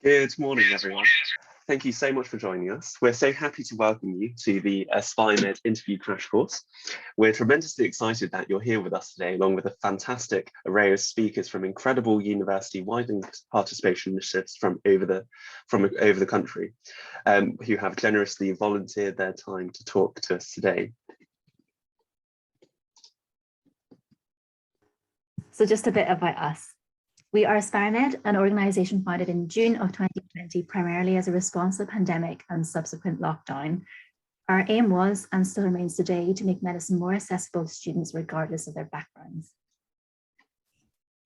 Good morning, everyone. Thank you so much for joining us. We're so happy to welcome you to the AspireMed interview crash course. We're tremendously excited that you're here with us today, along with a fantastic array of speakers from incredible university-wide participation initiatives from over the country, who have generously volunteered their time to talk to us today. So just a bit about us. We are AspireMed, an organisation founded in June of 2020, primarily as a response to the pandemic and subsequent lockdown. Our aim was, and still remains today, to make medicine more accessible to students regardless of their backgrounds.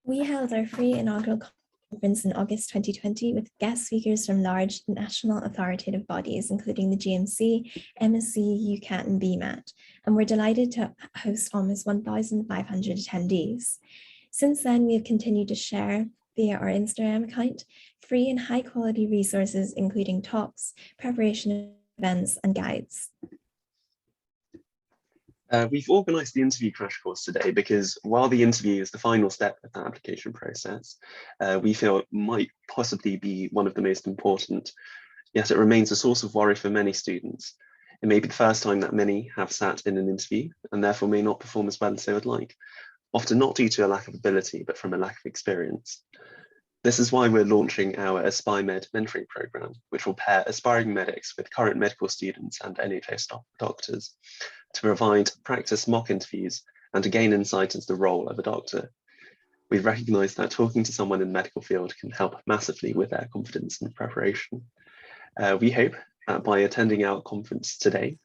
We held our free inaugural conference in August 2020 with guest speakers from large national authoritative bodies, including the GMC, MSc, UCAT and BMAT, and we're delighted to host almost 1,500 attendees. Since then, we have continued to share via our Instagram account free and high quality resources, including talks, preparation events and guides. We've organised the interview crash course today because while the interview is the final step of the application process, we feel it might possibly be one of the most important, yet it remains a source of worry for many students. It may be the first time that many have sat in an interview and therefore may not perform as well as they would like, often not due to a lack of ability, but from a lack of experience. This is why we're launching our AspireMed mentoring program, which will pair aspiring medics with current medical students and NHS doctors to provide practice mock interviews and to gain insight into the role of a doctor. We've recognised that talking to someone in the medical field can help massively with their confidence and preparation. We hope that by attending our conference today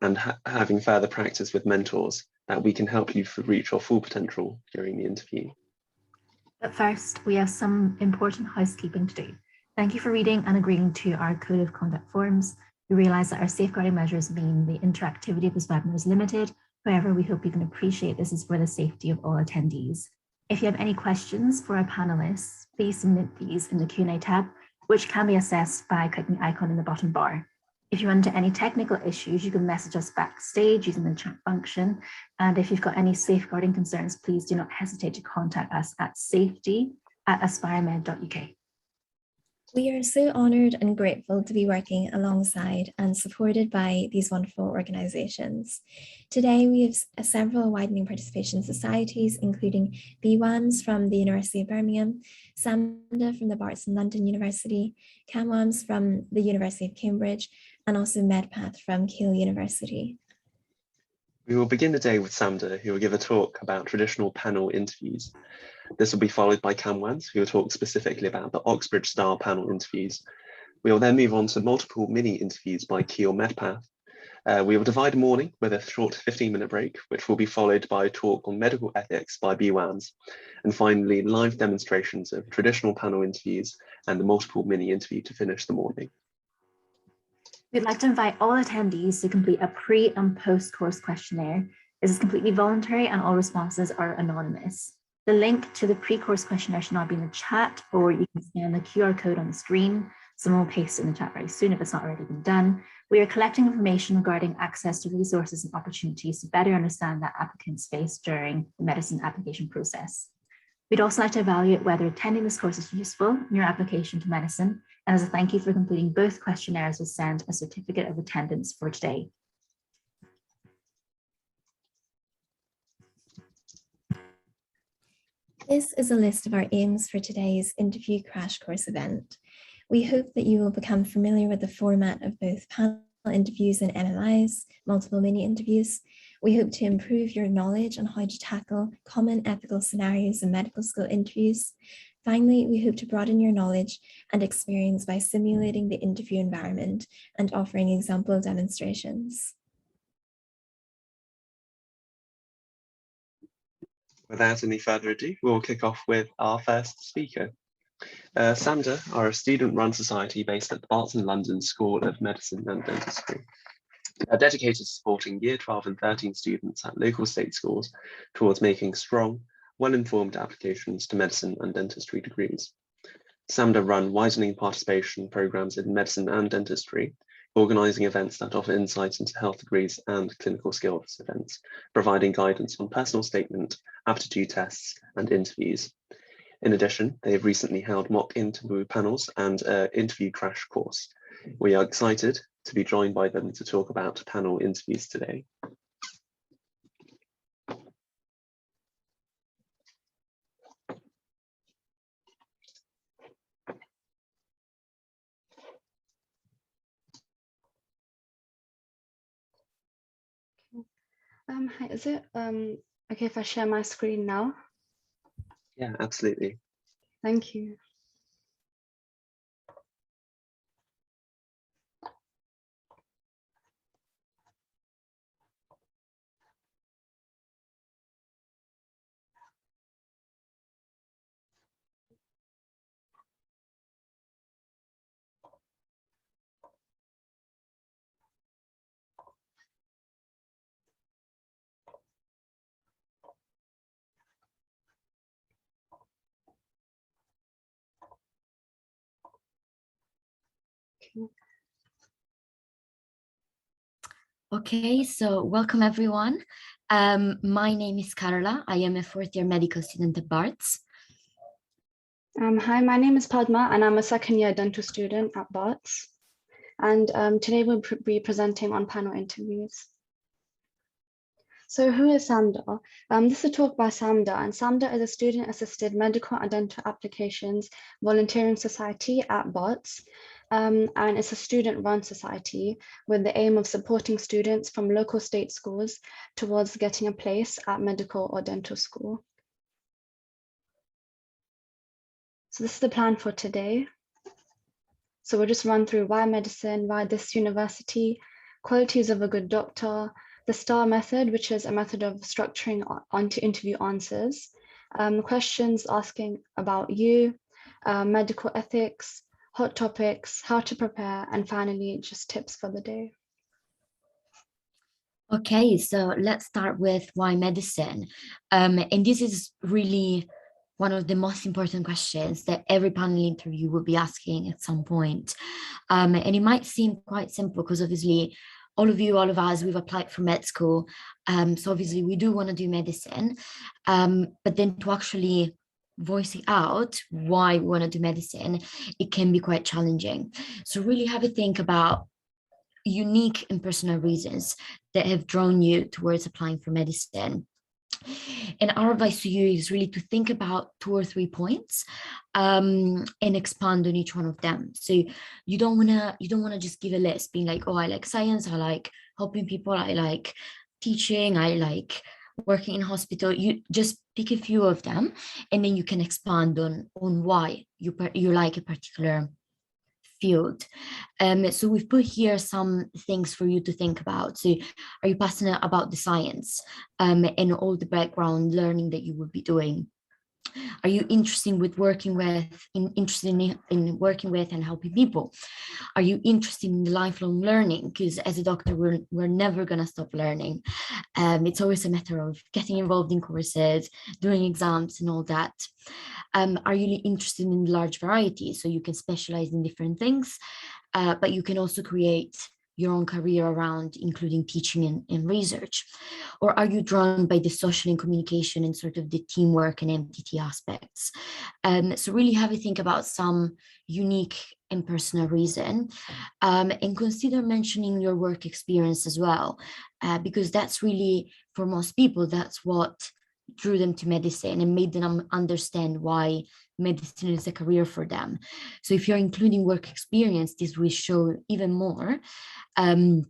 and having further practice with mentors, that we can help you reach your full potential during the interview. But first, we have some important housekeeping to do. Thank you for reading and agreeing to our Code of Conduct forms. We realise that our safeguarding measures mean the interactivity of this webinar is limited. However, we hope you can appreciate this is for the safety of all attendees. If you have any questions for our panelists, please submit these in the Q&A tab, which can be accessed by clicking the icon in the bottom bar. If you run into any technical issues, you can message us backstage using the chat function. And if you've got any safeguarding concerns, please do not hesitate to contact us at safety@aspiremed.uk. We are so honoured and grateful to be working alongside and supported by these wonderful organisations. Today, we have several widening participation societies, including BWAMS from the University of Birmingham, SAMDA from the Barts and London University, CamWAMS from the University of Cambridge, and also Medpath from Keele University. We will begin the day with SAMDA, who will give a talk about traditional panel interviews. This will be followed by CamWAMS, who will talk specifically about the Oxbridge style panel interviews. We will then move on to multiple mini interviews by Keele Medpath. We will divide a morning with a short 15-minute break, which will be followed by a talk on medical ethics by BWAMS, and finally live demonstrations of traditional panel interviews and the multiple mini interview to finish the morning. We'd like to invite all attendees to complete a pre and post-course questionnaire. This is completely voluntary and all responses are anonymous. The link to the pre-course questionnaire should now be in the chat, or you can scan the QR code on the screen. Someone will paste it in the chat very soon if it's not already been done. We are collecting information regarding access to resources and opportunities to better understand that applicants face during the medicine application process. We'd also like to evaluate whether attending this course is useful in your application to medicine, and as a thank you for completing both questionnaires, we'll send a certificate of attendance for today. This is a list of our aims for today's interview crash course event. We hope that you will become familiar with the format of both panel interviews and MMIs, multiple mini interviews. We hope to improve your knowledge on how to tackle common ethical scenarios in medical school interviews. Finally, we hope to broaden your knowledge and experience by simulating the interview environment and offering example demonstrations. Without any further ado, we'll kick off with our first speaker. SAMDA are a student-run society based at the Barts and London School of Medicine and Dentistry. They are dedicated to supporting Year 12 and 13 students at local state schools towards making strong, well-informed applications to medicine and dentistry degrees. SAMDA run widening participation programs in medicine and dentistry, organising events that offer insight into health degrees and clinical skills events, providing guidance on personal statement, aptitude tests, and interviews. In addition, they have recently held mock interview panels and interview crash course. We are excited to be joined by them to talk about panel interviews today. Hi, is it okay if I share my screen now? Yeah, absolutely. Thank you. Okay, so welcome everyone. My name is Carola. I am a fourth-year medical student at Barts. Hi, my name is Padma, and I'm a second-year dental student at Barts. And today we'll be presenting on panel interviews. So who is SAMDA? This is a talk by SAMDA, and SAMDA is a student-assisted medical and dental applications volunteering society at Barts. And it's a student-run society with the aim of supporting students from local state schools towards getting a place at medical or dental school. So this is the plan for today. So we'll just run through why medicine, why this university, qualities of a good doctor, the STAR method, which is a method of structuring onto interview answers, questions asking about you, medical ethics, hot topics, how to prepare, and finally, just tips for the day. Okay, so let's start with why medicine. And this is really one of the most important questions that every panel interview will be asking at some point. And it might seem quite simple because obviously all of us, we've applied for med school. So obviously we do want to do medicine, but then to actually voice it out why we want to do medicine, it can be quite challenging. So really have a think about unique and personal reasons that have drawn you towards applying for medicine. And our advice to you is really to think about 2 or 3 points and expand on each one of them. So you don't wanna just give a list being like, oh, I like science, I like helping people, I like teaching, I like working in hospital. You just pick a few of them and then you can expand on why you like a particular field. So we've put here some things for you to think about. So are you passionate about the science and all the background learning that you will be doing? Are you interested in working with and helping people? Are you interested in lifelong learning? Because as a doctor, we're never going to stop learning. It's always a matter of getting involved in courses, doing exams and all that. Are you interested in large variety? So you can specialize in different things, but you can also create your own career around including teaching and research? Or are you drawn by the social and communication and sort of the teamwork and MTT aspects? So really have a think about some unique and personal reason, and consider mentioning your work experience as well, because that's really, for most people, that's what drew them to medicine and made them understand why medicine is a career for them. So if you're including work experience, this will show even more that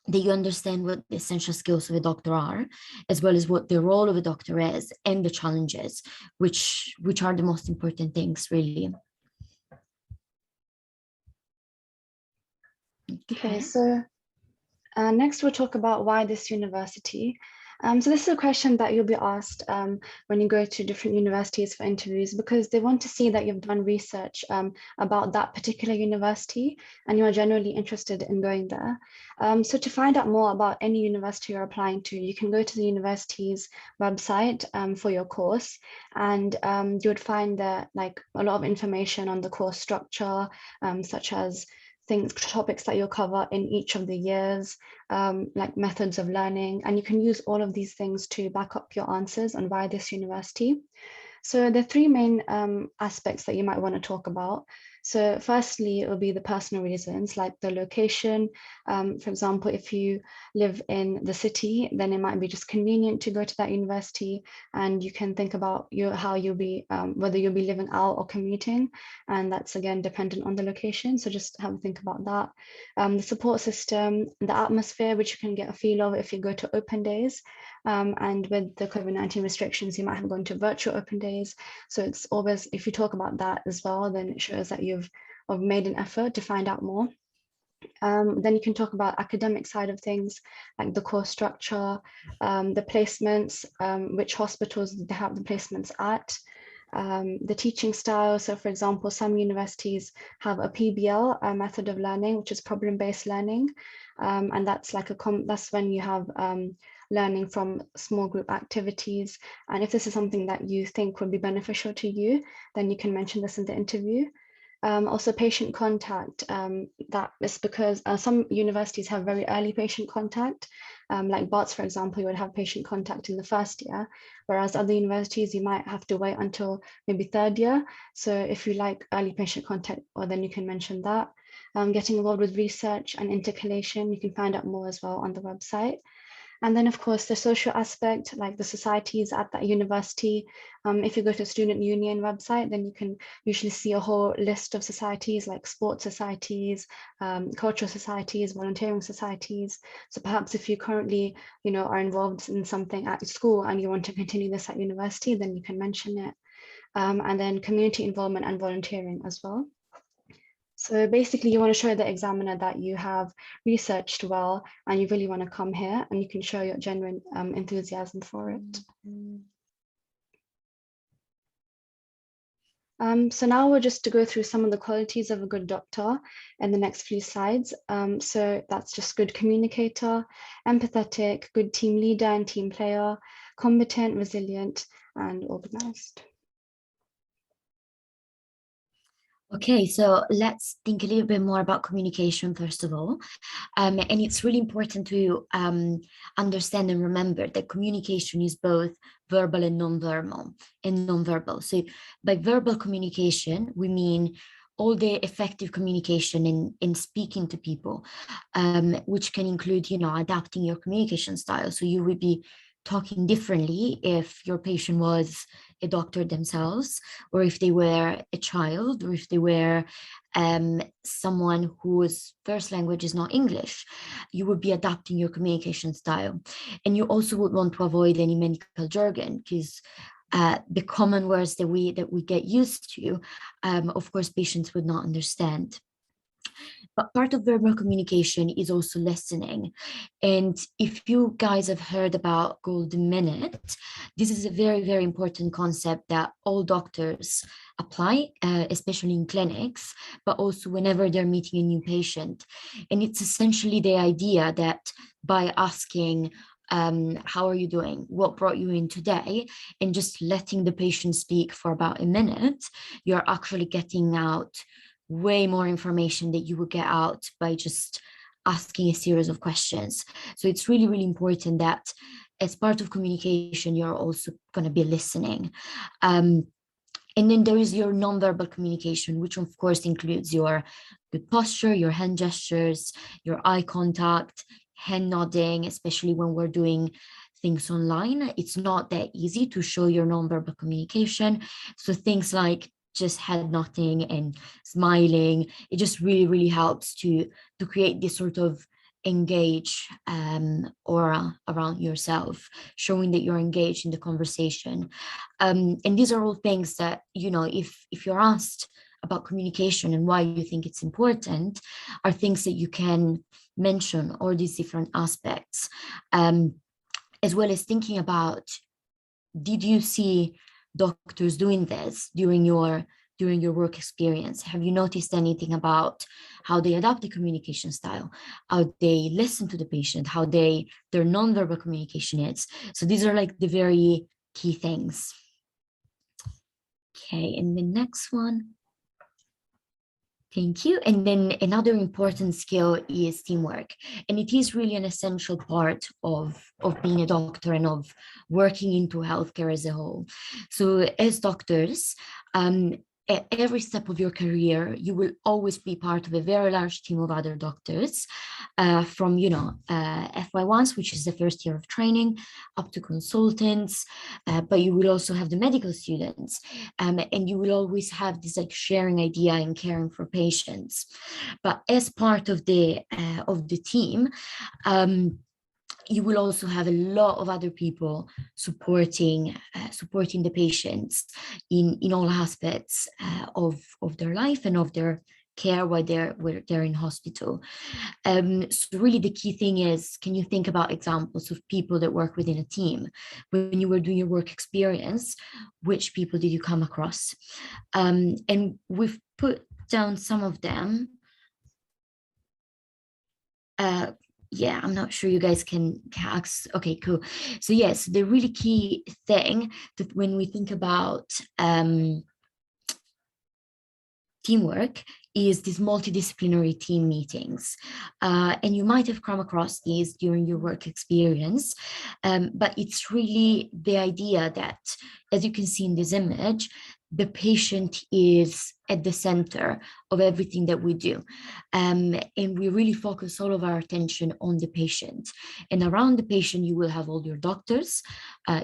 you understand what the essential skills of a doctor are, as well as what the role of a doctor is and the challenges, which are the most important things, really. Okay, so next we'll talk about why this university. So this is a question that you'll be asked when you go to different universities for interviews, because they want to see that you've done research about that particular university and you are generally interested in going there. So to find out more about any university you're applying to, you can go to the university's website for your course, and you would find there like a lot of information on the course structure, such as topics that you'll cover in each of the years, like methods of learning, and you can use all of these things to back up your answers on why this university. So there are three main aspects that you might want to talk about. So firstly, it will be the personal reasons, like the location. For example, if you live in the city, then it might be just convenient to go to that university, and you can think about how you'll be, whether you'll be living out or commuting, and that's again dependent on the location. So just have a think about that. The support system, the atmosphere, which you can get a feel of if you go to open days. And with the COVID-19 restrictions, you might have gone to virtual open days. So it's always, if you talk about that as well, then it shows that you've made an effort to find out more. Then you can talk about academic side of things, like the course structure, the placements, which hospitals they have the placements at, the teaching style. So for example, some universities have a PBL, a method of learning, which is problem-based learning. And that's like that's when you have learning from small group activities. And if this is something that you think would be beneficial to you, then you can mention this in the interview. Also patient contact, that is because some universities have very early patient contact, like Barts, for example, you would have patient contact in the first year, whereas other universities, you might have to wait until maybe third year. So if you like early patient contact, or then you can mention that. Getting involved with research and intercalation, you can find out more as well on the website. And then, of course, the social aspect, like the societies at that university. If you go to a student union website, then you can usually see a whole list of societies like sports societies, cultural societies, volunteering societies. So perhaps if you currently, are involved in something at school and you want to continue this at university, then you can mention it. And then community involvement and volunteering as well. So basically you want to show the examiner that you have researched well and you really want to come here, and you can show your genuine enthusiasm for it. So now we're just to go through some of the qualities of a good doctor in the next few slides. So that's just good communicator, empathetic, good team leader and team player, competent, resilient, and organized. Okay, so let's think a little bit more about communication, first of all. And it's really important to understand and remember that communication is both verbal and non-verbal. So by verbal communication, we mean all the effective communication in speaking to people, which can include, adapting your communication style. So you would be talking differently if your patient was a doctor themselves, or if they were a child, or if they were someone whose first language is not English. You would be adapting your communication style. And you also would want to avoid any medical jargon, because the common words that we get used to, of course, patients would not understand. But part of verbal communication is also listening. And if you guys have heard about golden minute, this is a very, very important concept that all doctors apply, especially in clinics, but also whenever they're meeting a new patient. And it's essentially the idea that by asking, how are you doing? What brought you in today? And just letting the patient speak for about a minute, you're actually getting out way more information that you would get out by just asking a series of questions. So it's really, really important that as part of communication, you're also going to be listening. And then there is your nonverbal communication, which of course includes your good posture, your hand gestures, your eye contact, hand nodding, especially when we're doing things online. It's not that easy to show your nonverbal communication. So things like just head nodding and smiling, it just really, really helps to create this sort of engage aura around yourself, showing that you're engaged in the conversation. And these are all things that, if you're asked about communication and why you think it's important, are things that you can mention, all these different aspects, as well as thinking about, did you see doctors doing this during your work experience? Have you noticed anything about how they adapt the communication style, how they listen to the patient, how their nonverbal communication is? So these are like the very key things. Okay, and the next one. Thank you. And then another important skill is teamwork. And it is really an essential part of being a doctor and of working into healthcare as a whole. So as doctors, at every step of your career, you will always be part of a very large team of other doctors, from, FY1s, which is the first year of training, up to consultants, but you will also have the medical students, and you will always have this like sharing idea and caring for patients. But as part of the team, you will also have a lot of other people supporting the patients in all aspects of their life and of their care while they're in hospital. So really the key thing is, can you think about examples of people that work within a team? When you were doing your work experience, which people did you come across? And we've put down some of them. Yeah, I'm not sure you guys can ask. Okay, cool. So yes, the really key thing that when we think about teamwork is these multidisciplinary team meetings. And you might have come across these during your work experience, but it's really the idea that, as you can see in this image, the patient is at the center of everything that we do. And we really focus all of our attention on the patient. And around the patient, you will have all your doctors,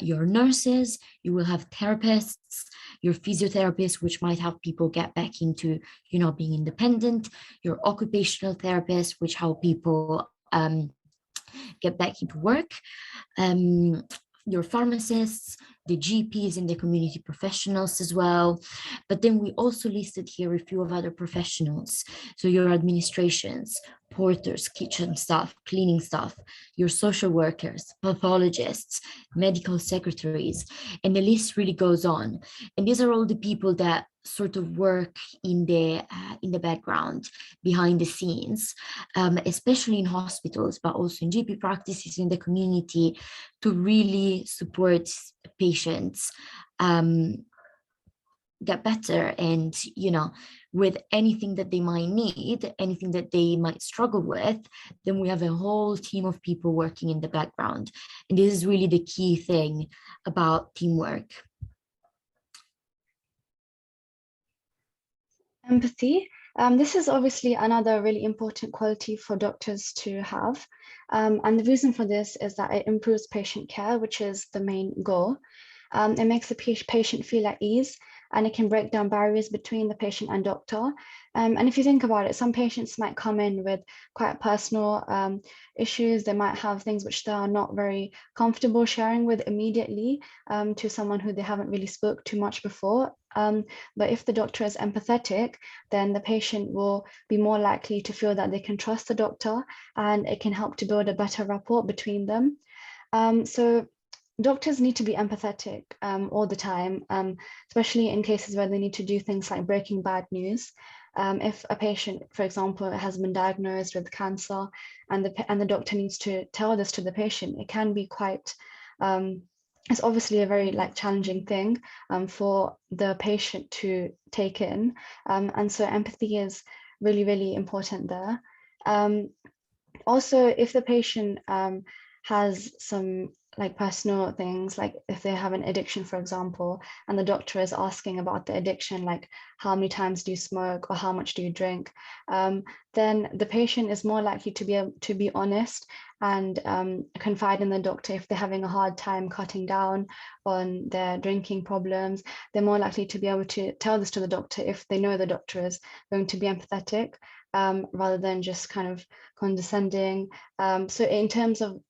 your nurses, you will have therapists, your physiotherapists, which might help people get back into, being independent, your occupational therapists, which help people get back into work, your pharmacists, the GPs and the community professionals as well. But then we also listed here a few of other professionals. So your administrations, porters, kitchen staff, cleaning staff, your social workers, pathologists, medical secretaries, and the list really goes on. And these are all the people that sort of work in the background, behind the scenes, especially in hospitals, but also in GP practices in the community, to really support patients get better, and with anything that they might need, anything that they might struggle with, then we have a whole team of people working in the background. And this is really the key thing about teamwork. Empathy. This is obviously another really important quality for doctors to have. And the reason for this is that it improves patient care, which is the main goal. It makes the patient feel at ease, and it can break down barriers between the patient and doctor. And if you think about it, some patients might come in with quite personal issues. They might have things which they are not very comfortable sharing with immediately to someone who they haven't really spoke to much before. But if the doctor is empathetic, then the patient will be more likely to feel that they can trust the doctor, and it can help to build a better rapport between them. So doctors need to be empathetic all the time, especially in cases where they need to do things like breaking bad news. If a patient, for example, has been diagnosed with cancer, and the doctor needs to tell this to the patient, it can be quite, it's obviously a very challenging thing for the patient to take in. And so empathy is really, really important there. Also, if the patient has some personal things, like if they have an addiction, for example, and the doctor is asking about the addiction, like how many times do you smoke or how much do you drink, then the patient is more likely to be able to be honest and confide in the doctor. If they're having a hard time cutting down on their drinking problems, they're more likely to be able to tell this to the doctor if they know the doctor is going to be empathetic, rather than just kind of condescending. So in terms of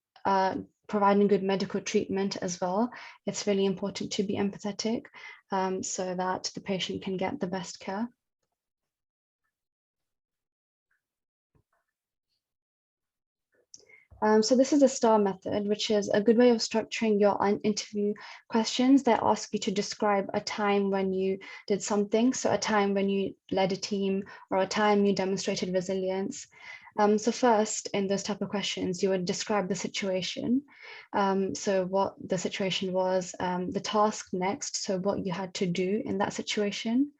providing good medical treatment as well, it's really important to be empathetic so that the patient can get the best care. So this is the STAR method, which is a good way of structuring your interview questions that ask you to describe a time when you did something. So a time when you led a team, or a time you demonstrated resilience. So first, in those type of questions, you would describe the situation. So what the situation was, the task next, so what you had to do in that situation.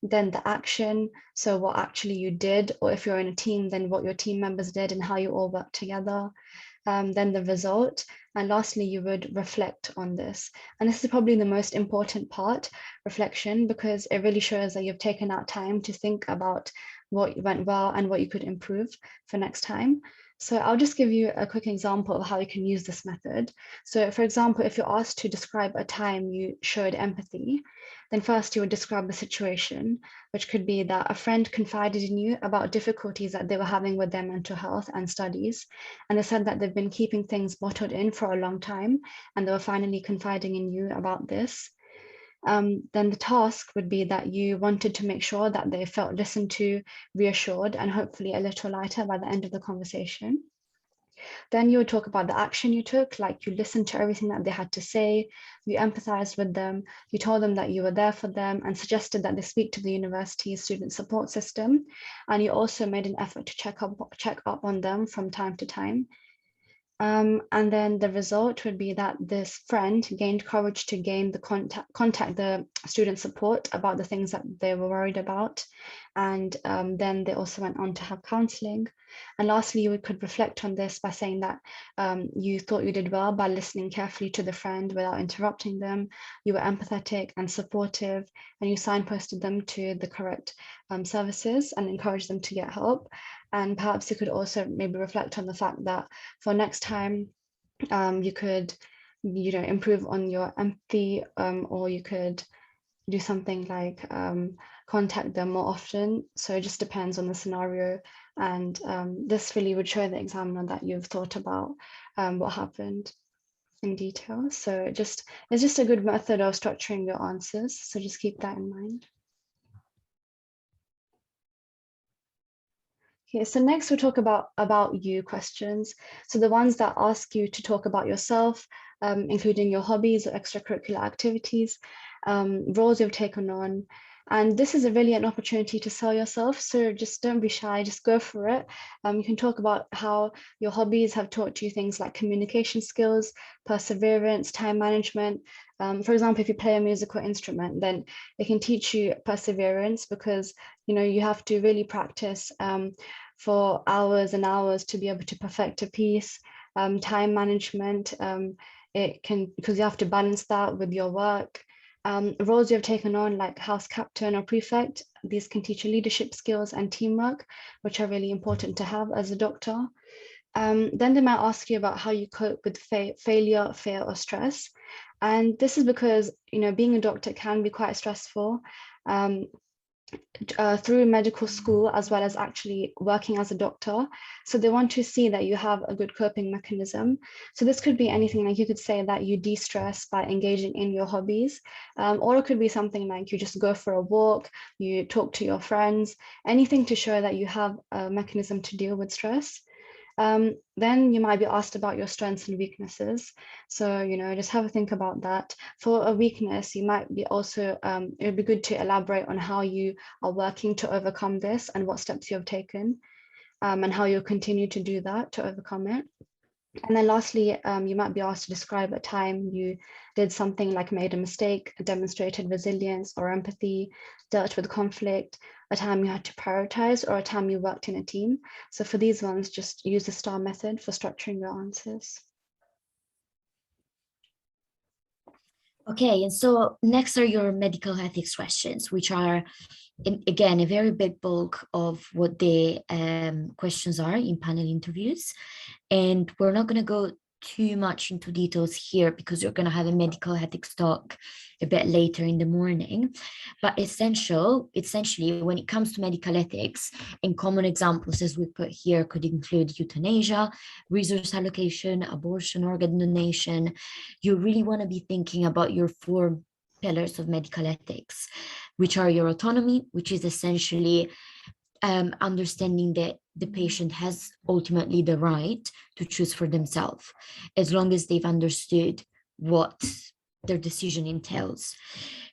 then the action, so what actually you did, or if you're in a team, then what your team members did and how you all worked together. Then the result, and lastly, you would reflect on this. And this is probably the most important part, reflection, because it really shows that you've taken out time to think about what went well and what you could improve for next time. So I'll just give you a quick example of how you can use this method. So for example, if you're asked to describe a time you showed empathy, then first you would describe the situation, which could be that a friend confided in you about difficulties that they were having with their mental health and studies. And they said that they've been keeping things bottled in for a long time, and they were finally confiding in you about this. Then the task would be that you wanted to make sure that they felt listened to, reassured, and hopefully a little lighter by the end of the conversation. Then you would talk about the action you took, like you listened to everything that they had to say, you empathized with them, you told them that you were there for them and suggested that they speak to the university's student support system. And you also made an effort to check up on them from time to time. And then the result would be that this friend gained courage to gain the contact the student support about the things that they were worried about. And then they also went on to have counseling. And lastly, you could reflect on this by saying that you thought you did well by listening carefully to the friend without interrupting them. You were empathetic and supportive, and you signposted them to the correct services and encouraged them to get help. And perhaps you could also maybe reflect on the fact that for next time, you could, improve on your empathy, or you could do something like contact them more often. So it just depends on the scenario. And this really would show the examiner that you've thought about what happened in detail. So it's just a good method of structuring your answers. So just keep that in mind. Okay, so next we'll talk about you questions. So the ones that ask you to talk about yourself, including your hobbies or extracurricular activities, roles you've taken on. And this is really an opportunity to sell yourself. So just don't be shy, just go for it. You can talk about how your hobbies have taught you things like communication skills, perseverance, time management. For example, if you play a musical instrument, then it can teach you perseverance because you have to really practice for hours and hours to be able to perfect a piece. Time management, because you have to balance that with your work. Roles you have taken on like house captain or prefect, these can teach you leadership skills and teamwork, which are really important to have as a doctor. Then they might ask you about how you cope with failure, fear, or stress. And this is because, being a doctor can be quite stressful. Through medical school as well as actually working as a doctor. So they want to see that you have a good coping mechanism. So this could be anything, like you could say that you de-stress by engaging in your hobbies, or it could be something like you just go for a walk, you talk to your friends, anything to show that you have a mechanism to deal with stress. Then you might be asked about your strengths and weaknesses. So, just have a think about that. For a weakness, you might be also, it would be good to elaborate on how you are working to overcome this and what steps you have taken, and how you'll continue to do that to overcome it. And then lastly, you might be asked to describe a time you did something like made a mistake, demonstrated resilience or empathy, dealt with conflict, a time you had to prioritize, or a time you worked in a team. So for these ones, just use the STAR method for structuring your answers. Okay, and so next are your medical ethics questions, which are, again, a very big bulk of what the questions are in panel interviews. And we're not going to go too much into details here because you're going to have a medical ethics talk a bit later in the morning. But essentially, when it comes to medical ethics, and common examples as we put here could include euthanasia, resource allocation, abortion, organ donation. You really want to be thinking about your 4 pillars of medical ethics, which are your autonomy, which is essentially understanding that the patient has ultimately the right to choose for themselves, as long as they've understood what their decision entails.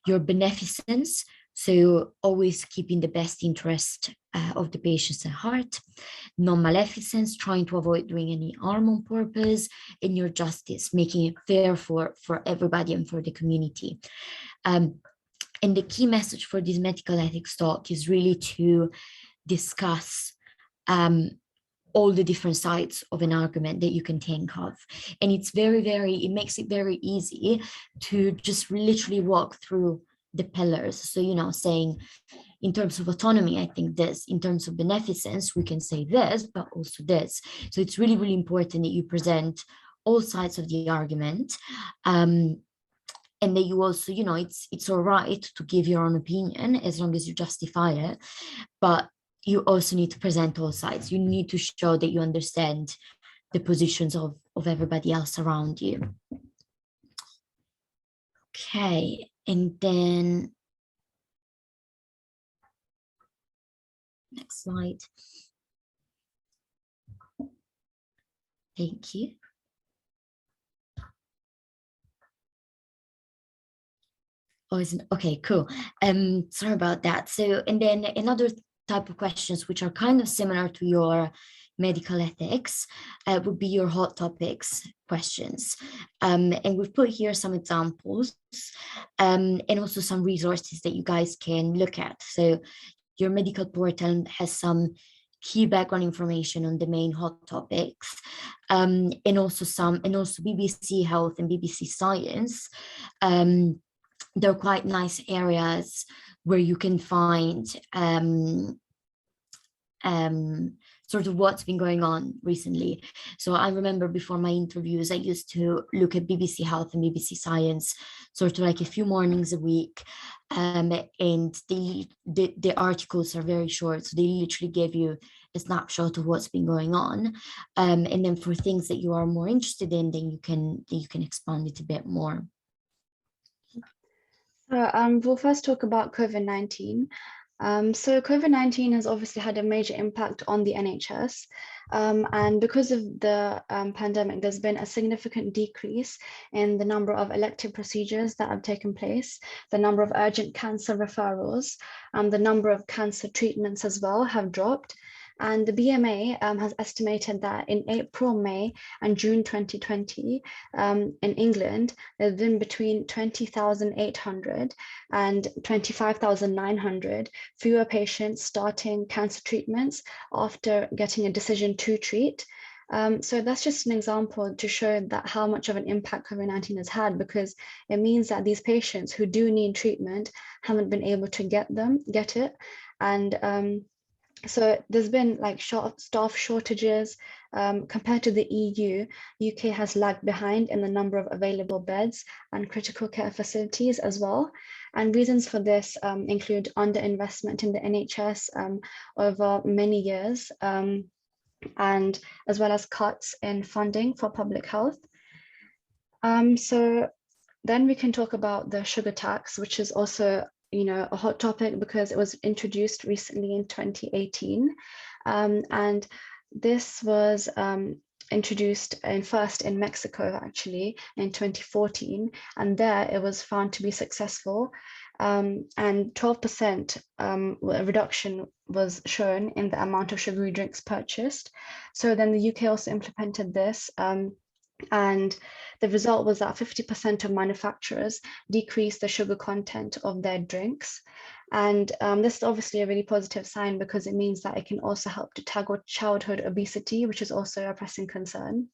Your beneficence, so always keeping the best interest of the patients at heart. Non-maleficence, trying to avoid doing any harm on purpose. And your justice, making it fair for everybody and for the community. And the key message for this medical ethics talk is really to discuss all the different sides of an argument that you can think of. And it's it makes it very easy to just literally walk through the pillars. So, you know, saying in terms of autonomy, I think this, in terms of beneficence, we can say this, but also this. So it's really, really important that you present all sides of the argument. And that you also, you know, it's all right to give your own opinion as long as you justify it, but you also need to present all sides. You need to show that you understand the positions of everybody else around you. Okay, and then next slide. Thank you. Oh, isn't okay, cool. Sorry about that. So, and then another type of questions which are kind of similar to your medical ethics would be your hot topics questions. And we've put here some examples and also some resources that you guys can look at. So your medical portal has some key background information on the main hot topics, and also BBC Health and BBC Science. They're quite nice areas where you can find sort of what's been going on recently. So I remember before my interviews, I used to look at BBC Health and BBC Science sort of like a few mornings a week. And the articles are very short. So they literally give you a snapshot of what's been going on. And then for things that you are more interested in, then you can expand it a bit more. We'll first talk about COVID-19. So COVID-19 has obviously had a major impact on the NHS. And because of the pandemic, there's been a significant decrease in the number of elective procedures that have taken place, the number of urgent cancer referrals, and the number of cancer treatments as well have dropped. And the BMA has estimated that in April, May, and June 2020, in England, there's been between 20,800 and 25,900 fewer patients starting cancer treatments after getting a decision to treat. So that's just an example to show that how much of an impact COVID-19 has had, because it means that these patients who do need treatment haven't been able to get it. And so there's been like staff shortages. Compared to the EU, UK has lagged behind in the number of available beds and critical care facilities as well. And reasons for this include underinvestment in the NHS over many years, and as well as cuts in funding for public health. So then we can talk about the sugar tax, which is also a hot topic because it was introduced recently in 2018. And this was introduced first in Mexico, actually, in 2014. And there it was found to be successful. And 12% reduction was shown in the amount of sugary drinks purchased. So then the UK also implemented this. And the result was that 50% of manufacturers decreased the sugar content of their drinks. And this is obviously a really positive sign because it means that it can also help to tackle childhood obesity, which is also a pressing concern.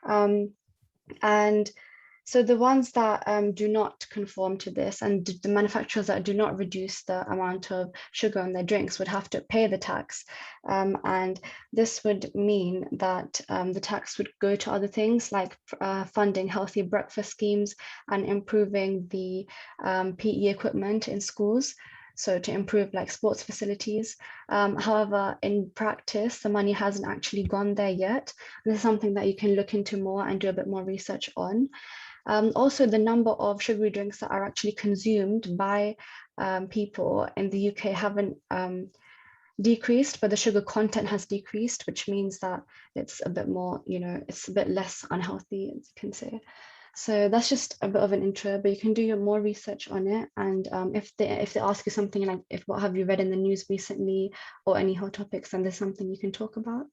And so the ones that do not conform to this, and the manufacturers that do not reduce the amount of sugar in their drinks, would have to pay the tax. And this would mean that the tax would go to other things like funding healthy breakfast schemes and improving the PE equipment in schools. So to improve like sports facilities. However, in practice, the money hasn't actually gone there yet. This is something that you can look into more and do a bit more research on. Also, the number of sugary drinks that are actually consumed by people in the UK haven't decreased, but the sugar content has decreased, which means that it's a bit more, it's a bit less unhealthy, as you can say. So that's just a bit of an intro, but you can do more research on it. And if they ask you something like, what have you read in the news recently or any hot topics, then there's something you can talk about.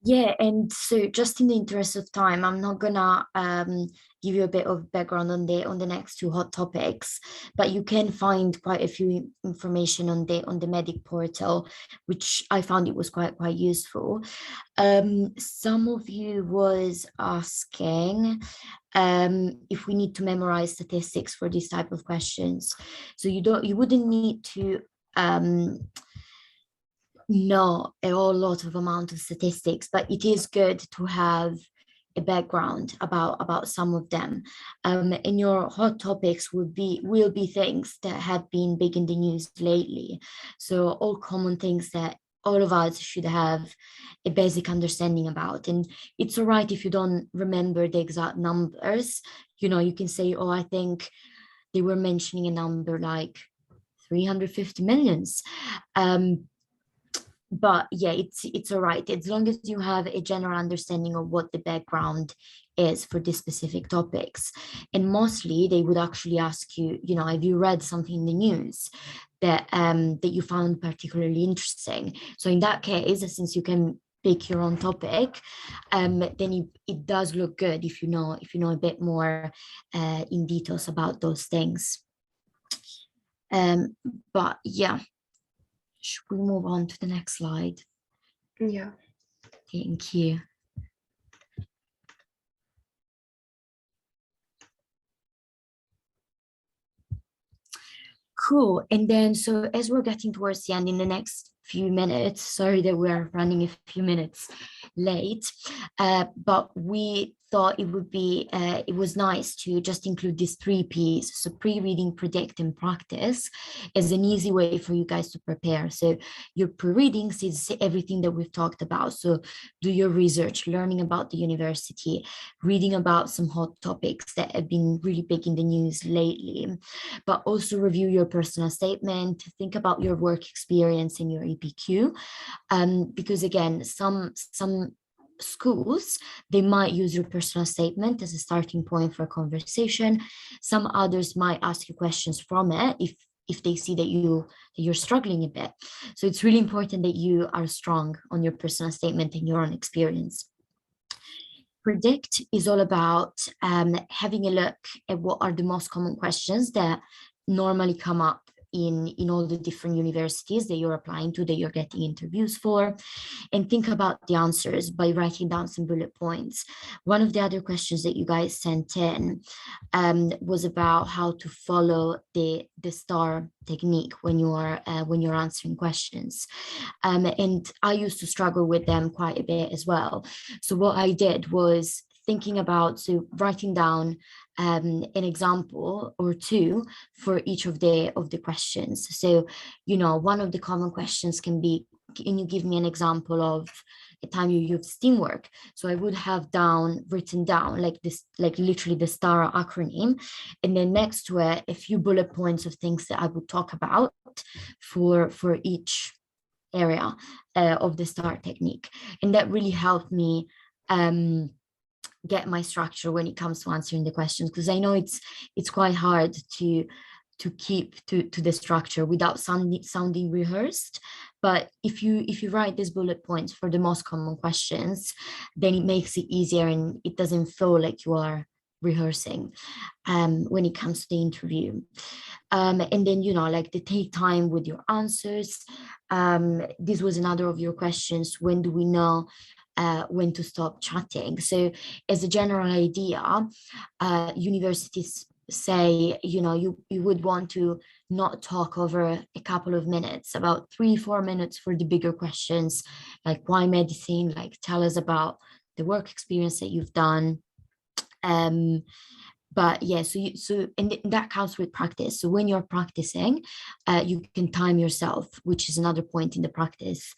Yeah, and so just in the interest of time, I'm not gonna give you a bit of background on the next two hot topics, but you can find quite a few information on the Medic portal, which I found it was quite useful. Some of you was asking if we need to memorize statistics for these type of questions. So you wouldn't need to know a whole lot of amount of statistics, but it is good to have a background about some of them. And your hot topics will be things that have been big in the news lately. So all common things that all of us should have a basic understanding about. And it's all right if you don't remember the exact numbers. You can say, oh, I think they were mentioning a number like 350 millions. But yeah, it's all right as long as you have a general understanding of what the background is for these specific topics. And mostly they would actually ask you, have you read something in the news that you found particularly interesting? So in that case, since you can pick your own topic, then it does look good if you know a bit more in details about those things. But yeah. Should we move on to the next slide? Yeah. Thank you. Cool. And then, so as we're getting towards the end in the next few minutes, sorry that we're running a few minutes late, but we thought it was nice to just include these 3 Ps. So pre-reading, predict, and practice is an easy way for you guys to prepare. So your pre-readings is everything that we've talked about. So do your research, learning about the university, reading about some hot topics that have been really big in the news lately, but also review your personal statement, think about your work experience and your EPQ, because again, some schools, they might use your personal statement as a starting point for a conversation. Some others might ask you questions from it if they see that you're struggling a bit. So it's really important that you are strong on your personal statement and your own experience. Predict is all about having a look at what are the most common questions that normally come up in all the different universities that you're applying to, that you're getting interviews for, and think about the answers by writing down some bullet points. One of the other questions that you guys sent in was about how to follow the STAR technique when you're answering questions. And I used to struggle with them quite a bit as well. So what I did was writing down an example or two for each of the questions. So, one of the common questions can be, can you give me an example of a time you used teamwork? So I would have written down like this, like literally the STAR acronym, and then next to it, a few bullet points of things that I would talk about for each area of the STAR technique. And that really helped me get my structure when it comes to answering the questions, because I know it's quite hard to keep to the structure without sounding rehearsed. But if you write these bullet points for the most common questions, then it makes it easier and it doesn't feel like you are rehearsing when it comes to the interview. And then, like the take time with your answers. This was another of your questions. When do we know when to stop chatting? So as a general idea, universities say, you would want to not talk over a couple of minutes, about 3-4 minutes for the bigger questions, like why medicine, like tell us about the work experience that you've done. But yeah, and that counts with practice. So when you're practicing, you can time yourself, which is another point in the practice,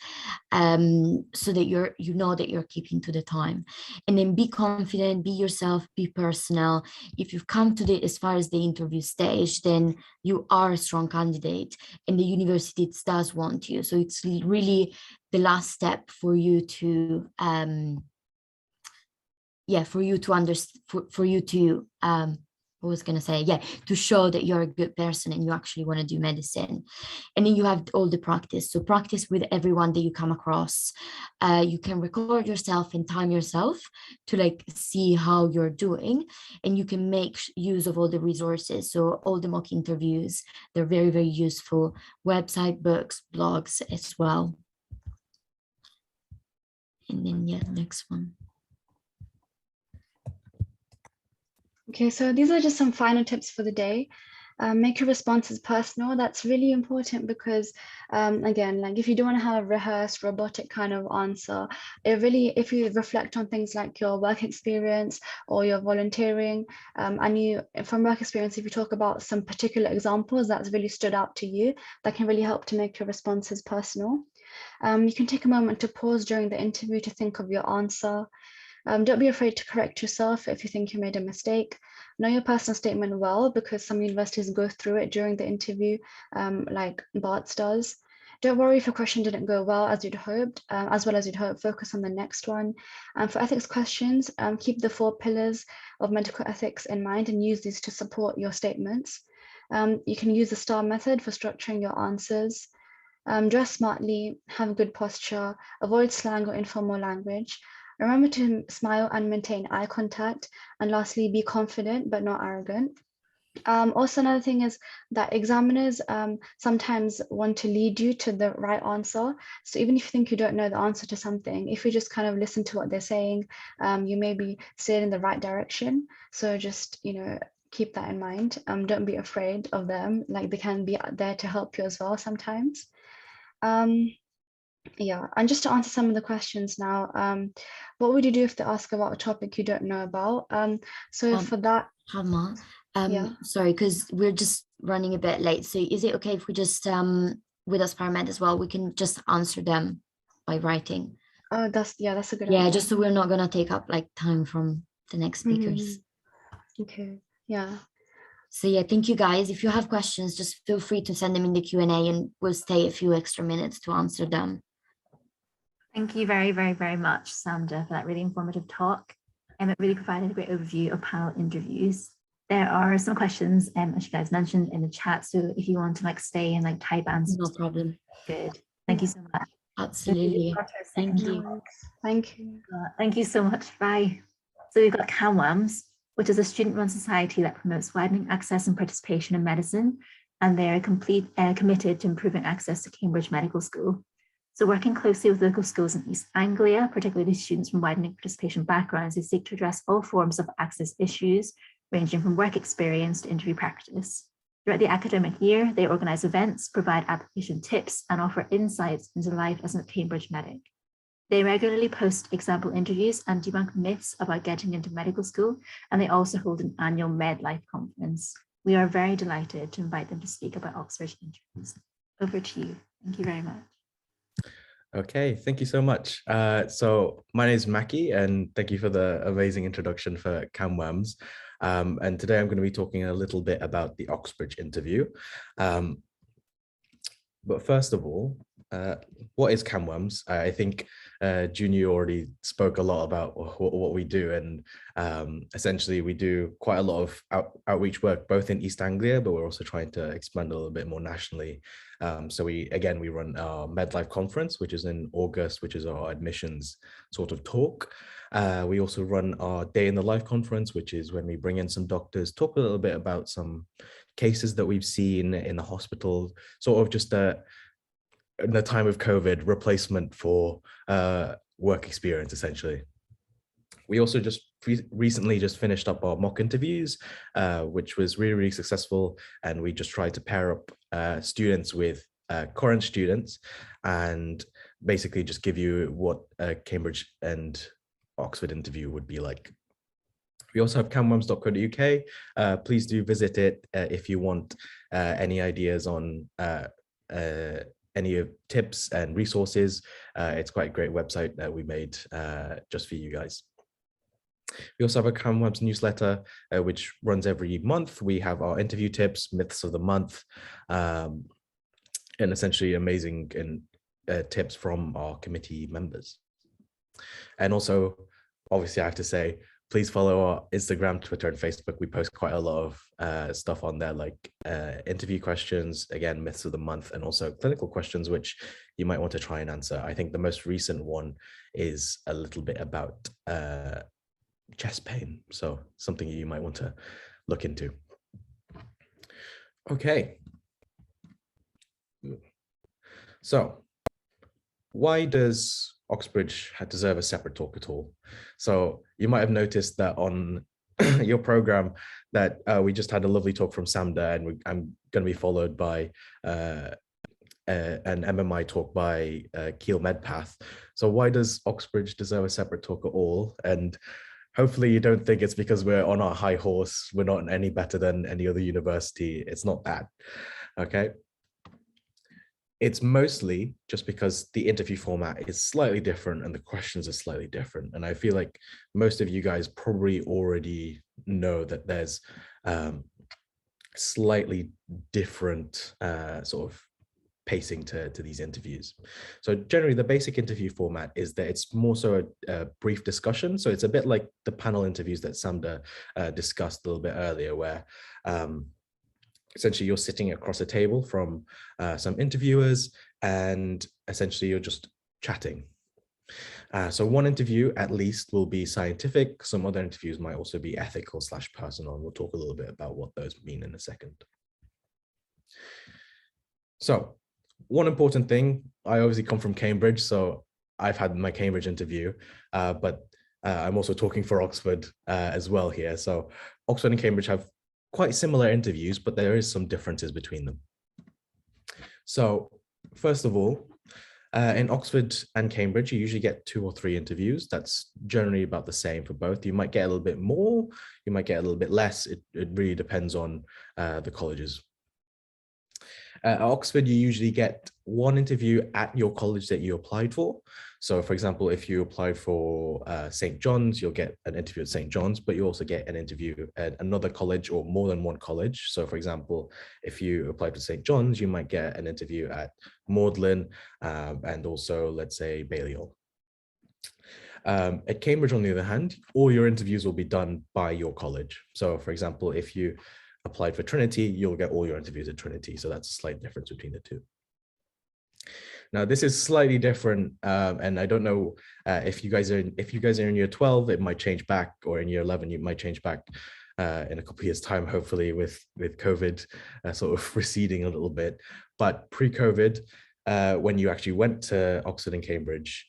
so that you know that you're keeping to the time. And then be confident, be yourself, be personal. If you've come to as far as the interview stage, then you are a strong candidate, and the university does want you. So it's really the last step for you to for you to was going to say, yeah, to show that you're a good person and you actually want to do medicine. And then you have all the practice. So practice with everyone that you come across. You can record yourself and time yourself to like see how you're doing, and you can make use of all the resources. So all the mock interviews, they're very, very useful. Website, books, blogs as well. And then yeah, next one. Okay, so these are just some final tips for the day. Make your responses personal. That's really important because, again, like if you don't want to have a rehearsed, robotic kind of answer, it really, if you reflect on things like your work experience or your volunteering, and you, from work experience, if you talk about some particular examples that's really stood out to you, that can really help to make your responses personal. You can take a moment to pause during the interview to think of your answer. Don't be afraid to correct yourself if you think you made a mistake. Know your personal statement well, because some universities go through it during the interview, like BARTS does. Don't worry if your question didn't go well as you'd hoped, focus on the next one. For ethics questions, keep the 4 pillars of medical ethics in mind and use these to support your statements. You can use the STAR method for structuring your answers. Dress smartly, have good posture, avoid slang or informal language. Remember to smile and maintain eye contact. And lastly, be confident but not arrogant. Also, another thing is that examiners sometimes want to lead you to the right answer. So even if you think you don't know the answer to something, if you just kind of listen to what they're saying, you may be steered in the right direction. So just, you know, keep that in mind. Don't be afraid of them. Like, they can be there to help you as well sometimes. Yeah, and just to answer some of the questions now, what would you do if they ask about a topic you don't know about? So for that, Hama, yeah. sorry, because we're just running a bit late. So is it okay if we just, with AspireMed as well, we can just answer them by writing? Oh, that's a good idea. Yeah, just so we're not gonna take up like time from the next speakers. Okay, yeah. So yeah, thank you guys. If you have questions, just feel free to send them in the Q&A and we'll stay a few extra minutes to answer them. Thank you very, very, very much, SAMDA, for that really informative talk. And it really provided a great overview of panel interviews. There are some questions, as you guys mentioned, in the chat. So if you want to like stay and like type answers. No problem. Good. Thank you so much. Absolutely. Thank you. Thank you. Thank you so much. Bye. So we've got CamWAMS, which is a student-run society that promotes widening access and participation in medicine. And they're committed to improving access to Cambridge Medical School. So working closely with local schools in East Anglia, particularly students from widening participation backgrounds, they seek to address all forms of access issues, ranging from work experience to interview practice. Throughout the academic year, they organise events, provide application tips, and offer insights into life as a Cambridge medic. They regularly post example interviews and debunk myths about getting into medical school, and they also hold an annual MedLife conference. We are very delighted to invite them to speak about Oxbridge interviews. Over to you. Thank you very much. Okay, thank you so much. So my name is Maki, and thank you for the amazing introduction for CamWAMS. And today I'm going to be talking a little bit about the Oxbridge interview. But first of all, what is CamWAMS? I think Junior already spoke a lot about what we do, and essentially we do quite a lot of outreach work both in East Anglia, but we're also trying to expand a little bit more nationally. So we run our MedLife conference, which is in August, which is our admissions sort of talk. We also run our Day in the Life conference, which is when we bring in some doctors, talk a little bit about some cases that we've seen in the hospital, sort of just in the time of COVID, replacement for work experience, essentially. We also just recently just finished up our mock interviews, which was really, really successful. And we just tried to pair up students with current students and basically just give you what a Cambridge and Oxford interview would be like. We also have camwams.co.uk. Please do visit it if you want any ideas on any tips and resources. It's quite a great website that we made just for you guys. We also have a CamWAMS newsletter, which runs every month. We have our interview tips, myths of the month, and essentially amazing tips from our committee members. And also, obviously, I have to say, please follow our Instagram, Twitter, and Facebook. We post quite a lot of stuff on there, like interview questions, again, myths of the month, and also clinical questions, which you might want to try and answer. I think the most recent one is a little bit about chest pain, so something you might want to look into. Okay. So why does Oxbridge deserve a separate talk at all? So you might have noticed that on your program that we just had a lovely talk from SAMDA, and I'm going to be followed by an MMI talk by Kiel Medpath. So why does Oxbridge deserve a separate talk at all? And hopefully you don't think it's because we're on our high horse, we're not any better than any other university. It's not that, okay? It's mostly just because the interview format is slightly different and the questions are slightly different. And I feel like most of you guys probably already know that there's slightly different sort of pacing to these interviews. So generally the basic interview format is that it's more so a brief discussion. So it's a bit like the panel interviews that SAMDA discussed a little bit earlier, where essentially you're sitting across a table from some interviewers and essentially you're just chatting. So one interview at least will be scientific. Some other interviews might also be ethical / personal. And we'll talk a little bit about what those mean in a second. So one important thing, I obviously come from Cambridge, so I've had my Cambridge interview, but I'm also talking for Oxford as well here. So Oxford and Cambridge have quite similar interviews, but there is some differences between them. So first of all, in Oxford and Cambridge, you usually get 2 or 3 interviews. That's generally about the same for both. You might get a little bit more, you might get a little bit less. It really depends on the colleges. At Oxford, you usually get 1 interview at your college that you applied for. So for example, if you applied for St. John's, you'll get an interview at St. John's, but you also get an interview at another college or more than 1 college. So for example, if you applied for St. John's, you might get an interview at Magdalen and also, let's say, Balliol. At Cambridge, on the other hand, all your interviews will be done by your college. So for example, if you applied for Trinity, you'll get all your interviews at Trinity. So that's a slight difference between the 2. Now, this is slightly different, and I don't know if you guys are in year 12, it might change back, or in year 11, you might change back in a couple of years' time, hopefully, with COVID sort of receding a little bit. But pre-COVID, when you actually went to Oxford and Cambridge,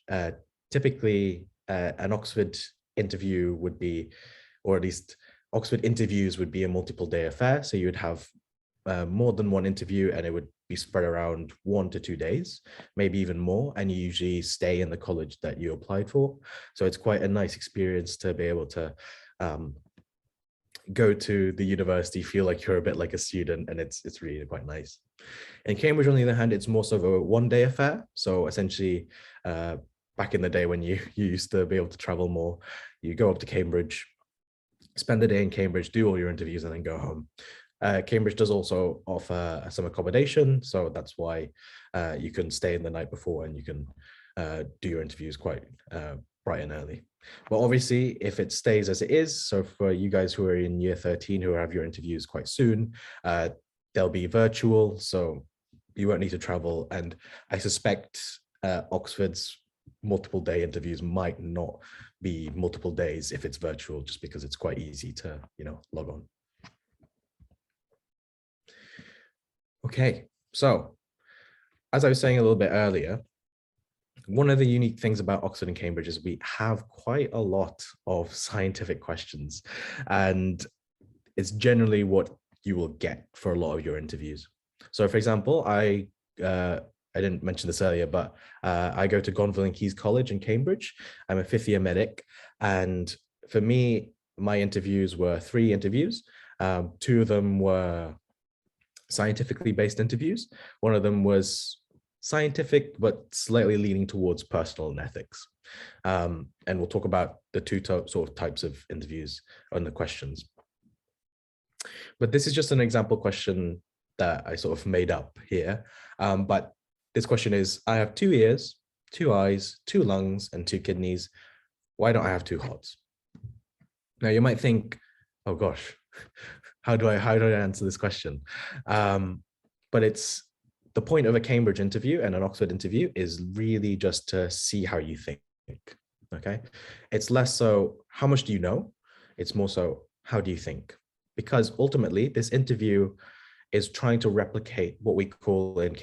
typically an Oxford interview would be, or at least Oxford interviews would be a multiple day affair. So you would have more than 1 interview, and it would be spread around 1 to 2 days, maybe even more. And you usually stay in the college that you applied for. So it's quite a nice experience to be able to go to the university, feel like you're a bit like a student, and it's really quite nice. In Cambridge, on the other hand, it's more so of a 1-day affair. So essentially, back in the day when you used to be able to travel more, you go up to Cambridge, spend the day in Cambridge, do all your interviews, and then go home. Cambridge does also offer some accommodation, so that's why you can stay in the night before and you can do your interviews quite bright and early. But obviously, if it stays as it is, so for you guys who are in year 13 who have your interviews quite soon, they'll be virtual, so you won't need to travel. And I suspect Oxford's multiple day interviews might not be multiple days if it's virtual, just because it's quite easy to, log on. Okay, so as I was saying a little bit earlier, one of the unique things about Oxford and Cambridge is we have quite a lot of scientific questions, and it's generally what you will get for a lot of your interviews. So for example, I didn't mention this earlier, but I go to Gonville and Caius College in Cambridge. I'm a 5th year medic, and for me, my interviews were 3 interviews. 2 of them were scientifically based interviews. One of them was scientific, but slightly leaning towards personal and ethics. And we'll talk about the 2 sort of types of interviews and the questions. But this is just an example question that I sort of made up here. But this question is, I have 2 ears, 2 eyes, 2 lungs, and 2 kidneys. Why don't I have 2 hearts? Now you might think, oh gosh, how do I answer this question? But it's the point of a Cambridge interview and an Oxford interview is really just to see how you think. Okay, it's less so how much do you know, it's more so how do you think, because ultimately this interview is trying to replicate what we call in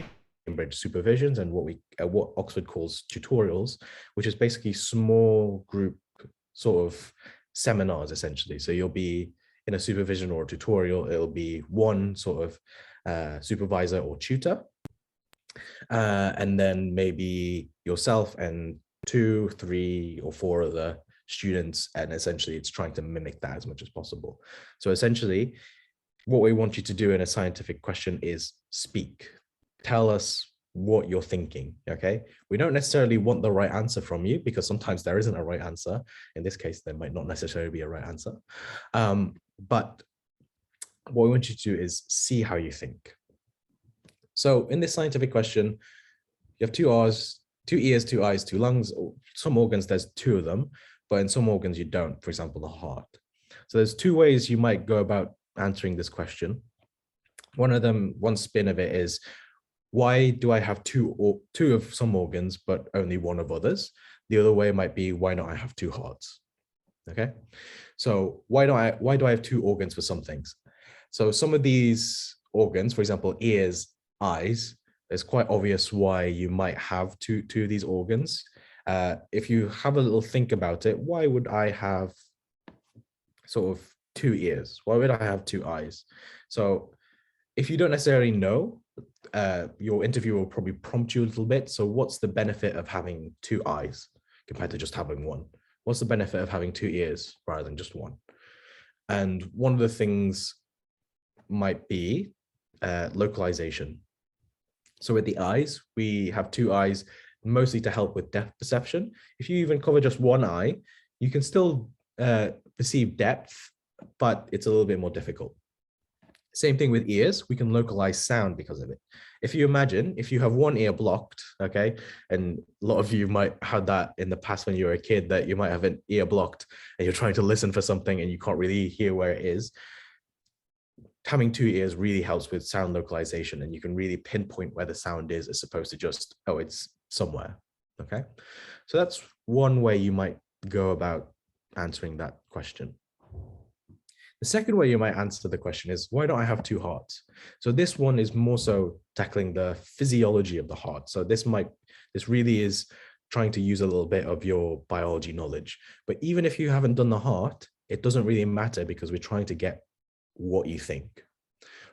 Cambridge supervisions and what Oxford calls tutorials, which is basically small group sort of seminars essentially. So you'll be in a supervision or a tutorial, it'll be one sort of supervisor or tutor, and then maybe yourself and 2, 3, or 4 other students, and essentially it's trying to mimic that as much as possible. So essentially what we want you to do in a scientific question is speak. Tell us what you're thinking, okay? We don't necessarily want the right answer from you because sometimes there isn't a right answer. In this case, there might not necessarily be a right answer. But what we want you to do is see how you think. So in this scientific question, you have 2 R's, 2 ears, 2 eyes, 2 lungs. Some organs, there's 2 of them, but in some organs you don't, for example, the heart. So there's 2 ways you might go about answering this question. One spin of it is, why do I have two of some organs, but only 1 of others? The other way might be, why don't I have 2 hearts? Okay, so why do I have 2 organs for some things? So some of these organs, for example, ears, eyes, it's quite obvious why you might have two of these organs. If you have a little think about it, why would I have sort of 2 ears? Why would I have 2 eyes? So if you don't necessarily know, your interviewer will probably prompt you a little bit. So what's the benefit of having 2 eyes compared to just having 1? What's the benefit of having 2 ears rather than just 1? And one of the things might be localization. So with the eyes, we have 2 eyes mostly to help with depth perception. If you even cover just 1 eye, you can still perceive depth, but it's a little bit more difficult. Same thing with ears, we can localize sound because of it. If you imagine, if you have 1 ear blocked, okay, and a lot of you might have that in the past when you were a kid, that you might have an ear blocked and you're trying to listen for something and you can't really hear where it is. Having 2 ears really helps with sound localization, and you can really pinpoint where the sound is as opposed to just, oh, it's somewhere, okay? So that's one way you might go about answering that question. The second way you might answer the question is, why don't I have 2 hearts? So this one is more so tackling the physiology of the heart. So this really is trying to use a little bit of your biology knowledge. But even if you haven't done the heart, it doesn't really matter because we're trying to get what you think.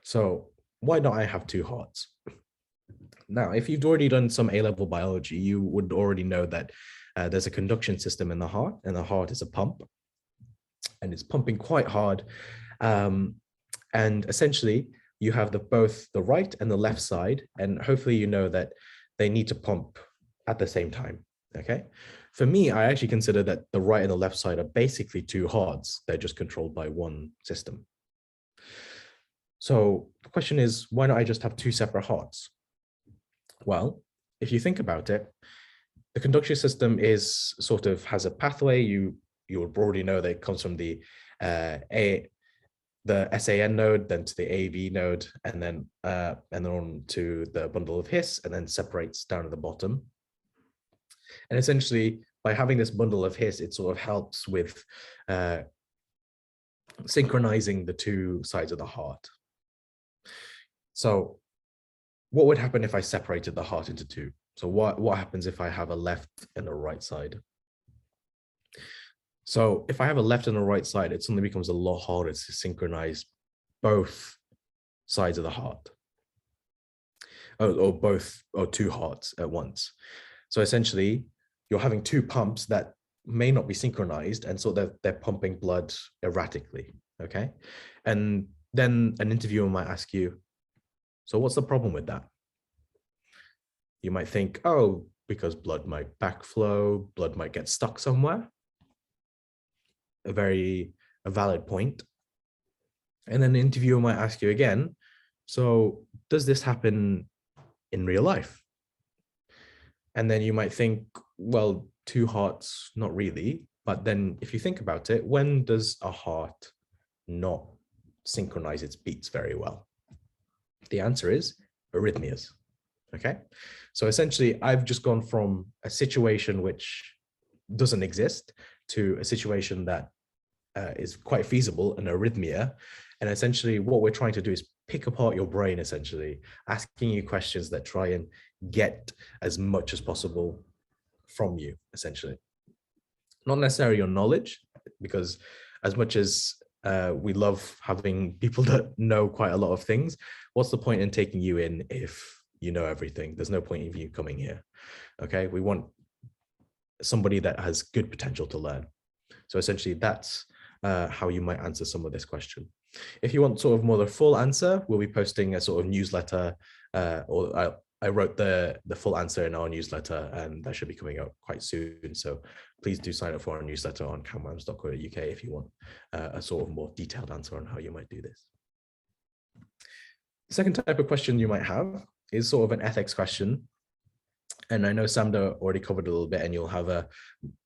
So why don't I have 2 hearts? Now, if you've already done some A-level biology, you would already know that there's a conduction system in the heart, and the heart is a pump, and it's pumping quite hard. And essentially, you have both the right and the left side, and hopefully you know that they need to pump at the same time, okay? For me, I actually consider that the right and the left side are basically 2 hearts. They're just controlled by one system. So the question is, why don't I just have 2 separate hearts? Well, if you think about it, the conduction system is sort of has a pathway. You would already know that it comes from the SAN node, then to the AV node, and then on to the bundle of His, and then separates down at the bottom. And essentially, by having this bundle of His, it sort of helps with synchronizing the 2 sides of the heart. So what would happen if I separated the heart into 2? So what happens if I have a left and a right side? So if I have a left and a right side, it suddenly becomes a lot harder to synchronize both sides of the heart, or 2 hearts at once. So essentially, you're having 2 pumps that may not be synchronized, and so they're pumping blood erratically, okay? And then an interviewer might ask you, so what's the problem with that? You might think, oh, because blood might backflow, blood might get stuck somewhere. A valid point. And then the interviewer might ask you again, so does this happen in real life? And then you might think, well, 2 hearts, not really. But then if you think about it, when does a heart not synchronize its beats very well? The answer is arrhythmias. Okay, so essentially I've just gone from a situation which doesn't exist to a situation that is quite feasible, an arrhythmia. And essentially what we're trying to do is pick apart your brain, essentially asking you questions that try and get as much as possible from you, essentially. Not necessarily your knowledge, because as much as we love having people that know quite a lot of things, what's the point in taking you in if you know everything? There's no point in you coming here. Okay, we want somebody that has good potential to learn. So essentially that's how you might answer some of this question. If you want sort of more the full answer, we'll be posting a sort of newsletter, or I wrote the full answer in our newsletter, and that should be coming out quite soon. So please do sign up for our newsletter on camwams.co.uk if you want a sort of more detailed answer on how you might do this. The second type of question you might have is sort of an ethics question. And I know SAMDA already covered a little bit, and you'll have a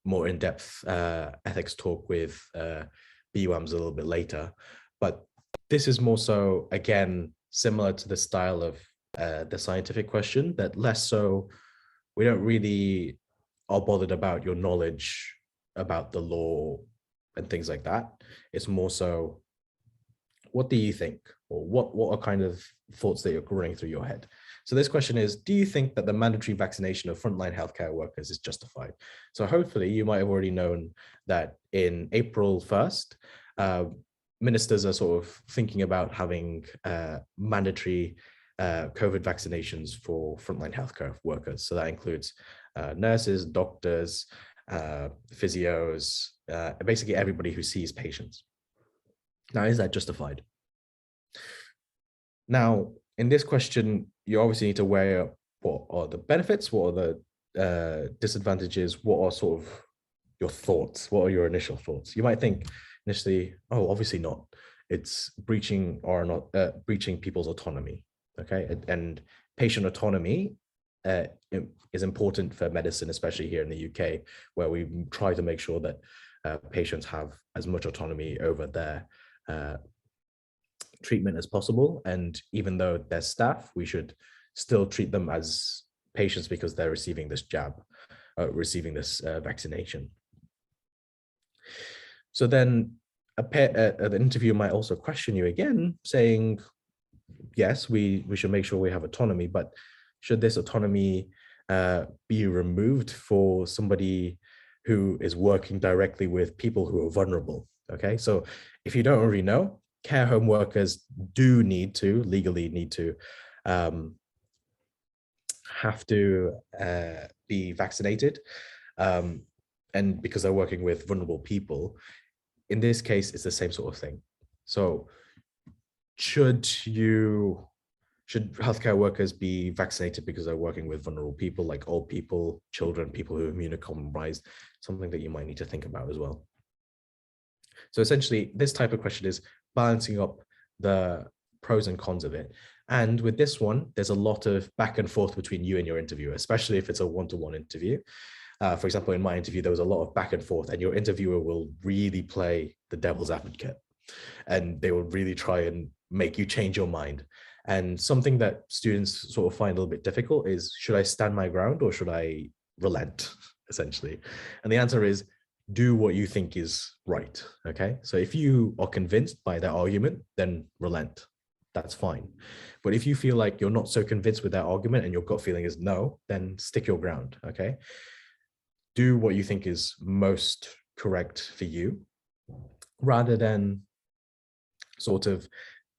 more in-depth ethics talk with BWAMS a little bit later. But this is more so, again, similar to the style of the scientific question, that less so, we don't really are bothered about your knowledge about the law and things like that. It's more so, what do you think? Or what are kind of thoughts that you're running through your head? So this question is, do you think that the mandatory vaccination of frontline healthcare workers is justified? So hopefully you might have already known that in April 1st, ministers are sort of thinking about having mandatory COVID vaccinations for frontline healthcare workers. So that includes nurses, doctors, physios, basically everybody who sees patients. Now, is that justified? Now, in this question, you obviously need to weigh up what are the benefits, what are the disadvantages, what are sort of your thoughts, what are your initial thoughts? You might think initially, oh, obviously not. It's breaching or not breaching people's autonomy, okay? And patient autonomy is important for medicine, especially here in the UK, where we try to make sure that patients have as much autonomy over their treatment as possible. And even though they're staff, we should still treat them as patients because they're receiving this jab, receiving this vaccination. So then an interviewer might also question you again, saying, yes, we should make sure we have autonomy, but should this autonomy be removed for somebody who is working directly with people who are vulnerable? Okay, so if you don't already know, care home workers do legally need to have to be vaccinated, and because they're working with vulnerable people. In this case, it's the same sort of thing. So should healthcare workers be vaccinated because they're working with vulnerable people, like old people, children, people who are immunocompromised? Something that you might need to think about as well. So essentially, this type of question is balancing up the pros and cons of it. And with this one, there's a lot of back and forth between you and your interviewer, especially if it's a one-to-one interview. For example, in my interview, there was a lot of back and forth, and your interviewer will really play the devil's advocate, and they will really try and make you change your mind. And something that students sort of find a little bit difficult is, should I stand my ground or should I relent, essentially? And the answer is, do what you think is right, okay? So if you are convinced by their argument, then relent, that's fine. But if you feel like you're not so convinced with that argument and your gut feeling is no, then stick your ground, okay? Do what you think is most correct for you, rather than sort of,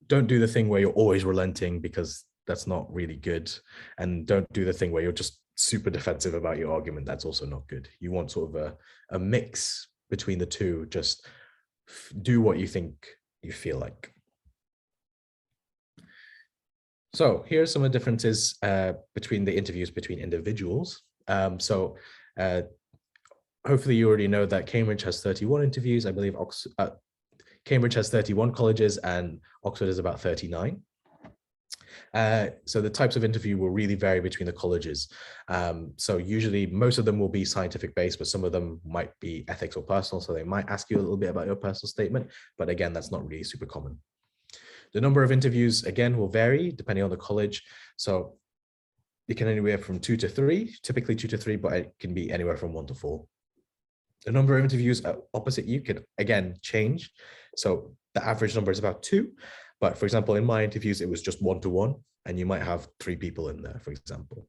don't do the thing where you're always relenting, because that's not really good. And don't do the thing where you're just super defensive about your argument. That's also not good. You want sort of a mix between the two. Just do what you think you feel like. So here are some of the differences between the interviews between individuals. Hopefully you already know that Cambridge has 31 interviews. I believe Cambridge has 31 colleges and Oxford is about 39. So the types of interview will really vary between the colleges. So usually most of them will be scientific based, but some of them might be ethics or personal. So they might ask you a little bit about your personal statement, but again, that's not really super common. The number of interviews, again, will vary depending on the college. So it can anywhere from 2 to 3, typically 2 to 3, but it can be anywhere from 1 to 4. The number of interviews opposite you can, again, change. So the average number is about 2. But for example, in my interviews, it was just 1-to-1, and you might have 3 people in there, for example.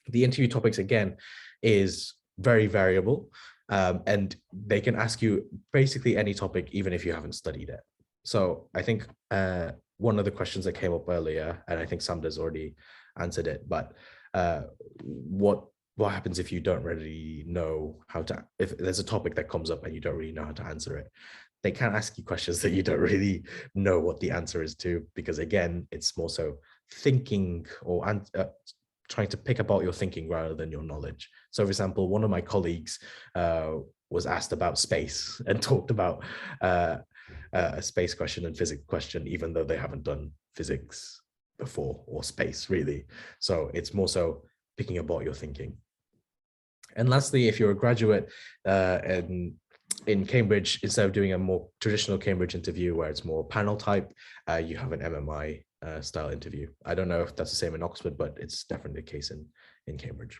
The interview topics, again, is very variable, and they can ask you basically any topic, even if you haven't studied it. So I think one of the questions that came up earlier, and I think SAMDA's already answered it, but what happens if you don't really know how to, if there's a topic that comes up and you don't really know how to answer it? They can ask you questions that you don't really know what the answer is to, because again, it's more so thinking or trying to pick about your thinking rather than your knowledge. So for example, one of my colleagues was asked about space and talked about a space question and physics question, even though they haven't done physics before or space really. So it's more so picking about your thinking. And lastly, if you're a graduate in Cambridge, instead of doing a more traditional Cambridge interview where it's more panel type, you have an MMI style interview. I don't know if that's the same in Oxford, but it's definitely the case in Cambridge.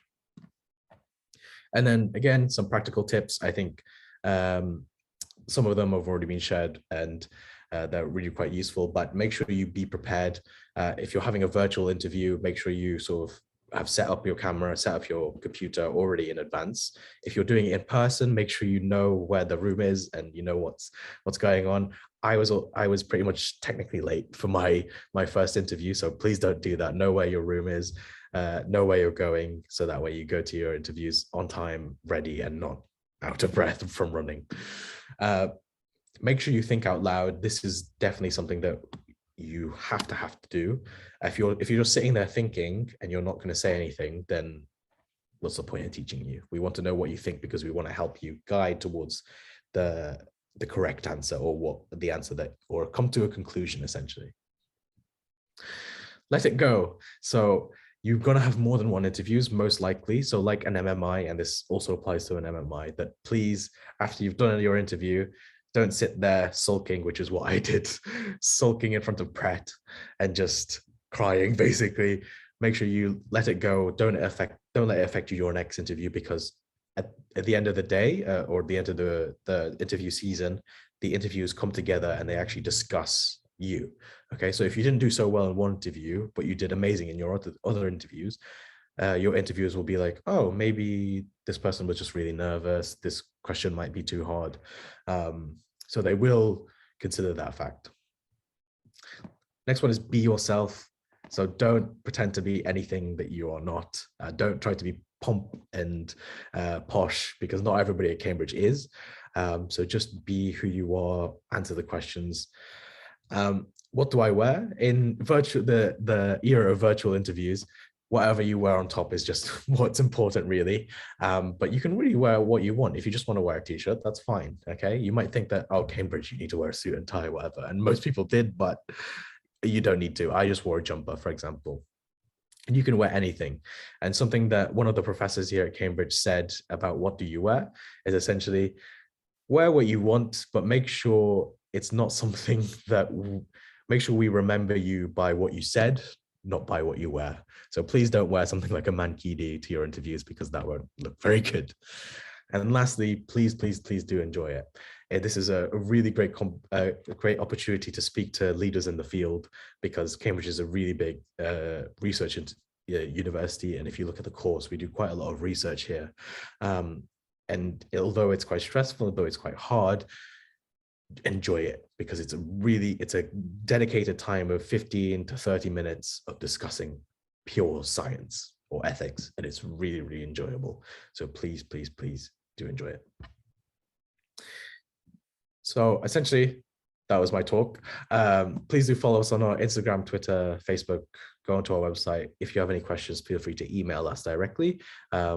And then again, some practical tips. I think some of them have already been shared and they're really quite useful, but make sure you be prepared. If you're having a virtual interview, make sure you sort of have set up your camera, set up your computer already in advance. If you're doing it in person, make sure you know where the room is and you know what's going on. I was pretty much technically late for my first interview, so please don't do that. Know where your room is, know where you're going, so that way you go to your interviews on time, ready, and not out of breath from running. Make sure you think out loud. This is definitely something that you have to do. If you're just sitting there thinking and you're not going to say anything, then what's the point of teaching you? We want to know what you think because we want to help you guide towards the correct answer, or what the answer that, or come to a conclusion essentially. Let it go. So you're going to have more than one interviews, most likely. So like an MMI, and this also applies to an MMI, that please, after you've done your interview, don't sit there sulking, which is what I did, sulking in front of Pret and just crying, basically. Make sure you let it go. Don't let it affect your next interview, because at the end of the day, or the end of the interview season, the interviews come together and they actually discuss you. Okay, so if you didn't do so well in one interview, but you did amazing in your other interviews, your interviewers will be like, oh, maybe this person was just really nervous. This question might be too hard. So they will consider that fact. Next one is be yourself. So don't pretend to be anything that you are not. Don't try to be pomp and posh, because not everybody at Cambridge is. So just be who you are, answer the questions. What do I wear? In the era of virtual interviews, whatever you wear on top is just what's important, really. But you can really wear what you want. If you just want to wear a t-shirt, that's fine. Okay, you might think that, oh, Cambridge, you need to wear a suit and tie, whatever, and most people did, but you don't need to. I just wore a jumper, for example. And you can wear anything. And something that one of the professors here at Cambridge said about what do you wear is essentially, wear what you want, but make sure it's not something that, make sure we remember you by what you said, not by what you wear. So please don't wear something like a mankini to your interviews, because that won't look very good. And lastly, please do enjoy it. This is a really great opportunity to speak to leaders in the field, because Cambridge is a really big research university. And if you look at the course, we do quite a lot of research here. And although it's quite stressful, although it's quite hard, enjoy it, because it's a dedicated time of 15 to 30 minutes of discussing pure science or ethics, and it's really, really enjoyable. So please do enjoy it. So essentially, that was my talk. Please do follow us on our Instagram, Twitter, Facebook. Go onto our website. If you have any questions, feel free to email us directly.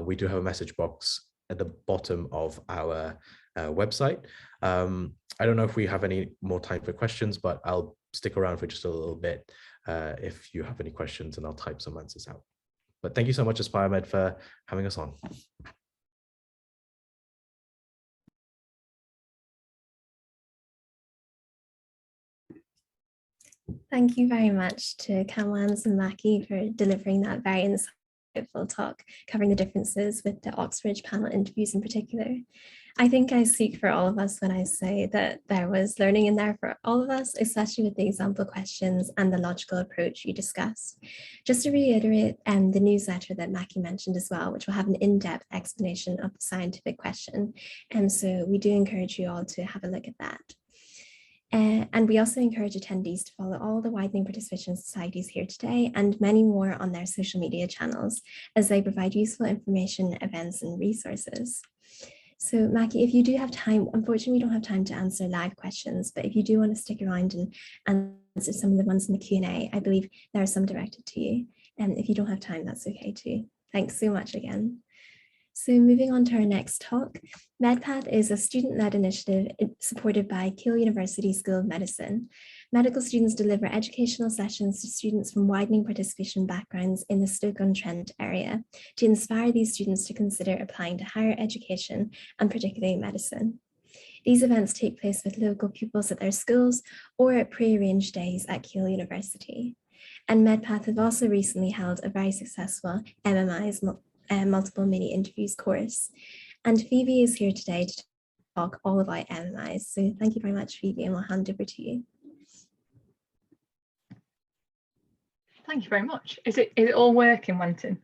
We do have a message box at the bottom of our website. I don't know if we have any more time for questions, but I'll stick around for just a little bit. if you have any questions, and I'll type some answers out. But thank you so much, AspireMed, for having us on. Thank you very much to CamWAMS and Mackie for delivering that very insightful talk, covering the differences with the Oxbridge panel interviews in particular. I think I speak for all of us when I say that there was learning in there for all of us, especially with the example questions and the logical approach you discussed. Just to reiterate, the newsletter that Mackie mentioned as well, which will have an in-depth explanation of the scientific question. So we do encourage you all to have a look at that. And we also encourage attendees to follow all the widening participation societies here today and many more on their social media channels as they provide useful information, events, and resources. So Mackie, if you do have time, unfortunately, we don't have time to answer live questions, but if you do want to stick around and answer some of the ones in the Q&A, I believe there are some directed to you. And if you don't have time, that's okay too. Thanks so much again. So moving on to our next talk, Medpath is a student-led initiative supported by Keele University School of Medicine. Medical students deliver educational sessions to students from widening participation backgrounds in the Stoke-on-Trent area to inspire these students to consider applying to higher education and particularly medicine. These events take place with local pupils at their schools or at pre-arranged days at Keele University. And Medpath have also recently held a very successful MMI's multiple mini interviews course. And Phoebe is here today to talk all about MMIs. So thank you very much, Phoebe, and we'll hand over to you. Thank you very much. Is it all working, Wenton?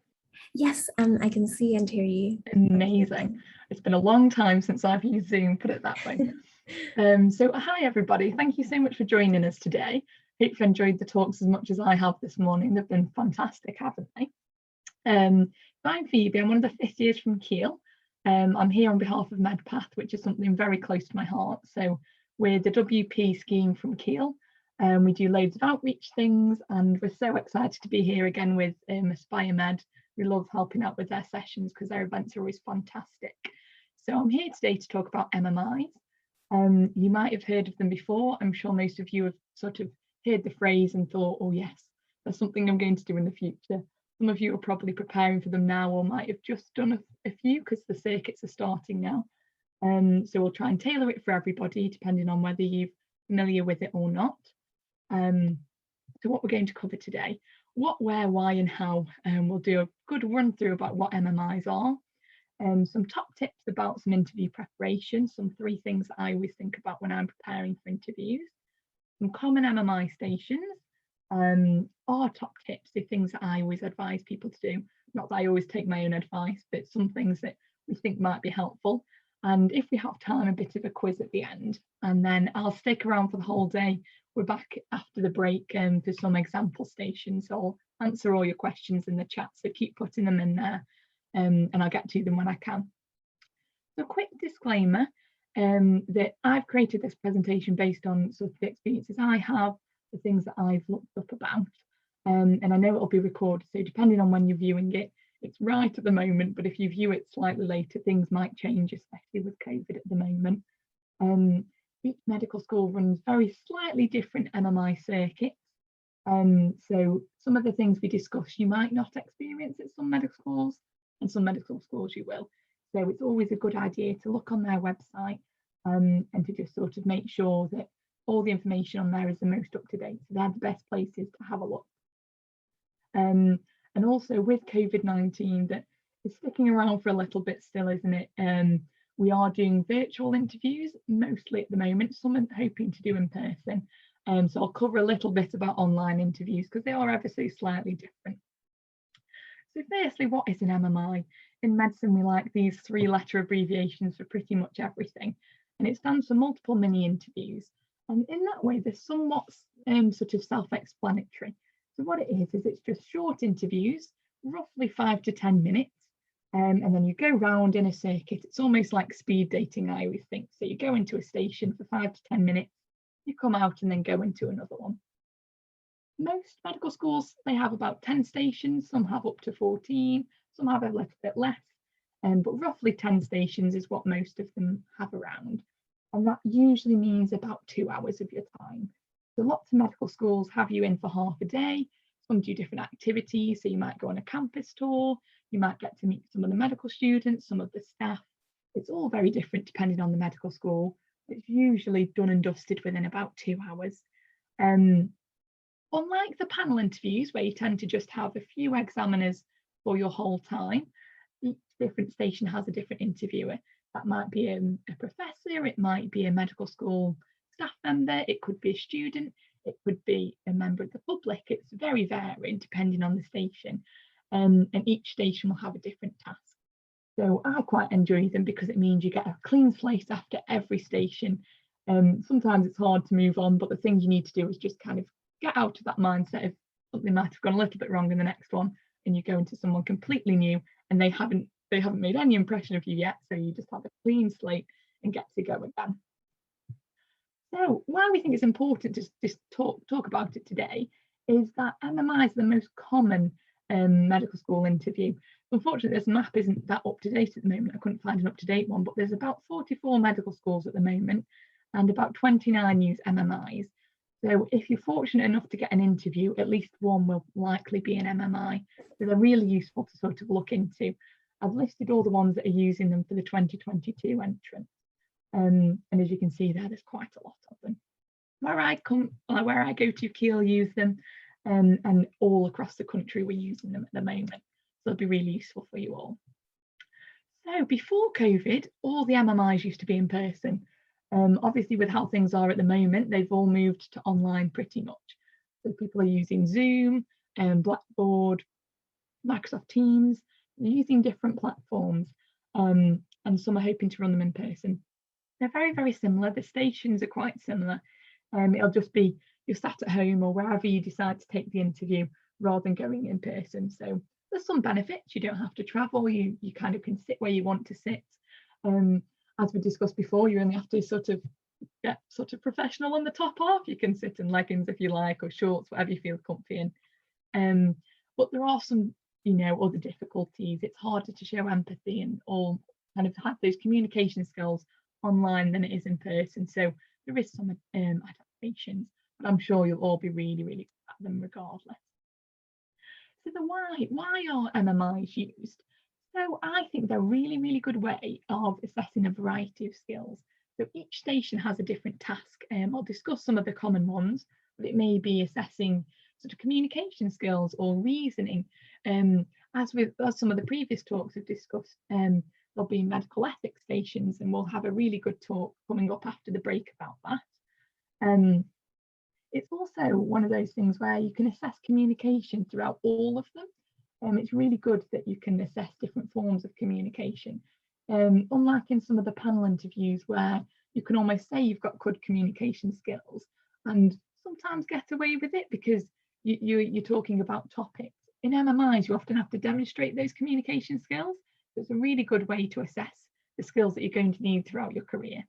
Yes, I can see and hear you. Amazing. It's been a long time since I've used Zoom, put it that way. So hi everybody, thank you so much for joining us today. Hope you've enjoyed the talks as much as I have this morning. They've been fantastic, haven't they? I'm Phoebe, I'm one of the fifth years from Keele. I'm here on behalf of Medpath, which is something very close to my heart. So we're the WP scheme from Keele. We do loads of outreach things, and we're so excited to be here again with AspireMed. We love helping out with their sessions because their events are always fantastic. So I'm here today to talk about MMIs. You might have heard of them before. I'm sure most of you have sort of heard the phrase and thought, oh yes, that's something I'm going to do in the future. Some of you are probably preparing for them now or might have just done a few because the circuits are starting now. So we'll try and tailor it for everybody depending on whether you're familiar with it or not. So what we're going to cover today, what, where, why and how. We'll do a good run through about what MMIs are. Some top tips about some interview preparation, some 3 things that I always think about when I'm preparing for interviews. Some common MMI stations. Our top tips are things that I always advise people to do. Not that I always take my own advice, but some things that we think might be helpful. And if we have time, a bit of a quiz at the end. And then I'll stick around for the whole day. We're back after the break for some example stations. So I'll answer all your questions in the chat, so keep putting them in there and I'll get to them when I can. So quick disclaimer that I've created this presentation based on sort of the experiences I have, the things that I've looked up about, and I know it'll be recorded, so depending on when you're viewing it, it's right at the moment, but if you view it slightly later, things might change, especially with COVID at the moment. Each medical school runs very slightly different MMI circuits, so some of the things we discuss you might not experience at some medical schools, and some medical schools you will. So it's always a good idea to look on their website and to just sort of make sure that all the information on there is the most up-to-date. So they're the best places to have a look. And also with COVID-19, that is sticking around for a little bit still, isn't it? We are doing virtual interviews mostly at the moment. Some are hoping to do in person. So I'll cover a little bit about online interviews because they are ever so slightly different. So firstly, what is an MMI? In medicine, we like these 3-letter abbreviations for pretty much everything. And it stands for multiple mini interviews. And in that way, they're somewhat sort of self-explanatory. So what it is it's just short interviews, roughly 5 to 10 minutes. And then you go round in a circuit. It's almost like speed dating, I always think. So you go into a station for 5 to 10 minutes, you come out and then go into another one. Most medical schools, they have about 10 stations. Some have up to 14, some have a little bit less. But roughly 10 stations is what most of them have around. And that usually means about 2 hours of your time. So lots of medical schools have you in for half a day. Some do different activities. So you might go on a campus tour, you might get to meet some of the medical students, some of the staff. It's all very different depending on the medical school. It's usually done and dusted within about 2 hours. Unlike the panel interviews, where you tend to just have a few examiners for your whole time, each different station has a different interviewer. That might be a professor, it might be a medical school staff member, it could be a student, it could be a member of the public. It's very varied depending on the station, and each station will have a different task. So I quite enjoy them because it means you get a clean slate after every station. Sometimes it's hard to move on, but the thing you need to do is just kind of get out of that mindset of something might have gone a little bit wrong in the next one, and you go into someone completely new and they haven't made any impression of you yet, so you just have a clean slate and get to go again. So why we think it's important to just talk about it today is that MMI is the most common medical school interview. Unfortunately, this map isn't that up to date at the moment. I couldn't find an up-to-date one, but there's about 44 medical schools at the moment and about 29 use MMIs. So if you're fortunate enough to get an interview, at least one will likely be an MMI. So they're really useful to sort of look into. I've listed all the ones that are using them for the 2022 entrance. And as you can see there's quite a lot of them. Where I go to, Kiel use them, and all across the country we're using them at the moment. So they'll be really useful for you all. So before COVID, all the MMIs used to be in person. Obviously, with how things are at the moment, they've all moved to online pretty much. So people are using Zoom and Blackboard, Microsoft Teams. They're using different platforms, and some are hoping to run them in person. They're very, very similar. The stations are quite similar. It'll just be you're sat at home or wherever you decide to take the interview rather than going in person. So there's some benefits. You don't have to travel. You kind of can sit where you want to sit. As we discussed before, you only have to sort of get sort of professional on the top half. You can sit in leggings if you like, or shorts, whatever you feel comfy in. But there are some, other difficulties. It's harder to show empathy and all kind of have those communication skills online than it is in person. So there is some adaptations, but I'm sure you'll all be really, really good at them regardless. So the why are MMIs used? So I think they're a really, really good way of assessing a variety of skills. So each station has a different task. I'll discuss some of the common ones, but it may be assessing sort of communication skills or reasoning. As some of the previous talks have discussed, there'll be medical ethics stations, and we'll have a really good talk coming up after the break about that. It's also one of those things where you can assess communication throughout all of them. It's really good that you can assess different forms of communication. Unlike in some of the panel interviews where you can almost say you've got good communication skills and sometimes get away with it because you're talking about topics. In MMIs, you often have to demonstrate those communication skills. So it's a really good way to assess the skills that you're going to need throughout your career.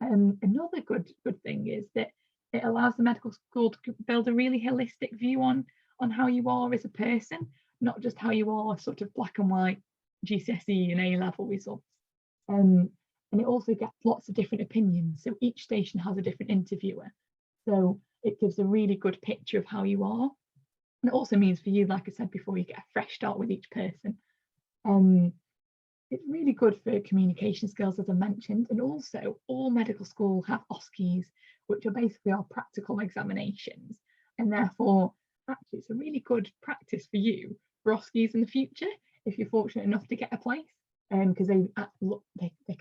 Another good thing is that it allows the medical school to build a really holistic view on how you are as a person, not just how you are sort of black and white GCSE and A-level results. And it also gets lots of different opinions. So each station has a different interviewer. So it gives a really good picture of how you are. And it also means for you, like I said before, you get a fresh start with each person. It's really good for communication skills, as I mentioned. And also all medical schools have OSCEs, which are basically our practical examinations. And therefore, actually, it's a really good practice for you for OSCEs in the future, if you're fortunate enough to get a place, because they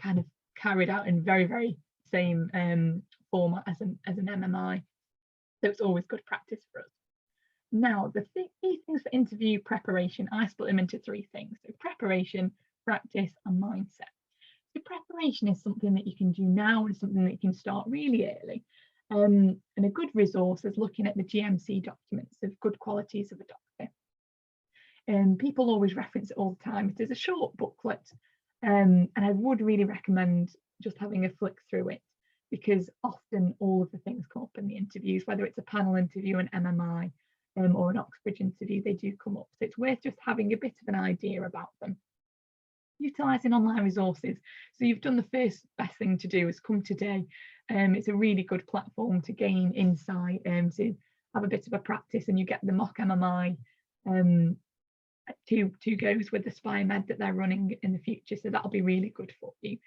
kind of carried out in very, very same format as an MMI. So it's always good practice for us. Now, the key things for interview preparation, I split them into 3 things. So preparation, practice, and mindset. So preparation is something that you can do now and something that you can start really early. And a good resource is looking at the GMC documents of good qualities of a doctor. People always reference it all the time. It is a short booklet, and I would really recommend just having a flick through it, because often all of the things come up in the interviews, whether it's a panel interview, an MMI, or an Oxbridge interview, they do come up. So it's worth just having a bit of an idea about them. utilising online resources. So you've done the first best thing to do is come today. It's a really good platform to gain insight and to have a bit of a practice, and you get the mock MMI two goes with the AspireMed that they're running in the future. So that'll be really good for you.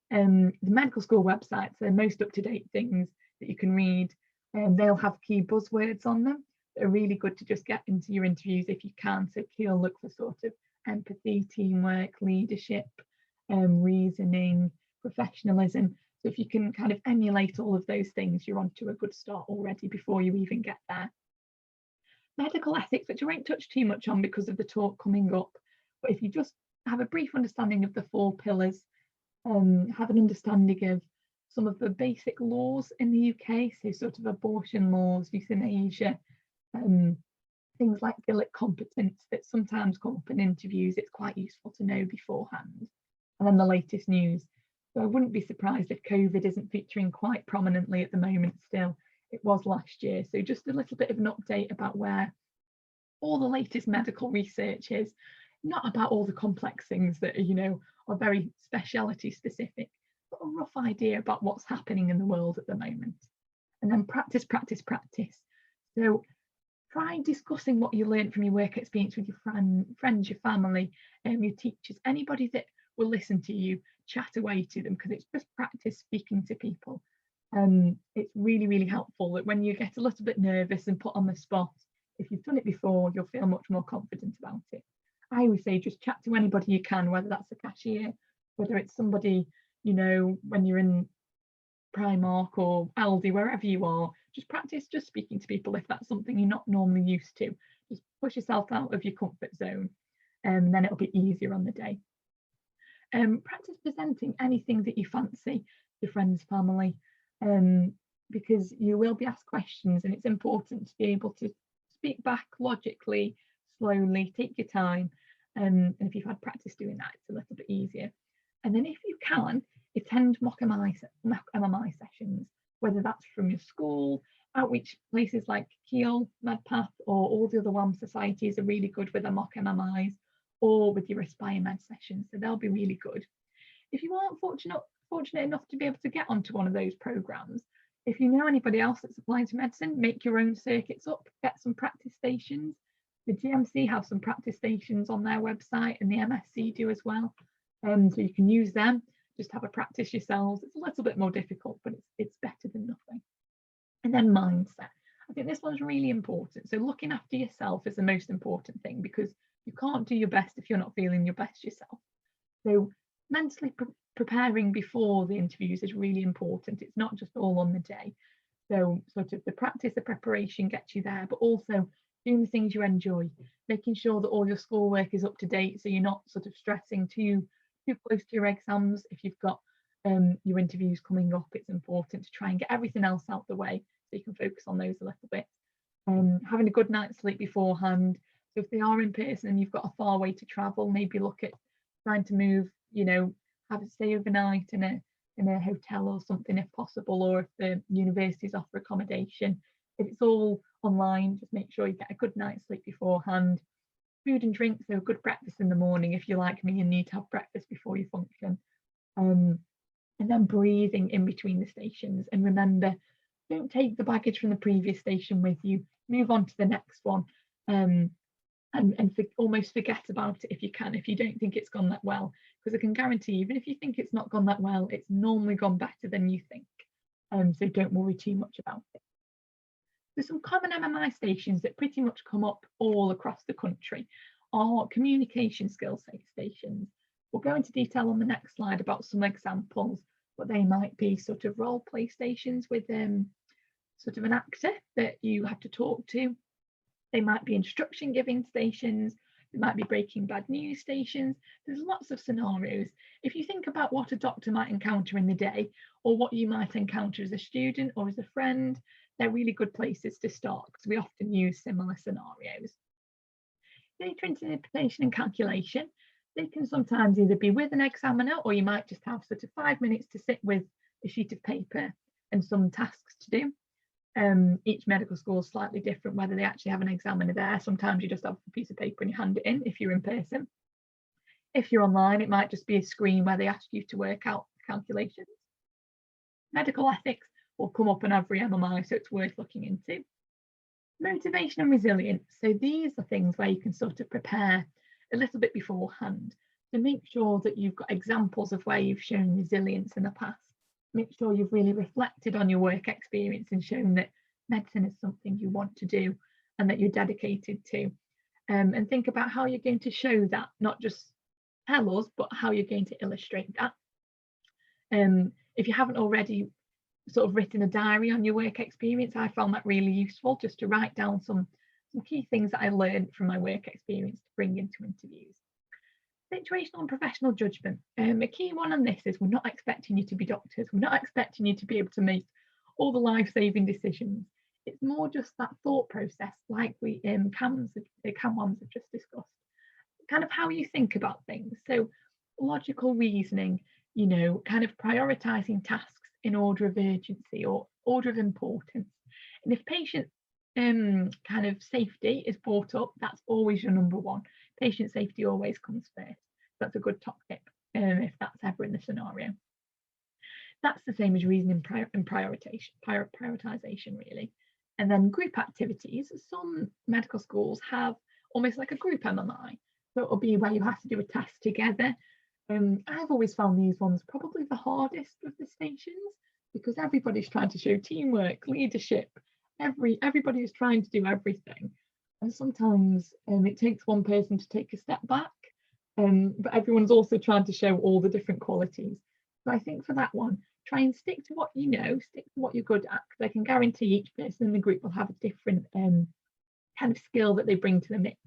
The medical school websites are most up-to-date things that you can read, and they'll have key buzzwords on them that are really good to just get into your interviews if you can. So you'll look for sort of empathy, teamwork, leadership, reasoning, professionalism. So if you can kind of emulate all of those things, you're on to a good start already before you even get there. Medical ethics, which I won't touch too much on because of the talk coming up, but if you just have a brief understanding of the 4 pillars, have an understanding of some of the basic laws in the UK, so sort of abortion laws, euthanasia, things like guilt competence that sometimes come up in interviews, it's quite useful to know beforehand. And then the latest news. So I wouldn't be surprised if COVID isn't featuring quite prominently at the moment still. It was last year. So just a little bit of an update about where all the latest medical research is, not about all the complex things that are, you know, are very speciality specific, but a rough idea about what's happening in the world at the moment. And then practice, practice, practice. So try discussing what you learned from your work experience with your friends, your family, your teachers, anybody that will listen to you, chat away to them, because it's just practice speaking to people. It's really, really helpful that when you get a little bit nervous and put on the spot, if you've done it before, you'll feel much more confident about it. I always say just chat to anybody you can, whether that's a cashier, whether it's somebody, you know, when you're in Primark or Aldi, wherever you are, just practice just speaking to people if that's something you're not normally used to. Just push yourself out of your comfort zone, and then it'll be easier on the day. Practice presenting anything that you fancy to friends, family, because you will be asked questions, and it's important to be able to speak back logically, slowly, take your time, and if you've had practice doing that, it's a little bit easier. And then if you can, attend mock MMI sessions, whether that's from your school, outreach places like Keele, Medpath, or all the other WAMS societies are really good with their mock MMIs, or with your AspireMed sessions, so they'll be really good. If you aren't fortunate enough to be able to get onto one of those programs, if you know anybody else that's applying to medicine, make your own circuits up, get some practice stations. The GMC have some practice stations on their website, and the MSc do as well. So you can use them, just have a practice yourselves. It's a little bit more difficult, but it's better than nothing. And then mindset. I think this one's really important. So looking after yourself is the most important thing, because you can't do your best if you're not feeling your best yourself. So mentally preparing before the interviews is really important. It's not just all on the day. So sort of the practice, the preparation gets you there, but also doing the things you enjoy, making sure that all your schoolwork is up to date, so you're not sort of stressing too close to your exams. If you've got your interviews coming up, it's important to try and get everything else out the way so you can focus on those a little bit. Having a good night's sleep beforehand. So if they are in person and you've got a far way to travel, maybe look at trying to move, you know, have a stay overnight in a hotel or something if possible, or if the universities offer accommodation. If it's all online, just make sure you get a good night's sleep beforehand. Food and drink, so a good breakfast in the morning if you're like me and need to have breakfast before you function. And then breathing in between the stations. And remember, don't take the baggage from the previous station with you. Move on to the next one, and almost forget about it if you can, if you don't think it's gone that well, because I can guarantee, even if you think it's not gone that well, it's normally gone better than you think. So don't worry too much about it. There's some common MMI stations that pretty much come up all across the country are communication skills stations. We'll go into detail on the next slide about some examples, but they might be sort of role play stations with sort of an actor that you have to talk to. They might be instruction giving stations. They might be Breaking Bad news stations. There's lots of scenarios. If you think about what a doctor might encounter in the day, or what you might encounter as a student or as a friend, they're really good places to start, because we often use similar scenarios. Data interpretation and calculation. They can sometimes either be with an examiner, or you might just have sort of 5 minutes to sit with a sheet of paper and some tasks to do. Each medical school is slightly different, whether they actually have an examiner there. Sometimes you just have a piece of paper and you hand it in if you're in person. If you're online, it might just be a screen where they ask you to work out calculations. Medical ethics will come up on every MMI, so it's worth looking into. Motivation and resilience. So these are things where you can sort of prepare a little bit beforehand to make sure that you've got examples of where you've shown resilience in the past. Make sure you've really reflected on your work experience and shown that medicine is something you want to do and that you're dedicated to. And think about how you're going to show that, not just tell us, but how you're going to illustrate that. If you haven't already sort of written a diary on your work experience, I found that really useful, just to write down some key things that I learned from my work experience to bring into interviews. Situational and professional judgment. A key one on this is we're not expecting you to be doctors. We're not expecting you to be able to make all the life-saving decisions. It's more just that thought process, like we CamWAMS have just discussed, kind of how you think about things. So logical reasoning, you know, kind of prioritizing tasks in order of urgency or order of importance. And if patient kind of safety is brought up, that's always your number one. Patient safety always comes first. That's a good top tip if that's ever in the scenario. That's the same as reasoning and prioritization, really. And then group activities. Some medical schools have almost like a group MMI. So it'll be where you have to do a task together. I've always found these ones probably the hardest of the stations, because everybody's trying to show teamwork, leadership. Everybody is trying to do everything. And sometimes it takes one person to take a step back, but everyone's also trying to show all the different qualities. So I think for that one, try and stick to what you know, stick to what you're good at, because I can guarantee each person in the group will have a different kind of skill that they bring to the mix,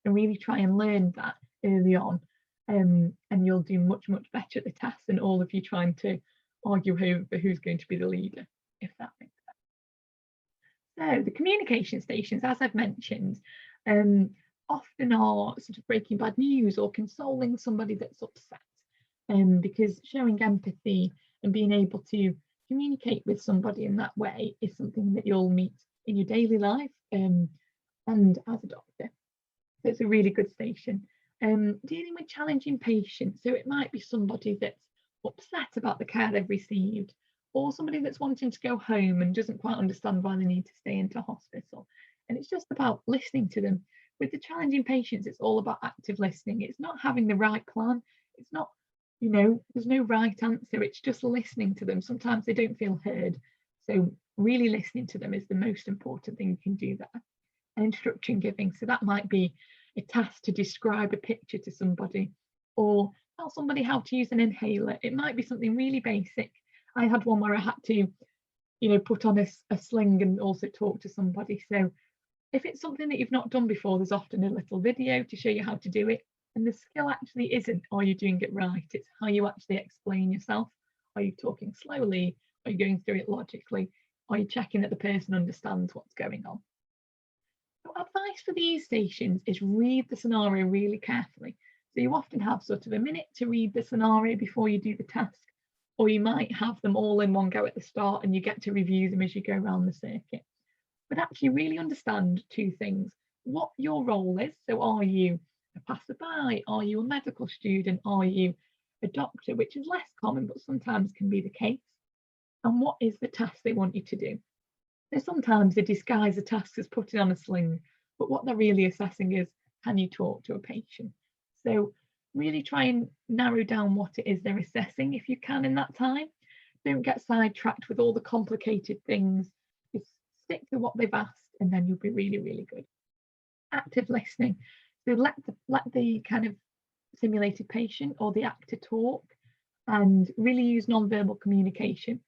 and really try and learn that early on. And you'll do much, much better at the task than all of you trying to argue over who's going to be the leader, if that makes sense. So the communication stations, as I've mentioned, often are sort of breaking bad news or consoling somebody that's upset, because showing empathy and being able to communicate with somebody in that way is something that you'll meet in your daily life and as a doctor. So it's a really good station. Dealing with challenging patients, so it might be somebody that's upset about the care they've received, or somebody that's wanting to go home and doesn't quite understand why they need to stay into hospital, and it's just about listening to them. With the challenging patients, it's all about active listening. It's not having the right plan. It's not, you know, there's no right answer. It's just listening to them. Sometimes they don't feel heard, so really listening to them is the most important thing you can do there. And instruction giving, so that might be a task to describe a picture to somebody, or tell somebody how to use an inhaler. It might be something really basic. I had one where I had to, you know, put on a sling and also talk to somebody. So if it's something that you've not done before, there's often a little video to show you how to do it. And the skill actually isn't, are you doing it right? It's how you actually explain yourself. Are you talking slowly? Are you going through it logically? Are you checking that the person understands what's going on? So advice for these stations is read the scenario really carefully. So you often have sort of a minute to read the scenario before you do the task, or you might have them all in one go at the start and you get to review them as you go around the circuit. But actually really understand two things: what your role is. So are you a passerby? Are you a medical student? Are you a doctor, which is less common but sometimes can be the case? And what is the task they want you to do? So sometimes they disguise the task as putting on a sling, but what they're really assessing is, can you talk to a patient? So really try and narrow down what it is they're assessing if you can in that time. Don't get sidetracked with all the complicated things. Just stick to what they've asked and then you'll be really, really good. Active listening. So let the kind of simulated patient or the actor talk, and really use non-verbal communication.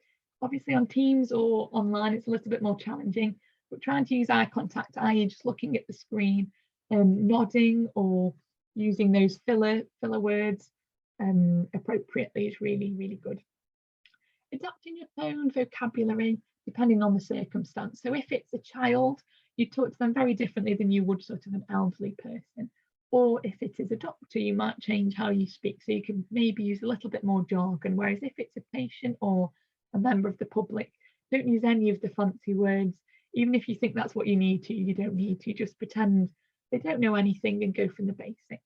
Obviously on Teams or online, it's a little bit more challenging, but trying to use eye contact, i.e. just looking at the screen, nodding or using those filler words appropriately is really, really good. Adapting your tone, vocabulary, depending on the circumstance. So if it's a child, you talk to them very differently than you would sort of an elderly person. Or if it is a doctor, you might change how you speak. So you can maybe use a little bit more jargon. Whereas if it's a patient or a member of the public, don't use any of the fancy words. Even if you think that's what you need to, you don't need to. Just pretend they don't know anything and go from the basics.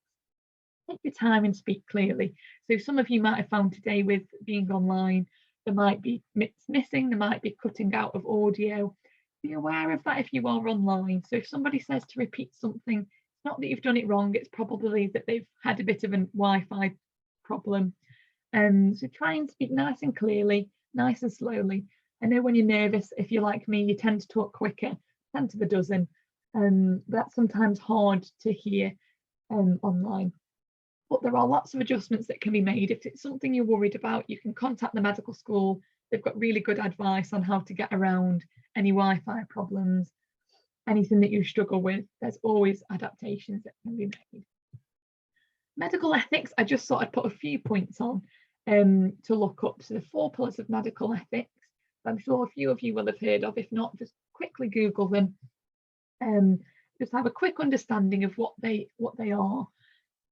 take your time and speak clearly. So some of you might have found today with being online, there might be bits missing, there might be cutting out of audio. Be aware of that if you are online. So if somebody says to repeat something, it's not that you've done it wrong, it's probably that they've had a bit of a Wi-Fi problem. So try and speak nice and clearly, nice and slowly. I know when you're nervous, if you're like me, you tend to talk quicker, 10 to the dozen. That's sometimes hard to hear online. But there are lots of adjustments that can be made. If it's something you're worried about, you can contact the medical school. They've got really good advice on how to get around any Wi-Fi problems, anything that you struggle with. There's always adaptations that can be made. Medical ethics, I just thought I'd put a few points on to look up. So the 4 pillars of medical ethics, I'm sure a few of you will have heard of. If not, just quickly Google them. Just have a quick understanding of what they are.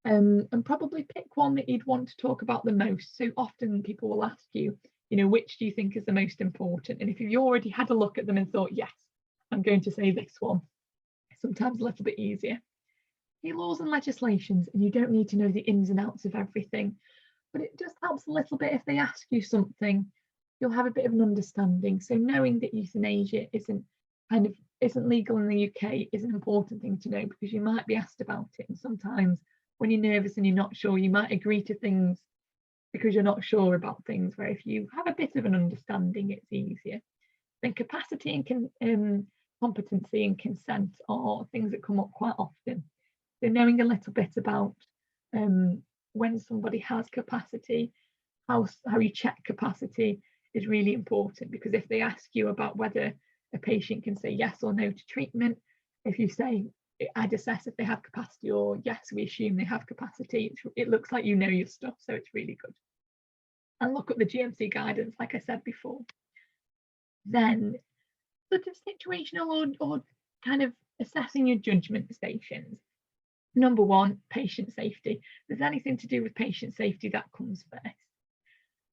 And probably pick one that you'd want to talk about the most. So often people will ask you, which do you think is the most important? And if you've already had a look at them and thought, yes, I'm going to say this one, it's sometimes a little bit easier. Your laws and legislations, and you don't need to know the ins and outs of everything, but it just helps a little bit if they ask you something, you'll have a bit of an understanding. So knowing that euthanasia isn't legal in the UK is an important thing to know, because you might be asked about it, and sometimes when you're nervous and you're not sure, you might agree to things because you're not sure about things, where if you have a bit of an understanding, it's easier. Then capacity and competency and consent are things that come up quite often. So knowing a little bit about when somebody has capacity, how you check capacity is really important, because if they ask you about whether a patient can say yes or no to treatment, if you say, I'd assess if they have capacity, or yes, we assume they have capacity, it looks like you know your stuff, so it's really good. And look at the GMC guidance, like I said before. Then sort of situational or kind of assessing your judgment stations. Number 1, patient safety. If there's anything to do with patient safety, that comes first.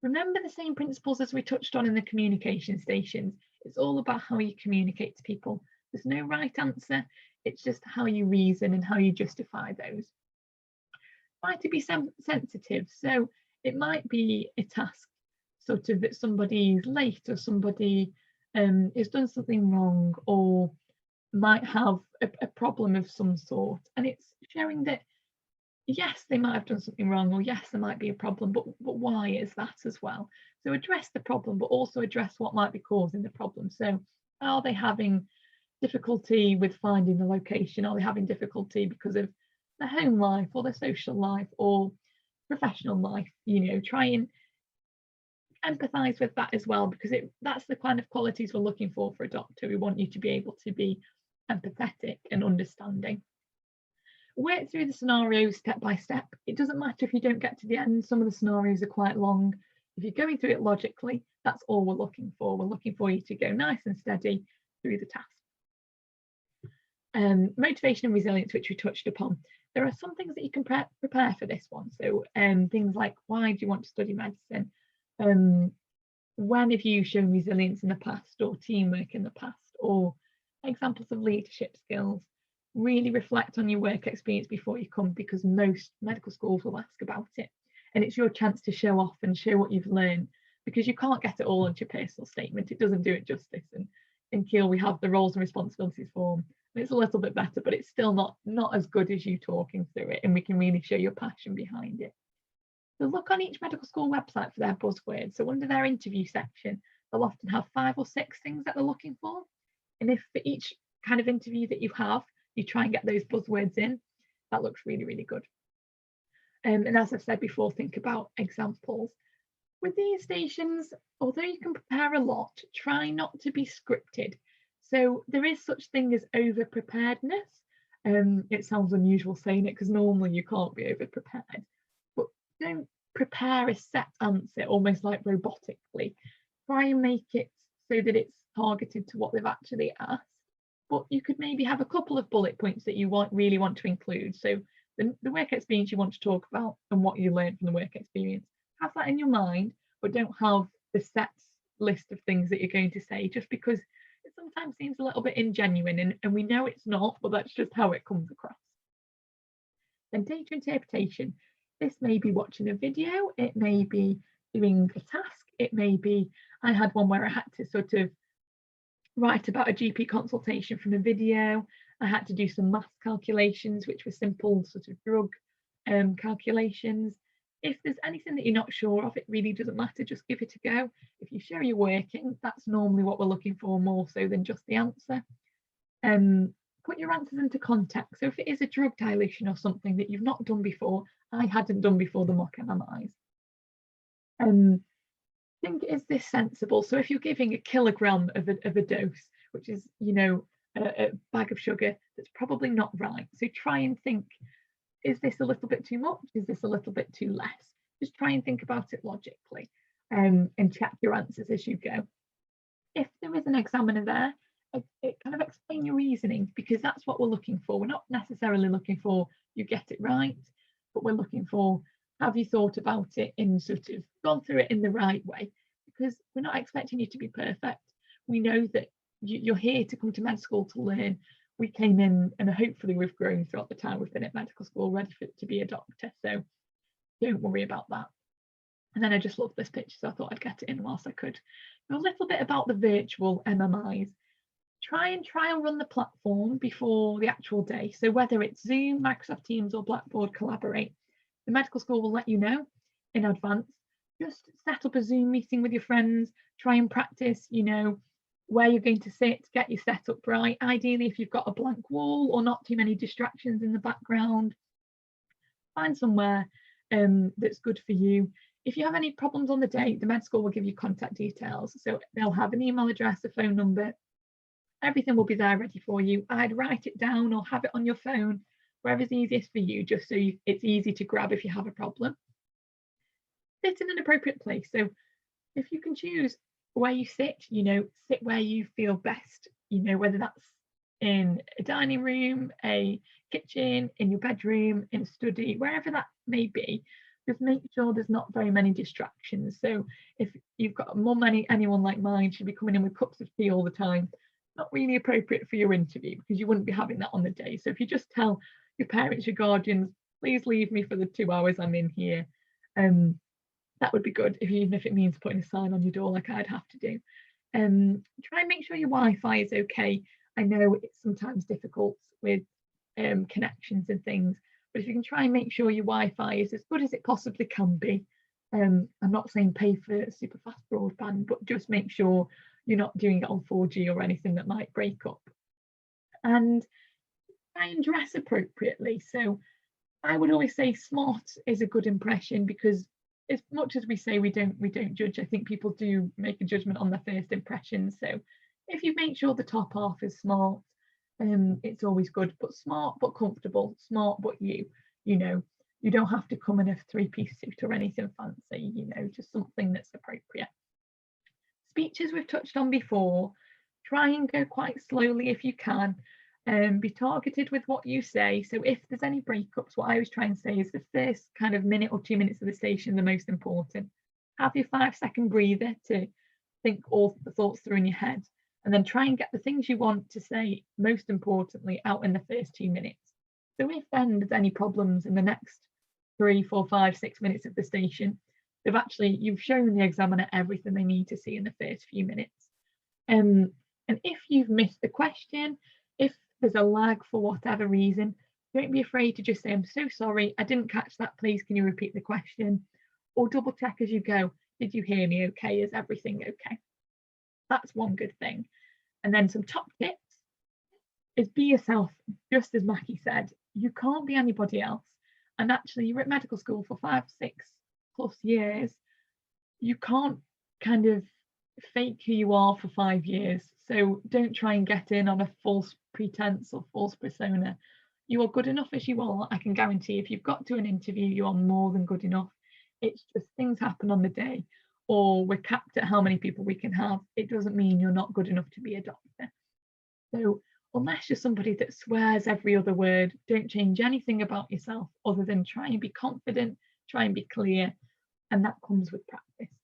Remember the same principles as we touched on in the communication stations. It's all about how you communicate to people. There's no right answer. It's just how you reason and how you justify those. Try to be sensitive. So it might be a task sort of that somebody is late, or somebody has done something wrong, or might have a problem of some sort. And it's showing that, yes, they might have done something wrong, or yes, there might be a problem, but why is that as well? So address the problem, but also address what might be causing the problem. So are they having difficulty with finding the location? Are they having difficulty because of their home life or their social life or professional life? Try and empathize with that as well, because that's the kind of qualities we're looking for a doctor. We want you to be able to be empathetic and understanding. Work through the scenarios step by step. It doesn't matter if you don't get to the end. Some of the scenarios are quite long. If you're going through it logically, that's all we're looking for. We're looking for you to go nice and steady through the task. Motivation and resilience, which we touched upon. There are some things that you can prepare for this one. So things like, why do you want to study medicine? When have you shown resilience in the past, or teamwork in the past, or examples of leadership skills? Really reflect on your work experience before you come, because most medical schools will ask about it, and it's your chance to show off and show what you've learned, because you can't get it all on your personal statement. It doesn't do it justice. And in Keele we have the roles and responsibilities form, and it's a little bit better, but it's still not as good as you talking through it, and we can really show your passion behind it. So look on each medical school website for their buzzwords. So under their interview section, they'll often have 5 or 6 things that they're looking for, and if for each kind of interview that you have, you try and get those buzzwords in, that looks really, really good. And as I've said before, think about examples. With these stations, although you can prepare a lot, try not to be scripted. So there is such thing as over preparedness. It sounds unusual saying it, because normally you can't be over prepared, but don't prepare a set answer almost like robotically. Try and make it so that it's targeted to what they've actually asked. But you could maybe have a couple of bullet points that you really want to include. So the work experience you want to talk about and what you learned from the work experience, have that in your mind, but don't have the set list of things that you're going to say, just because it sometimes seems a little bit ingenuine, and we know it's not, but that's just how it comes across. Then data interpretation. This may be watching a video, it may be doing a task, it may be, I had one where I had to sort of write about a GP consultation from a video. I had to do some math calculations, which were simple sort of drug calculations. If there's anything that you're not sure of, it really doesn't matter, just give it a go. If you show you're working, that's normally what we're looking for more so than just the answer. Put your answers into context. So if it is a drug dilution or something that you've not done before, I hadn't done before the mock MMIs. Think, is this sensible? So if you're giving a kilogram of a dose, which is, you know, a bag of sugar, that's probably not right. So try and think, is this a little bit too much? Is this a little bit too less? Just try and think about it logically, and check your answers as you go. If there is an examiner there, it kind of explain your reasoning, because that's what we're looking for. We're not necessarily looking for you get it right, but we're looking for, have you thought about it and sort of gone through it in the right way? Because we're not expecting you to be perfect. We know that you're here to come to med school to learn. We came in and hopefully we've grown throughout the time we've been at medical school, ready to be a doctor. So don't worry about that. And then I just love this picture, so I thought I'd get it in whilst I could. A little bit about the virtual MMIs. Try and run the platform before the actual day. So whether it's Zoom, Microsoft Teams or Blackboard Collaborate, the medical school will let you know in advance. Just set up a Zoom meeting with your friends, try and practice, you know, where you're going to sit, get your setup right. Ideally, if you've got a blank wall or not too many distractions in the background, find somewhere that's good for you. If you have any problems on the day, the med school will give you contact details. So they'll have an email address, a phone number, everything will be there ready for you. I'd write it down or have it on your phone, wherever's easiest for you, just so it's easy to grab if you have a problem. Sit in an appropriate place. So if you can choose where you sit, you know, sit where you feel best, you know, whether that's in a dining room, a kitchen, in your bedroom, in a study, wherever that may be. Just make sure there's not very many distractions. So if you've got anyone like mine should be coming in with cups of tea all the time, not really appropriate for your interview, because you wouldn't be having that on the day. So if you just tell your parents, your guardians, please leave me for the 2 hours I'm in here, that would be good, even if it means putting a sign on your door like I'd have to do. Try and make sure your Wi-Fi is okay. I know it's sometimes difficult with connections and things, but if you can try and make sure your Wi-Fi is as good as it possibly can be. I'm not saying pay for super fast broadband, but just make sure you're not doing it on 4G or anything that might break up. And try and dress appropriately. So I would always say smart is a good impression, because as much as we say we don't judge, I think people do make a judgment on their first impression. So if you make sure the top half is smart, it's always good. But smart but comfortable, smart but you know, you don't have to come in a 3-piece suit or anything fancy, you know, just something that's appropriate. Speeches we've touched on before. Try and go quite slowly if you can. Be targeted with what you say. So if there's any breakups, what I always try and say is the first kind of minute or 2 minutes of the station, the most important. Have your 5-second breather to think all the thoughts through in your head, and then try and get the things you want to say, most importantly, out in the first 2 minutes. So if then there's any problems in the next 3, 4, 5, 6 minutes of the station, you've shown the examiner everything they need to see in the first few minutes. And if you've missed the question, if there's a lag for whatever reason, don't be afraid to just say, I'm so sorry, I didn't catch that, please can you repeat the question? Or double check as you go, did you hear me okay? Is everything okay? That's one good thing. And then some top tips is be yourself, just as Mackie said. You can't be anybody else. And actually, you're at medical school for 5, 6+ years. You can't kind of fake who you are for 5 years. So don't try and get in on a false pretense or false persona. You are good enough as you are. I can guarantee if you've got to an interview, you are more than good enough. It's just things happen on the day, or we're capped at how many people we can have. It doesn't mean you're not good enough to be a doctor. So unless you're somebody that swears every other word, don't change anything about yourself other than try and be confident, try and be clear, and that comes with practice.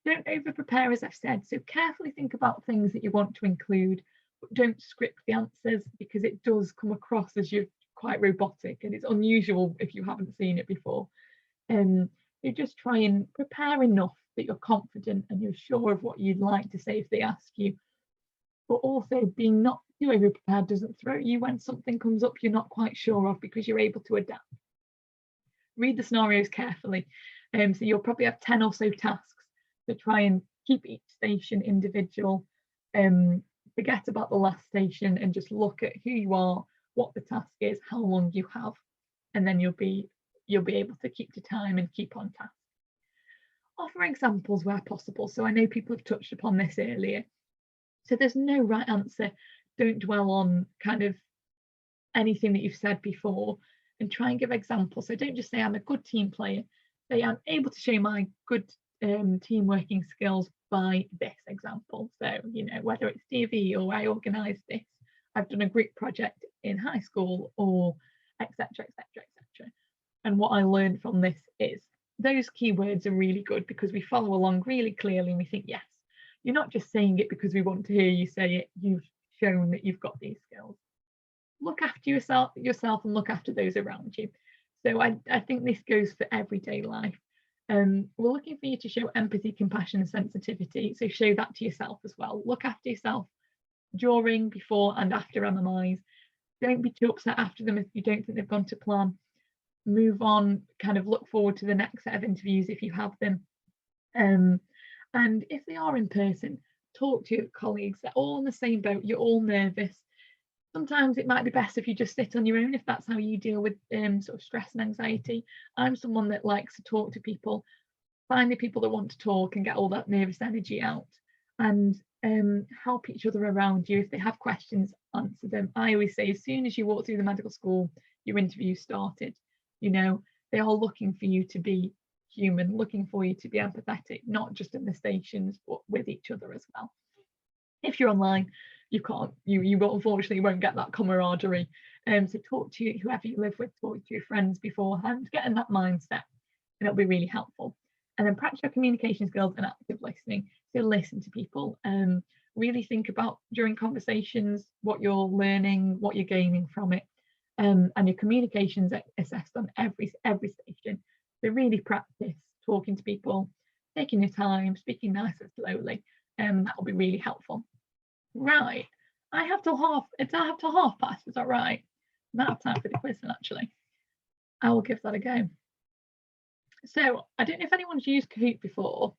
Don't over prepare, as I've said, so carefully think about things that you want to include, but don't script the answers, because it does come across as you're quite robotic, and it's unusual if you haven't seen it before. You just try and prepare enough that you're confident and you're sure of what you'd like to say if they ask you, but also being not too over prepared doesn't throw you when something comes up you're not quite sure of, because you're able to adapt. Read the scenarios carefully. So you'll probably have 10 or so tasks to try and keep each station individual. Forget about the last station and just look at who you are, what the task is, how long you have, and then you'll be able to keep to time and keep on task. Offer examples where possible. So I know people have touched upon this earlier. So there's no right answer. Don't dwell on kind of anything that you've said before, and try and give examples. So don't just say I'm a good team player. Say I'm able to show my good team working skills by this example. So, you know, whether it's DV or I organised this, I've done a group project in high school, or etc, etc, etc. And what I learned from this is those keywords are really good because we follow along really clearly and we think, yes, you're not just saying it because we want to hear you say it, you've shown that you've got these skills. Look after yourself and look after those around you. So I think this goes for everyday life. We're looking for you to show empathy, compassion, and sensitivity. So show that to yourself as well. Look after yourself during, before, and after MMIs. Don't be too upset after them if you don't think they've gone to plan. Move on, kind of look forward to the next set of interviews if you have them. And if they are in person, talk to your colleagues. They're all in the same boat. You're all nervous. Sometimes it might be best if you just sit on your own, if that's how you deal with sort of stress and anxiety. I'm someone that likes to talk to people, find the people that want to talk and get all that nervous energy out, and help each other around you. If they have questions, answer them. I always say, as soon as you walk through the medical school, your interview started. You know, they are looking for you to be human, looking for you to be empathetic, not just in the stations, but with each other as well. If you're online, you can't, you unfortunately won't get that camaraderie. So talk to whoever you live with, talk to your friends beforehand, get in that mindset, and it'll be really helpful. And then practice your communication skills and active listening. So listen to people, really think about during conversations what you're learning, what you're gaining from it, and your communications assessed on every station. So really practice talking to people, taking your time, speaking nice and slowly, and that will be really helpful. Right, I have till half past, is that right? I'm out of time for the quiz then, actually. I will give that a go. So I don't know if anyone's used Kahoot before.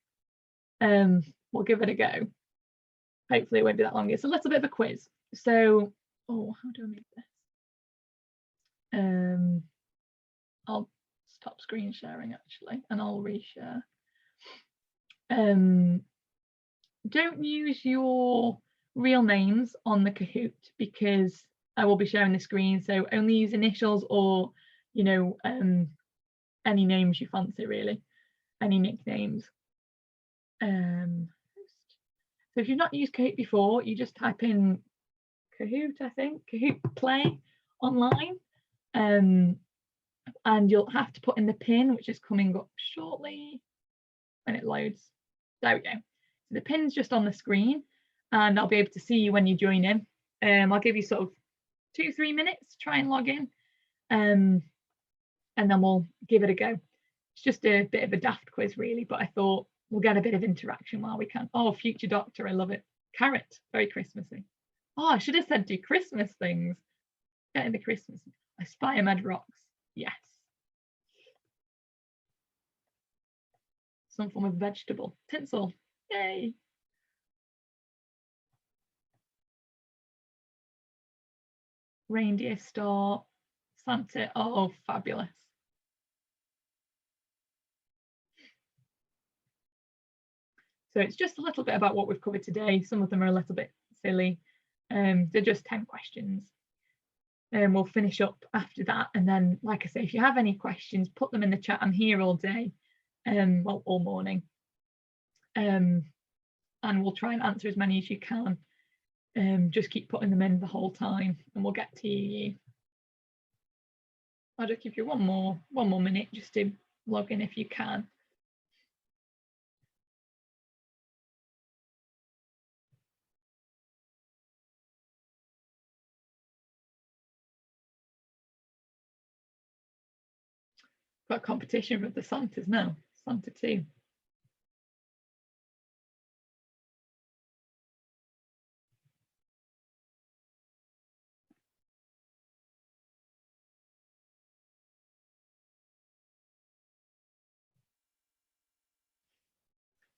We'll give it a go. Hopefully it won't be that long. It's a little bit of a quiz. So, oh, how do I make this? I'll stop screen sharing actually, and I'll reshare. Don't use your real names on the Kahoot because I will be sharing the screen. So only use initials or, you know, any names you fancy really, any nicknames. So if you've not used Kahoot before, you just type in Kahoot, I think, Kahoot Play online, and you'll have to put in the pin, which is coming up shortly when it loads. There we go. So the pin's just on the screen, and I'll be able to see you when you join in. I'll give you sort of 2-3 minutes to try and log in, and then we'll give it a go. It's just a bit of a daft quiz really, but I thought we'll get a bit of interaction while we can. Oh, future doctor, I love it. Carrot, very Christmassy. Oh, I should have said do Christmas things. Getting the Christmas. AspireMed rocks. Yes. Some form of vegetable. Tinsel. Yay. Reindeer star. Santa. Oh, fabulous. So it's just a little bit about what we've covered today. Some of them are a little bit silly. They're just 10 questions. And we'll finish up after that. And then, like I say, if you have any questions, put them in the chat. I'm here all day, well, all morning. And we'll try and answer as many as you can. Just keep putting them in the whole time and we'll get to you. I'll just give you one more minute just to log in if you can. Got competition with the Santas now, Santa 2.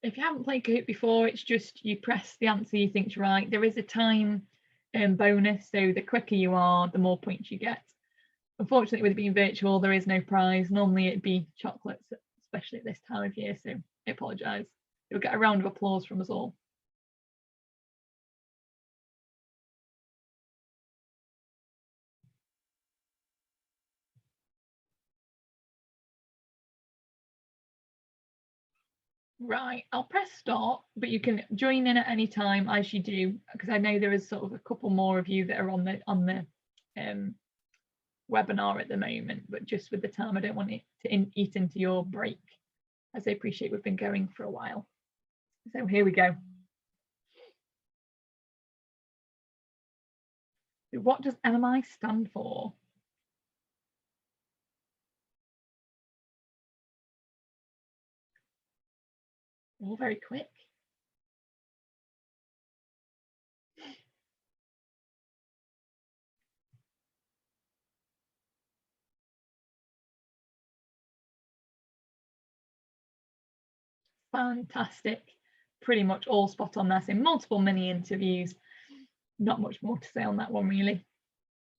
If you haven't played Kahoot before, it's just you press the answer you think's right. There is a time bonus, so the quicker you are, the more points you get. Unfortunately, with it being virtual, there is no prize. Normally it'd be chocolates, especially at this time of year, so I apologise. You'll get a round of applause from us all. Right, I'll press start, but you can join in at any time as you do, because I know there is sort of a couple more of you that are on the webinar at the moment, but just with the time, I don't want it to eat into your break, as I appreciate we've been going for a while. So here we go. So what does MMI stand for? All very quick. Fantastic. Pretty much all spot on there. So multiple mini interviews. Not much more to say on that one, really.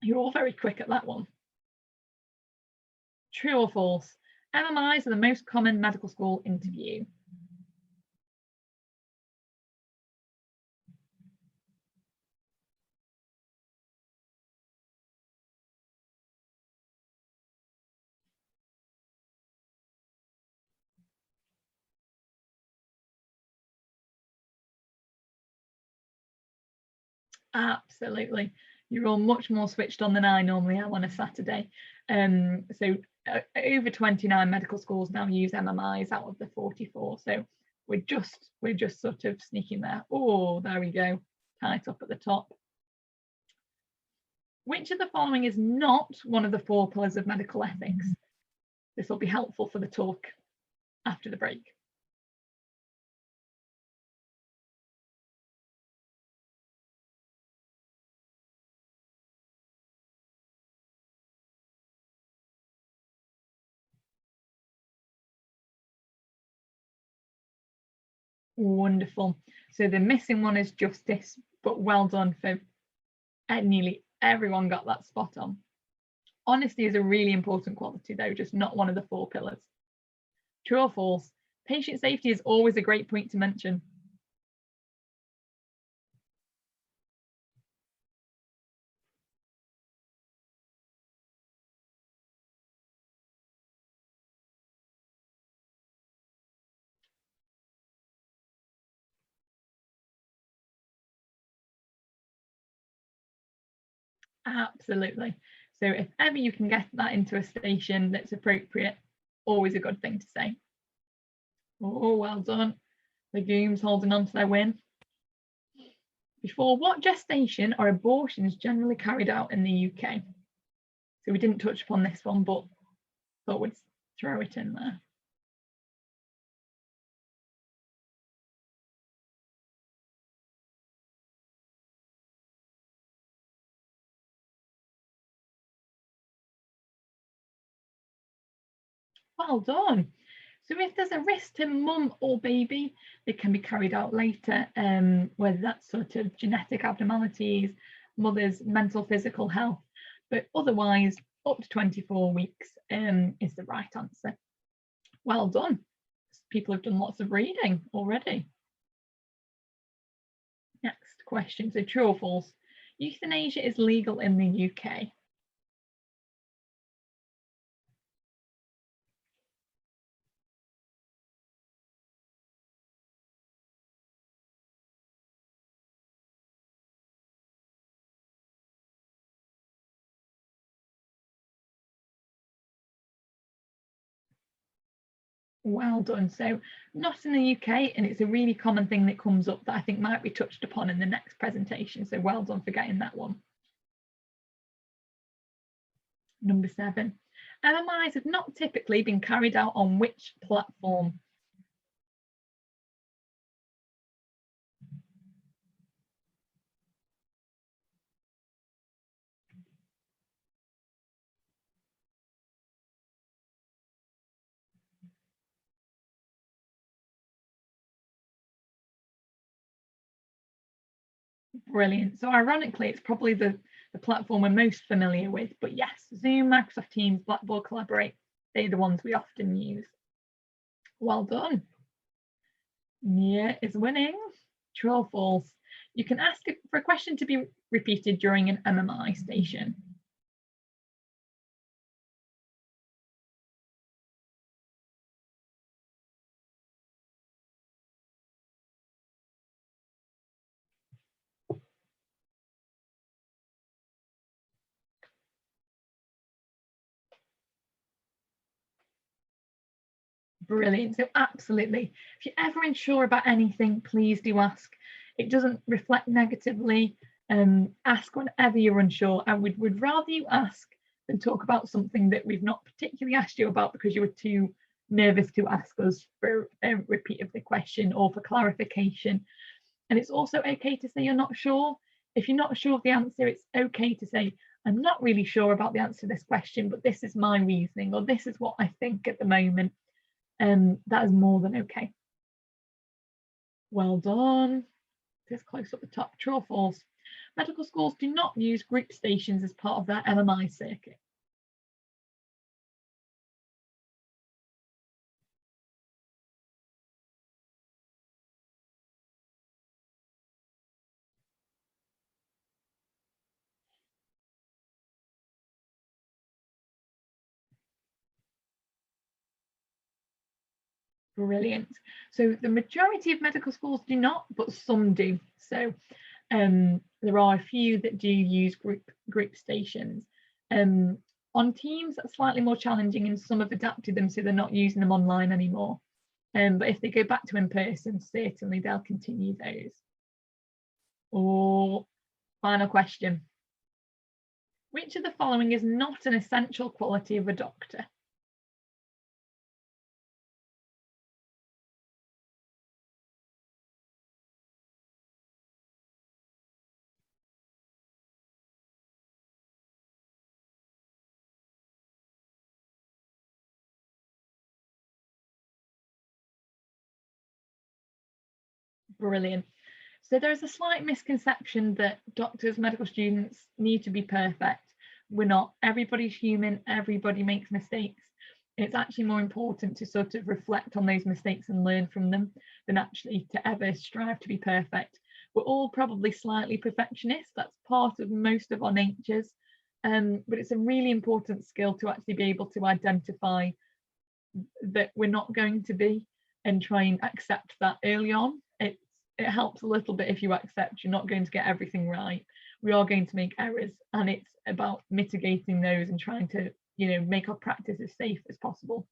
You're all very quick at that one. True or false? MMIs are the most common medical school interview. Absolutely. You're all much more switched on than I normally am on a Saturday. So over 29 medical schools now use MMIs out of the 44. So we're just sort of sneaking there. Oh, there we go. Tight up at the top. Which of the following is not one of the 4 pillars of medical ethics? This will be helpful for the talk after the break. Wonderful. So the missing one is justice, but well done for nearly everyone got that spot on. Honesty is a really important quality though, just not one of the 4 pillars. True or false? Patient safety is always a great point to mention. Absolutely. So if ever you can get that into a station that's appropriate, always a good thing to say. Oh, well done. Legumes holding on to their win. Before what gestation are abortions generally carried out in the UK? So we didn't touch upon this one, but thought we'd throw it in there. Well done. So if there's a risk to mum or baby, they can be carried out later, whether that's sort of genetic abnormalities, mother's mental, physical health, but otherwise up to 24 weeks is the right answer. Well done. People have done lots of reading already. Next question, so true or false? Euthanasia is legal in the UK. Well done. So not in the UK, and it's a really common thing that comes up that I think might be touched upon in the next presentation. So well done for getting that one. Number 7. MMIs have not typically been carried out on which platform? Brilliant. So ironically, it's probably the platform we're most familiar with, but yes, Zoom, Microsoft Teams, Blackboard, Collaborate, they're the ones we often use. Well done. Nia is winning. True or false? You can ask for a question to be repeated during an MMI station. Brilliant. So absolutely, if you're ever unsure about anything, please do ask. It doesn't reflect negatively. Ask whenever you're unsure, and we'd rather you ask than talk about something that we've not particularly asked you about because you were too nervous to ask us for a repeat of the question or for clarification. And it's also okay to say you're not sure. If you're not sure of the answer, it's okay to say, I'm not really sure about the answer to this question, but this is my reasoning, or this is what I think at the moment. That is more than okay. Well done. This close up the top. True or false? Medical schools do not use group stations as part of their MMI circuit. Brilliant. So the majority of medical schools do not, but some do. So there are a few that do use group stations. On Teams, that's slightly more challenging, and some have adapted them so they're not using them online anymore. But if they go back to in person, certainly they'll continue those. Or final question. Which of the following is not an essential quality of a doctor? Brilliant. So there's a slight misconception that doctors, medical students need to be perfect. We're not. Everybody's human, everybody makes mistakes. It's actually more important to sort of reflect on those mistakes and learn from them than actually to ever strive to be perfect. We're all probably slightly perfectionists. That's part of most of our natures. But it's a really important skill to actually be able to identify that we're not going to be and try and accept that early on. It helps a little bit if you accept you're not going to get everything right. We are going to make errors, and it's about mitigating those and trying to, make our practice as safe as possible.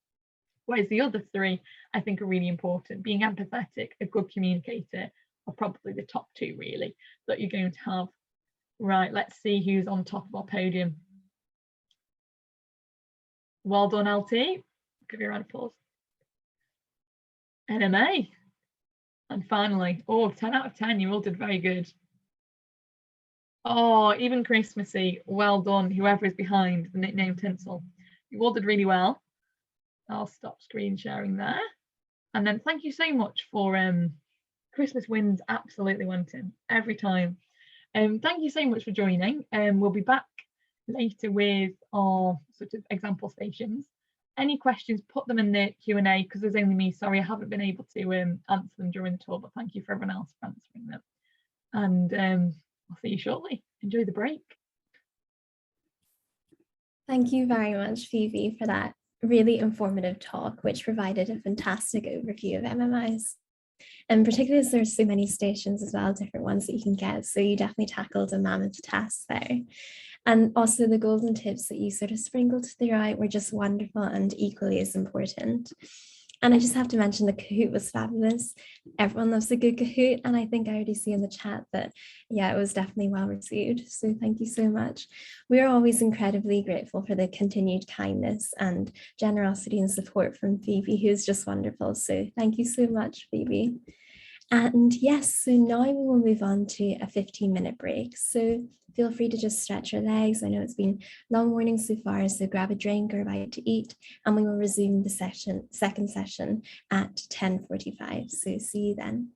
Whereas the other three, I think, are really important. Being empathetic, a good communicator, are probably the top two, really, that you're going to have. Right, let's see who's on top of our podium. Well done, LT. Give you a round of applause. NMA. And finally, 10 out of 10, you all did very good. Oh, even Christmassy, well done, whoever is behind the nickname tinsel. You all did really well. I'll stop screen sharing there. And then thank you so much for Christmas wins absolutely went in every time. Thank you so much for joining. We'll be back later with our sort of example stations. Any questions, put them in the Q&A because there's only me. Sorry, I haven't been able to answer them during the talk, but thank you for everyone else for answering them. And I'll see you shortly. Enjoy the break. Thank you very much, Phoebe, for that really informative talk, which provided a fantastic overview of MMIs. And particularly as there's so many stations as well, different ones that you can get. So you definitely tackled a mammoth task there. And also the golden tips that you sort of sprinkled throughout were just wonderful and equally as important. And I just have to mention the Kahoot was fabulous. Everyone loves a good Kahoot. And I think I already see in the chat that, yeah, it was definitely well received. So thank you so much. We're always incredibly grateful for the continued kindness and generosity and support from Phoebe, who's just wonderful. So thank you so much, Phoebe. And yes, so now we will move on to a 15-minute break. So feel free to just stretch your legs. I know it's been a long morning so far, so grab a drink or a bite to eat, and we will resume the second session at 10:45. So see you then.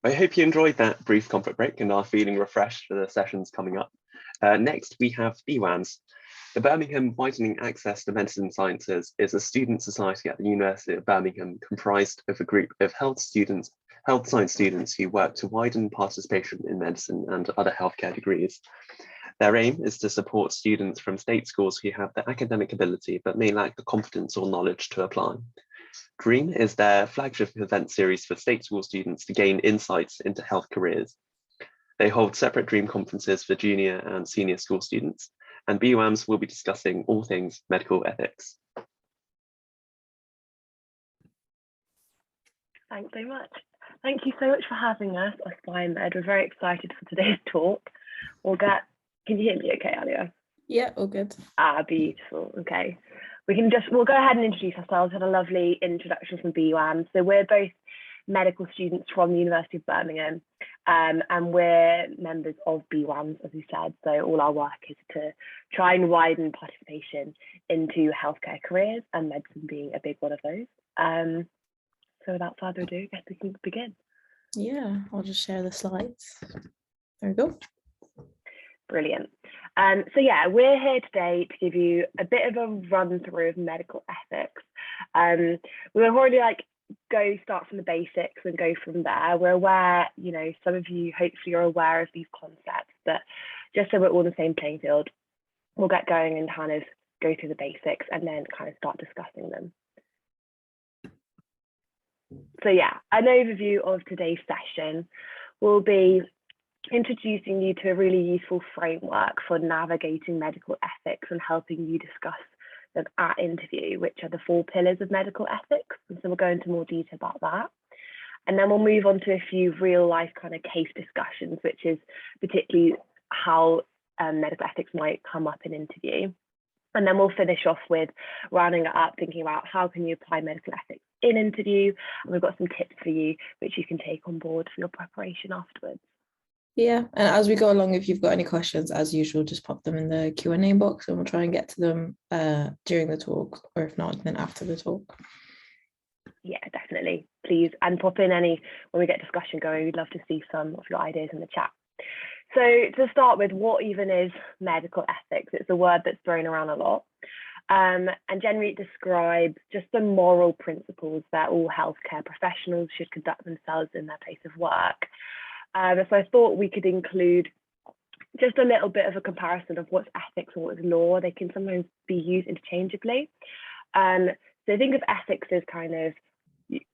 I hope you enjoyed that brief comfort break and are feeling refreshed for the sessions coming up. Next, we have BWAMS. The Birmingham Widening Access to Medicine Sciences is a student society at the University of Birmingham comprised of a group of health science students who work to widen participation in medicine and other healthcare degrees. Their aim is to support students from state schools who have the academic ability but may lack the confidence or knowledge to apply. DREAM is their flagship event series for state school students to gain insights into health careers. They hold separate DREAM conferences for junior and senior school students, and BWAMS will be discussing all things medical ethics. Thanks so much. Thank you so much for having us, AspireMed. We're very excited for today's talk. Can you hear me okay, Alia? Yeah, all good. Beautiful. Okay. We'll go ahead and introduce ourselves. We had a lovely introduction from BWAMS. So we're both medical students from the University of Birmingham, and we're members of BWAMS, as we said. So all our work is to try and widen participation into healthcare careers, and medicine being a big one of those. So without further ado, I guess we can begin. Yeah, I'll just share the slides. There we go. Brilliant. So yeah, we're here today to give you a bit of a run through of medical ethics. We will already start from the basics and go from there. We're aware, some of you hopefully are aware of these concepts, but just so we're all on the same playing field, we'll get going and kind of go through the basics and then kind of start discussing them. So yeah, an overview of today's session will be introducing you to a really useful framework for navigating medical ethics and helping you discuss them at interview, which are the 4 pillars of medical ethics. And so we'll go into more detail about that. And then we'll move on to a few real life kind of case discussions, which is particularly how medical ethics might come up in interview. And then we'll finish off with rounding it up, thinking about how can you apply medical ethics in interview. And we've got some tips for you, which you can take on board for your preparation afterwards. Yeah, and as we go along, if you've got any questions, as usual, just pop them in the Q&A box and we'll try and get to them during the talk, or if not, then after the talk. Yeah, definitely. Please, and pop in any when we get discussion going. We'd love to see some of your ideas in the chat. So to start with, what even is medical ethics? It's a word that's thrown around a lot. And generally it describes just the moral principles that all healthcare professionals should conduct themselves in their place of work. So I thought we could include just a little bit of a comparison of what's ethics and what is law. They can sometimes be used interchangeably. So think of ethics as kind of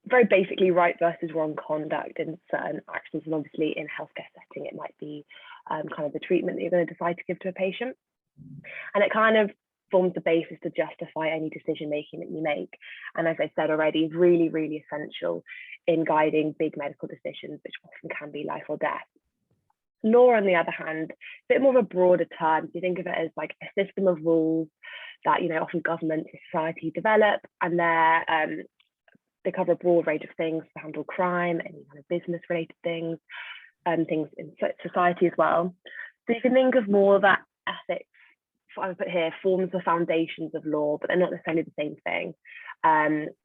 very basically right versus wrong conduct in certain actions. And obviously in a healthcare setting, it might be kind of the treatment that you're going to decide to give to a patient. And it kind of forms the basis to justify any decision making that you make. And as I said already, is really, really essential in guiding big medical decisions, which often can be life or death. Law, on the other hand, a bit more of a broader term. You think of it as like a system of rules that, often governments and society develop, and they cover a broad range of things to handle crime, any kind of business related things, and things in society as well. So you can think of more that ethics, I would put here, forms the foundations of law, but they're not necessarily the same thing.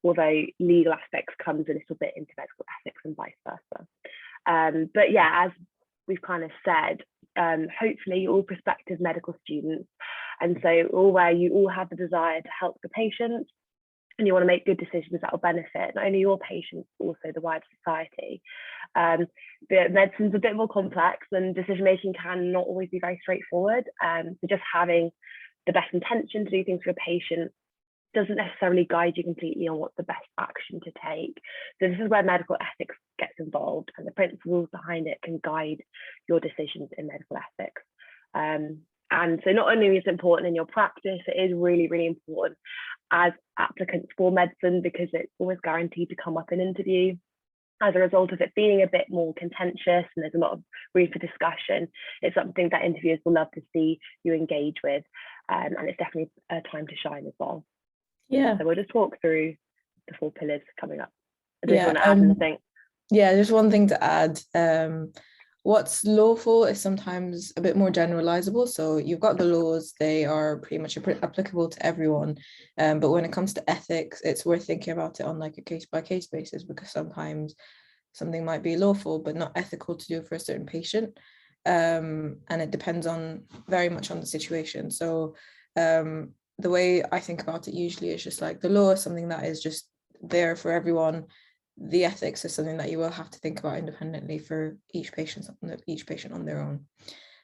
Although legal aspects comes a little bit into medical ethics and vice versa. But yeah, as we've kind of said, hopefully you're all prospective medical students. And so where you all have the desire to help the patients and you want to make good decisions that will benefit not only your patients, but also the wider society. But medicine's a bit more complex and decision-making can not always be very straightforward. So just having the best intention to do things for a patient doesn't necessarily guide you completely on what's the best action to take. So this is where medical ethics gets involved, and the principles behind it can guide your decisions in medical ethics. And so not only is it important in your practice, it is really, really important as applicants for medicine because it's almost guaranteed to come up in interview. As a result of it being a bit more contentious and there's a lot of room for discussion, it's something that interviewers will love to see you engage with. And it's definitely a time to shine as well. Yeah. So we'll just talk through the 4 pillars coming up. Yeah, just one thing to add. What's lawful is sometimes a bit more generalizable. So you've got the laws, they are pretty much applicable to everyone. But when it comes to ethics, it's worth thinking about it on like a case by case basis, because sometimes something might be lawful but not ethical to do for a certain patient. And it depends very much on the situation. So the way I think about it usually is just like the law is something that is just there for everyone. The ethics is something that you will have to think about independently for each patient on their own.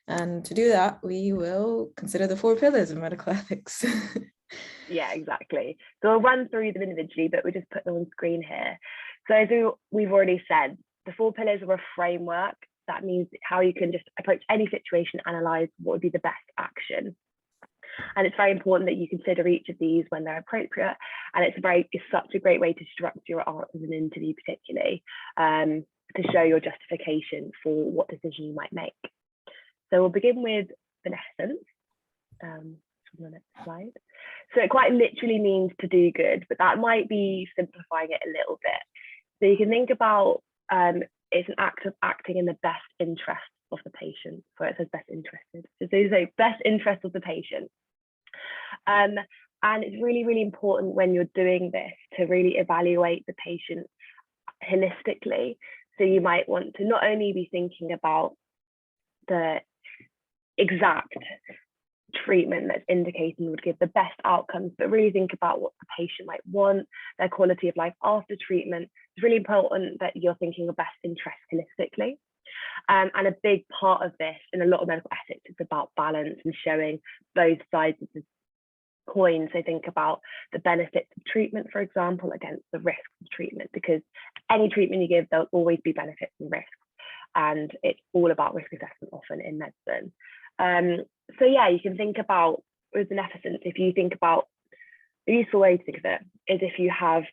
And to do that, we will consider the 4 pillars of medical ethics. Yeah, exactly. So we'll run through them individually, but we'll just put them on screen here. So as we've already said, the 4 pillars are a framework. That means how you can just approach any situation, analyze what would be the best action. And it's very important that you consider each of these when they're appropriate. And it's such a great way to structure your answers in an interview, particularly to show your justification for what decision you might make. So we'll begin with beneficence. On the next slide. So it quite literally means to do good, but that might be simplifying it a little bit. So you can think about it's an act of acting in the best interest of the patient. So it says best interested. So they say best interest of the patient. And it's really, really important when you're doing this to really evaluate the patient holistically. So you might want to not only be thinking about the exact treatment that's indicating would give the best outcomes, but really think about what the patient might want, their quality of life after treatment. It's really important that you're thinking of best interest holistically. And a big part of this in a lot of medical ethics is about balance and showing both sides of the coin. So think about the benefits of treatment, for example, against the risks of treatment, because any treatment you give, there'll always be benefits and risks. And it's all about risk assessment often in medicine. So yeah, you can think about with beneficence, if you think about a useful way to think of it is if you have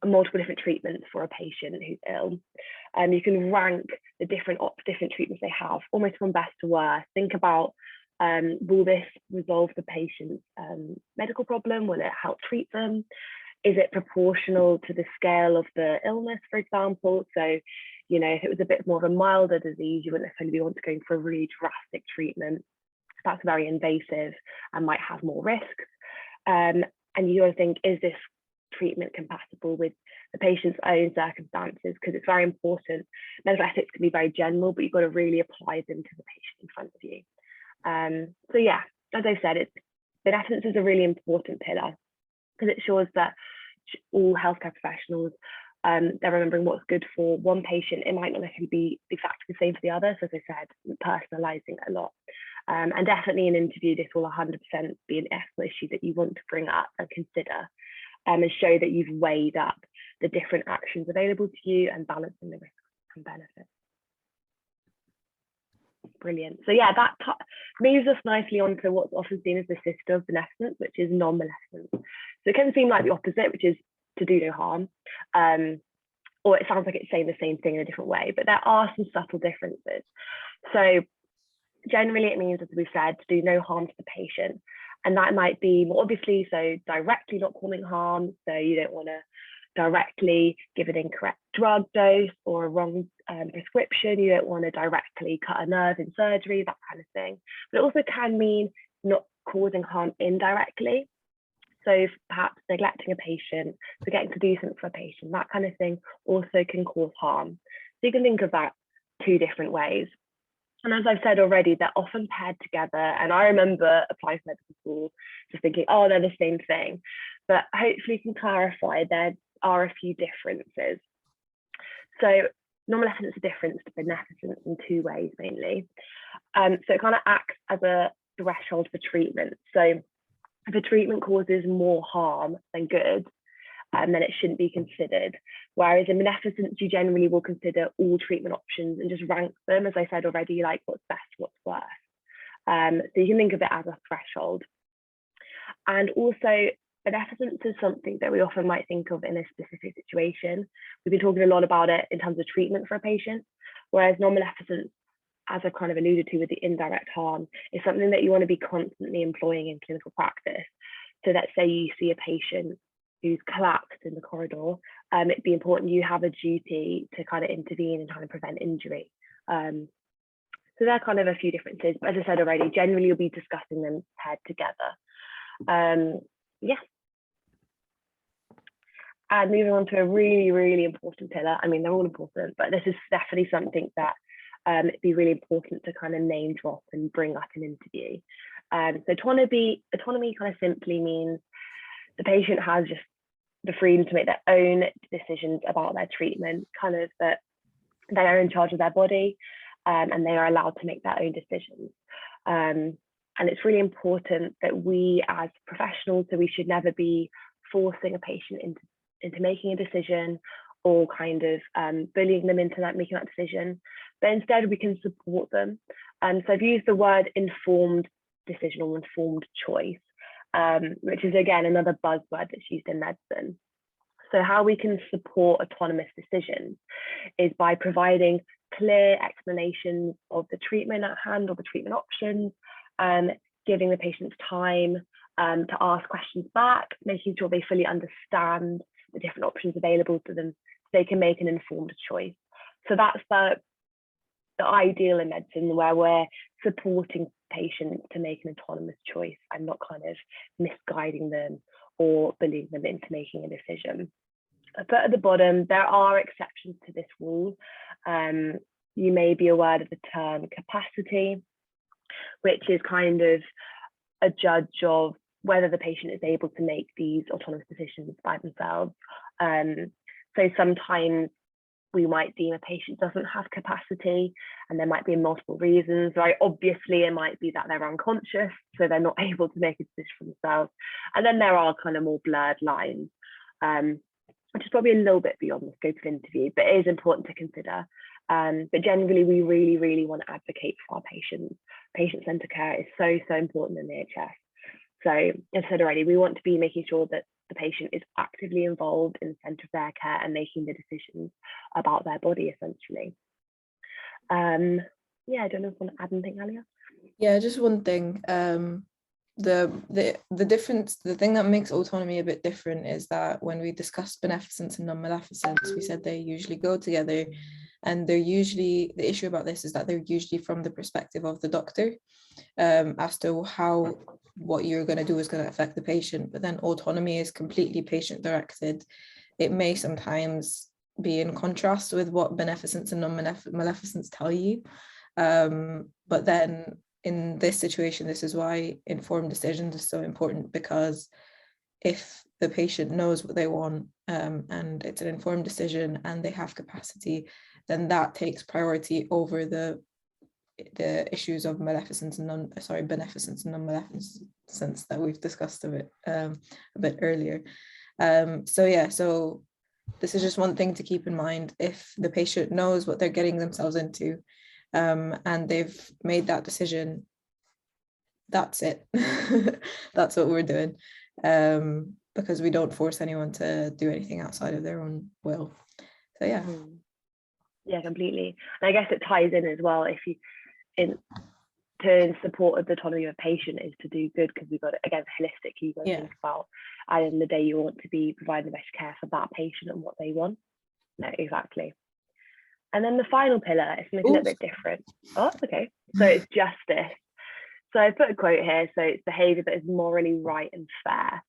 multiple different treatments for a patient who's ill, you can rank the different treatments they have almost from best to worst. Think about will this resolve the patient's medical problem? Will it help treat them? Is it proportional to the scale of the illness, for example? So, you know, if it was a bit more of a milder disease, you wouldn't necessarily want to go for a really drastic treatment. That's very invasive and might have more risks. And you got to think, is this treatment compatible with the patient's own circumstances? Because it's very important. Medical ethics can be very general, but you've got to really apply them to the patient in front of you. So yeah, as I said, beneficence is a really important pillar because it shows that all healthcare professionals, they're remembering what's good for one patient. It might not necessarily be exactly the same for the other. So as I said, personalizing a lot. And definitely in an interview, this will 100% be an ethical issue that you want to bring up and consider and show that you've weighed up the different actions available to you and balancing the risks and benefits. Brilliant. So yeah, that moves us nicely on to what's often seen as the sister of beneficence, which is non-maleficence. So it can seem like the opposite, which is to do no harm, or it sounds like it's saying the same thing in a different way, but there are some subtle differences. So generally it means, as we've said, to do no harm to the patient. And that might be more obviously, so directly not causing harm. So you don't want to directly give an incorrect drug dose or a wrong prescription. You don't want to directly cut a nerve in surgery, that kind of thing. But it also can mean not causing harm indirectly. So perhaps neglecting a patient, forgetting to do something for a patient, that kind of thing also can cause harm. So you can think of that 2 different ways. And as I've said already, they're often paired together. And I remember applying for medical school, just thinking, oh, they're the same thing. But hopefully you can clarify there are a few differences. So non-maleficence is a difference to beneficence in 2 ways mainly. So it kind of acts as a threshold for treatment. So if a treatment causes more harm than good, then it shouldn't be considered. Whereas in beneficence, you generally will consider all treatment options and just rank them, as I said already, like what's best, what's worst. So you can think of it as a threshold. And also, beneficence is something that we often might think of in a specific situation. We've been talking a lot about it in terms of treatment for a patient, whereas non-maleficence, as I kind of alluded to with the indirect harm, is something that you want to be constantly employing in clinical practice. So let's say you see a patient who's collapsed in the corridor, it'd be important you have a duty to kind of intervene and try to prevent injury. So there are kind of a few differences, but as I said already, generally you'll be discussing them paired together. Yeah. And moving on to a really, really important pillar. I mean, they're all important, but this is definitely something that it'd be really important to kind of name drop and bring up in interview. So autonomy kind of simply means the patient has just the freedom to make their own decisions about their treatment, kind of that they are in charge of their body, and they are allowed to make their own decisions. And it's really important that we as professionals, so we should never be forcing a patient into making a decision or kind of bullying them into making that decision, but instead we can support them. So I've used the word informed decision or informed choice, which is again another buzzword that's used in medicine. So how we can support autonomous decisions is by providing clear explanations of the treatment at hand or the treatment options, giving the patients time to ask questions back, making sure they fully understand the different options available to them so they can make an informed choice. So that's the ideal in medicine, where we're supporting patients to make an autonomous choice and not kind of misguiding them or bullying them into making a decision. But at the bottom, there are exceptions to this rule. You may be aware of the term capacity, which is kind of a judge of whether the patient is able to make these autonomous decisions by themselves. So sometimes we might deem a patient doesn't have capacity, and there might be multiple reasons, right? Obviously, it might be that they're unconscious, so they're not able to make a decision for themselves. And then there are kind of more blurred lines, which is probably a little bit beyond the scope of interview, but it is important to consider. But generally, we really, really want to advocate for our patients. Patient-centered care is so, so important in the NHS. So as I said already, we want to be making sure that the patient is actively involved in the centre of their care and making the decisions about their body, essentially. Yeah, I don't know if you want to add anything, Alia. Yeah, just one thing. The difference, the thing that makes autonomy a bit different is that when we discussed beneficence and non-maleficence, we said they usually go together, and they're usually, the issue about this is that they're usually from the perspective of the doctor, as to how what you're going to do is going to affect the patient. But then autonomy is completely patient directed. It may sometimes be in contrast with what beneficence and non-maleficence tell you, but then in this situation, this is why informed decisions is so important, because if the patient knows what they want, and it's an informed decision and they have capacity, then that takes priority over the issues of beneficence and non-maleficence that we've discussed a bit earlier. So yeah, so this is just one thing to keep in mind. If the patient knows what they're getting themselves into, and they've made that decision, that's it. That's what we're doing, because we don't force anyone to do anything outside of their own will. So yeah. Yeah, completely. And I guess it ties in as well, if you in support of the autonomy of a patient is to do good, because we've got, again, holistically, you've got to think about, at the end of the day, you want to be providing the best care for that patient and what they want. No, exactly. And then the final pillar is something a little bit different. Oh, okay. So it's justice. So I put a quote here. So it's behaviour that is morally right and fair.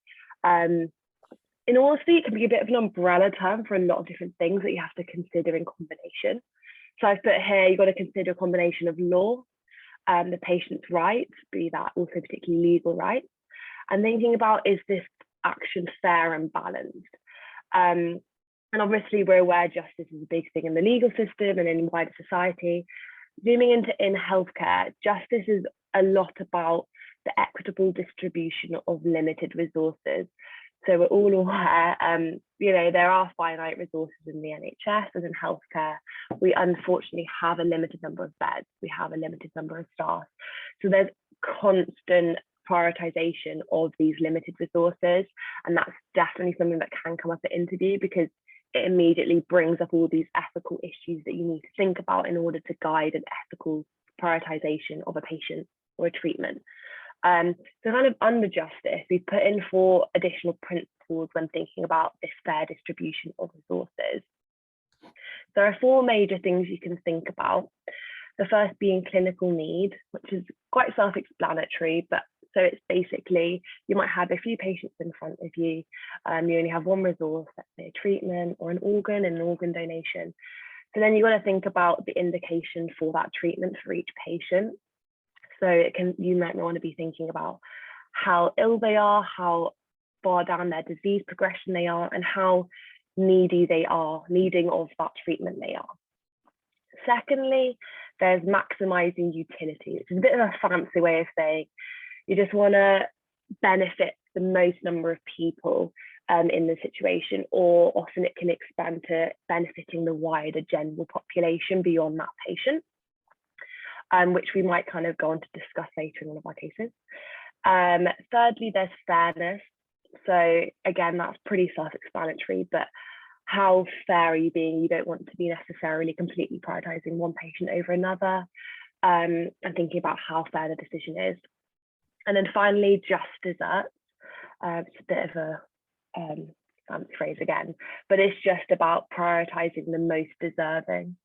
In all honesty, it can be a bit of an umbrella term for a lot of different things that you have to consider in combination. So I've put here, you've got to consider a combination of law, the patient's rights, be that also particularly legal rights, and thinking about, is this action fair and balanced? And obviously we're aware justice is a big thing in the legal system and in wider society. Zooming into in healthcare, justice is a lot about the equitable distribution of limited resources. So we're all aware, there are finite resources in the NHS, as in healthcare. We unfortunately have a limited number of beds. We have a limited number of staff. So there's constant prioritization of these limited resources. And that's definitely something that can come up at interview, because it immediately brings up all these ethical issues that you need to think about in order to guide an ethical prioritization of a patient or a treatment. So kind of under justice, we've put in 4 additional principles when thinking about this fair distribution of resources. There are 4 major things you can think about. The first being clinical need, which is quite self-explanatory, but So it's basically, you might have a few patients in front of you. You only have one resource, let's say a treatment or an organ and an organ donation. So then you've got to think about the indication for that treatment for each patient. So you might want to be thinking about how ill they are, how far down their disease progression they are, and how needing of that treatment they are. Secondly, there's maximizing utility, which is a bit of a fancy way of saying you just want to benefit the most number of people in the situation, or often it can expand to benefiting the wider general population beyond that patient, which we might kind of go on to discuss later in one of our cases. Thirdly, there's fairness. So again, that's pretty self-explanatory, but how fair are you being? You don't want to be necessarily completely prioritizing one patient over another, and thinking about how fair the decision is. And then finally, just desserts. It's a bit of a fancy phrase again, but it's just about prioritizing the most deserving.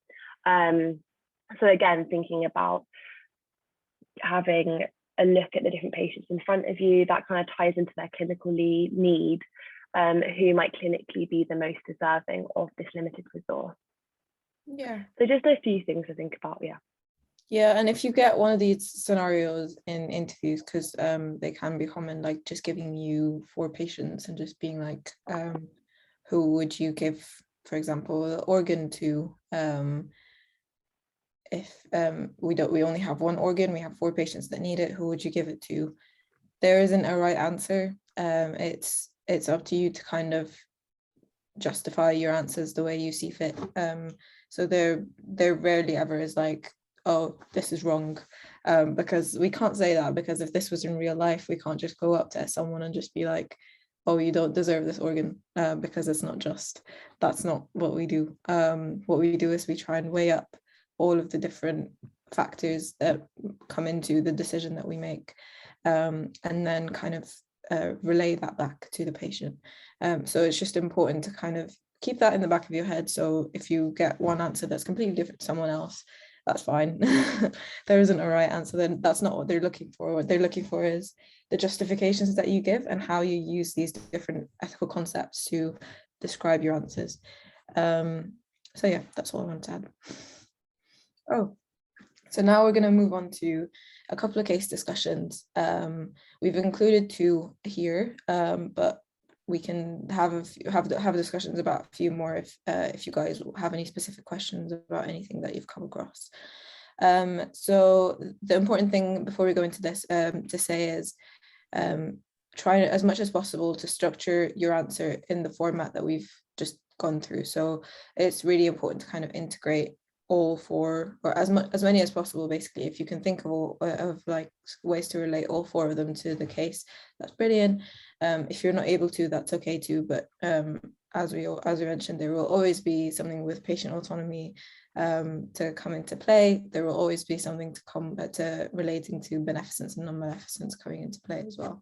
So again, thinking about having a look at the different patients in front of you, that kind of ties into their clinical need, who might clinically be the most deserving of this limited resource. Yeah. So just a few things to think about, yeah. Yeah, and if you get one of these scenarios in interviews, because they can be common, like just giving you 4 patients and just being like, who would you give, for example, the organ to? If we only have 1 organ, we have 4 patients that need it, who would you give it to? There isn't a right answer. It's up to you to kind of justify your answers the way you see fit. So there rarely ever is like, oh, this is wrong, because we can't say that, because if this was in real life, we can't just go up to someone and just be like, oh, you don't deserve this organ, because it's not just. That's not what we do. What we do is we try and weigh up all of the different factors that come into the decision that we make, and then kind of relay that back to the patient. So it's just important to kind of keep that in the back of your head. So if you get one answer that's completely different to someone else, that's fine. There isn't a right answer, then that's not what they're looking for. What they're looking for is the justifications that you give and how you use these different ethical concepts to describe your answers. So yeah, that's all I want to add. Oh, so now we're going to move on to a couple of case discussions. We've included 2 here, but we can have discussions about a few more if you guys have any specific questions about anything that you've come across. So the important thing before we go into this to say is try as much as possible to structure your answer in the format that we've just gone through. So it's really important to kind of integrate all 4, or as many as possible, basically. If you can think of like ways to relate all 4 of them to the case, that's brilliant. If you're not able to, that's okay too, but as we mentioned, there will always be something with patient autonomy to come into play. There will always be something to come to relating to beneficence and non-beneficence coming into play as well.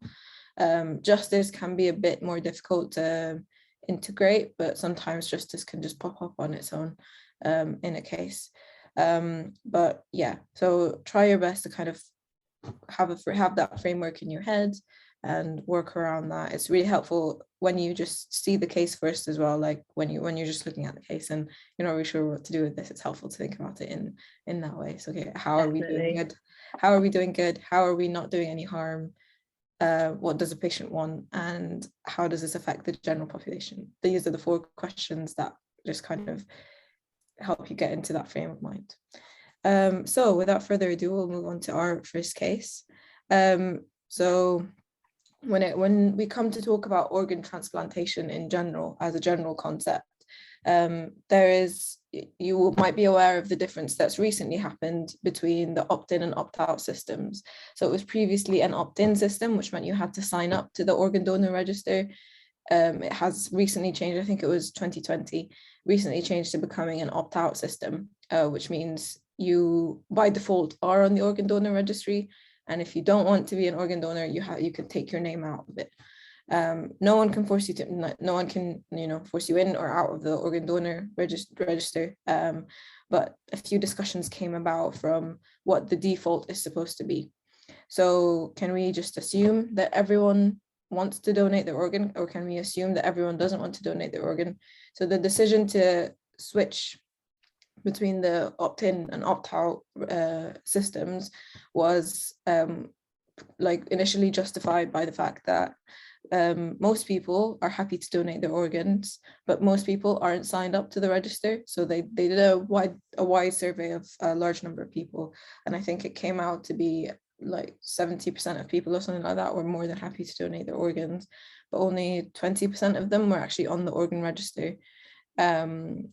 Justice can be a bit more difficult to integrate, but sometimes justice can just pop up on its own in a case. But yeah, so try your best to kind of have that framework in your head and work around that. It's really helpful when you just see the case first as well, like when you're just looking at the case and you're not really sure what to do with this. It's helpful to think about it in that way. So okay, how are we doing good? How are we doing good? How are we not doing any harm? What does the patient want, and how does this affect the general population? These are the 4 questions that just kind of help you get into that frame of mind. So without further ado, we'll move on to our first case. So when we come to talk about organ transplantation in general, as a general concept, you might be aware of the difference that's recently happened between the opt-in and opt-out systems. So it was previously an opt-in system, which meant you had to sign up to the organ donor register. It has recently changed, I think it was 2020, recently changed to becoming an opt-out system, which means you by default are on the organ donor registry. And if you don't want to be an organ donor, you can take your name out of it. No one can force you to, no one can, force you in or out of the organ donor register. But a few discussions came about from what the default is supposed to be. So can we just assume that everyone wants to donate their organ, or can we assume that everyone doesn't want to donate their organ? So the decision to switch between the opt-in and opt-out systems was like initially justified by the fact that most people are happy to donate their organs, but most people aren't signed up to the register. So they did a wide survey of a large number of people, and I think it came out to be like 70% of people or something like that were more than happy to donate their organs, but only 20% of them were actually on the organ register,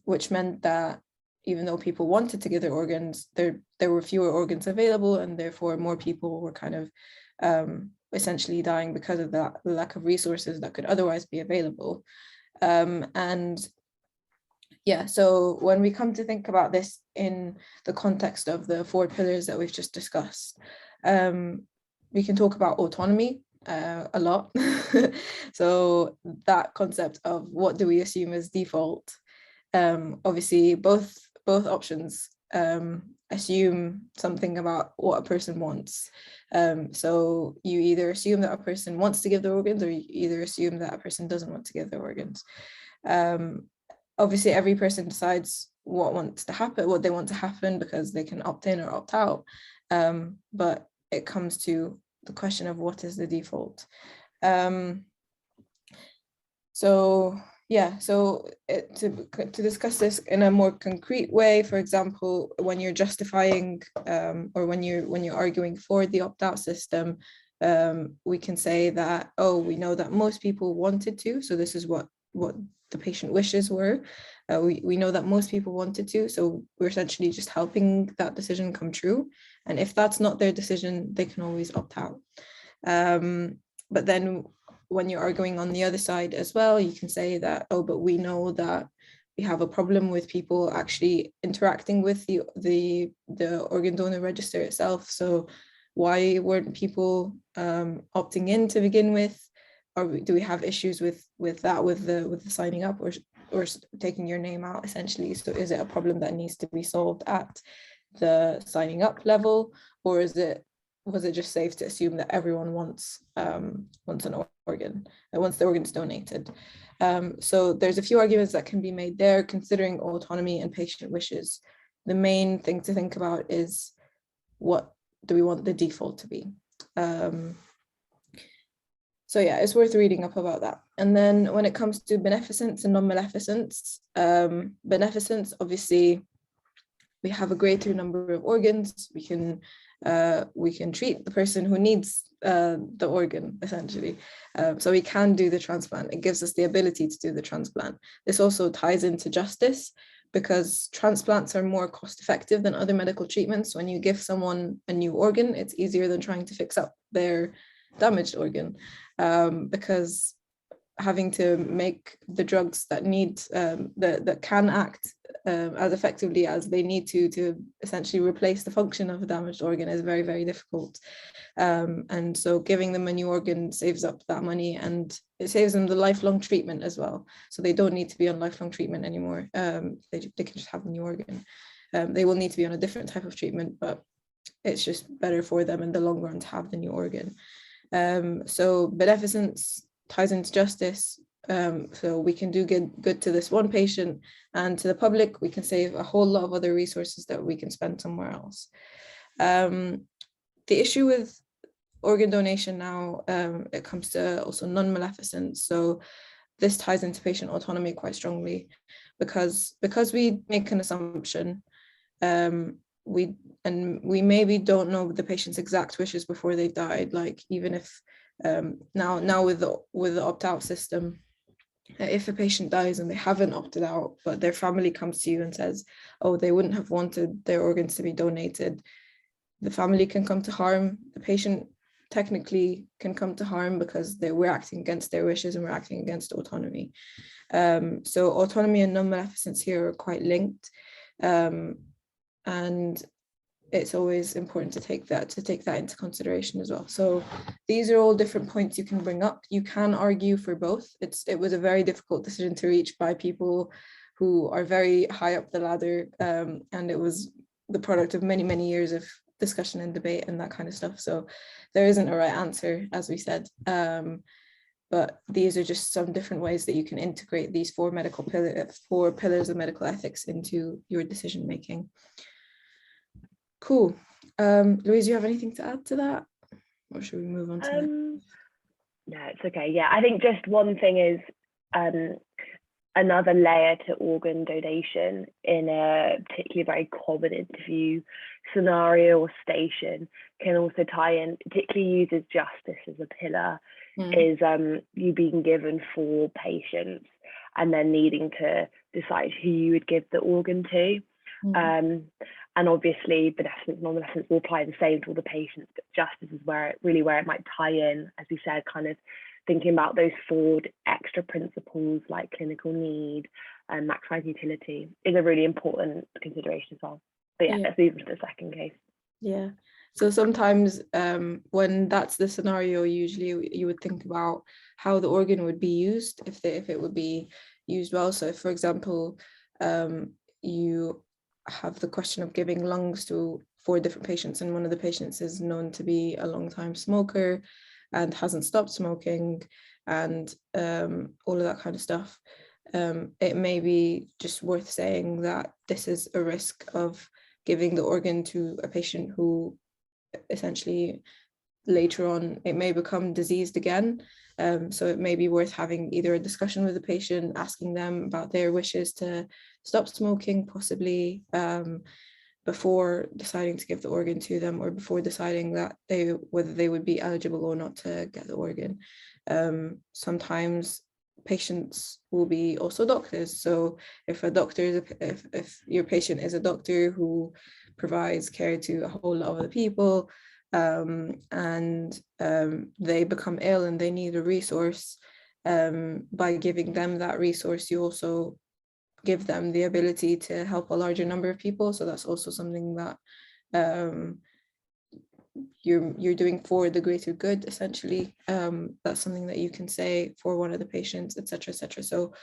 which meant that even though people wanted to give their organs, there were fewer organs available, and therefore more people were kind of essentially dying because of that lack of resources that could otherwise be available. And yeah, so when we come to think about this in the context of the 4 pillars that we've just discussed, we can talk about autonomy a lot. So that concept of what do we assume as default, obviously both options assume something about what a person wants. So you either assume that a person wants to give their organs, or you either assume that a person doesn't want to give their organs. Obviously every person decides what they want to happen, because they can opt in or opt out, but it comes to the question of what is the default. So to discuss this in a more concrete way, for example, when you're justifying or when you're arguing for the opt-out system, we can say that, oh, we know that most people wanted to, so this is what the patient wishes were. We know that most people wanted to, so we're essentially just helping that decision come true. And if that's not their decision, they can always opt out. But then when you're arguing on the other side as well, you can say that, oh, but we know that we have a problem with people actually interacting with the organ donor register itself. So why weren't people opting in to begin with? Or do we have issues with the signing up or taking your name out, essentially? So is it a problem that needs to be solved at the signing up level, or was it just safe to assume that everyone wants an organ, once the organ's donated? So there's a few arguments that can be made there, considering autonomy and patient wishes. The main thing to think about is, what do we want the default to be? So yeah, it's worth reading up about that. And then when it comes to beneficence and non-maleficence, beneficence, obviously, we have a greater number of organs. We can treat the person who needs the organ, essentially. So we can do the transplant. It gives us the ability to do the transplant. This also ties into justice, because transplants are more cost effective than other medical treatments. When you give someone a new organ, it's easier than trying to fix up their damaged organ, because having to make the drugs that that can act as effectively as they need to essentially replace the function of a damaged organ is very, very difficult. And so giving them a new organ saves up that money, and it saves them the lifelong treatment as well. So they don't need to be on lifelong treatment anymore. They can just have a new organ. They will need to be on a different type of treatment, but it's just better for them in the long run to have the new organ. So beneficence ties into justice. So we can do good to this one patient, and to the public, we can save a whole lot of other resources that we can spend somewhere else. The issue with organ donation now, it comes to also non-maleficence. So this ties into patient autonomy quite strongly, because we make an assumption, we maybe don't know the patient's exact wishes before they've died. Like, even if now with the opt-out system, if a patient dies and they haven't opted out, but their family comes to you and says, oh, they wouldn't have wanted their organs to be donated, the family can come to harm. The patient technically can come to harm, because we're acting against their wishes and we're acting against autonomy. So autonomy and non-maleficence here are quite linked. And it's always important to take that into consideration as well. So these are all different points you can bring up. You can argue for both. It was a very difficult decision to reach by people who are very high up the ladder, and it was the product of many, many years discussion and debate and that kind of stuff. So there isn't a right answer, as we said. But these are just some different ways that you can integrate these four pillars of medical ethics into your decision making. Cool. Louise, do you have anything to add to that? Or should we move on to that? No, it's okay. Yeah, I think just one thing is another layer to organ donation in a particularly very common interview scenario or station can also tie in, particularly uses justice as a pillar, is you being given 4 patients and then needing to decide who you would give the organ to. And obviously beneficence and non-beneficence will apply the same to all the patients, but justice is where it might tie in, as we said, kind of thinking about those 4 extra principles like clinical need and maximized utility is a really important consideration as well. But yeah, let's move on to the second case. Yeah. So sometimes when that's the scenario, usually you would think about how the organ would be used, if it would be used well. So if, for example, you have the question of giving lungs to 4 different patients, and one of the patients is known to be a long-time smoker and hasn't stopped smoking, and all of that kind of stuff, it may be just worth saying that this is a risk of giving the organ to a patient who essentially later on it may become diseased again. So it may be worth having either a discussion with the patient, asking them about their wishes to stop smoking, possibly before deciding to give the organ to them, or before deciding that whether they would be eligible or not to get the organ. Sometimes patients will be also doctors. So if if your patient is a doctor who provides care to a whole lot of other people, and they become ill and they need a resource, by giving them that resource, you also give them the ability to help a larger number of people. So that's also something that you're doing for the greater good, essentially. That's something that you can say for one of the patients, etc., etc. So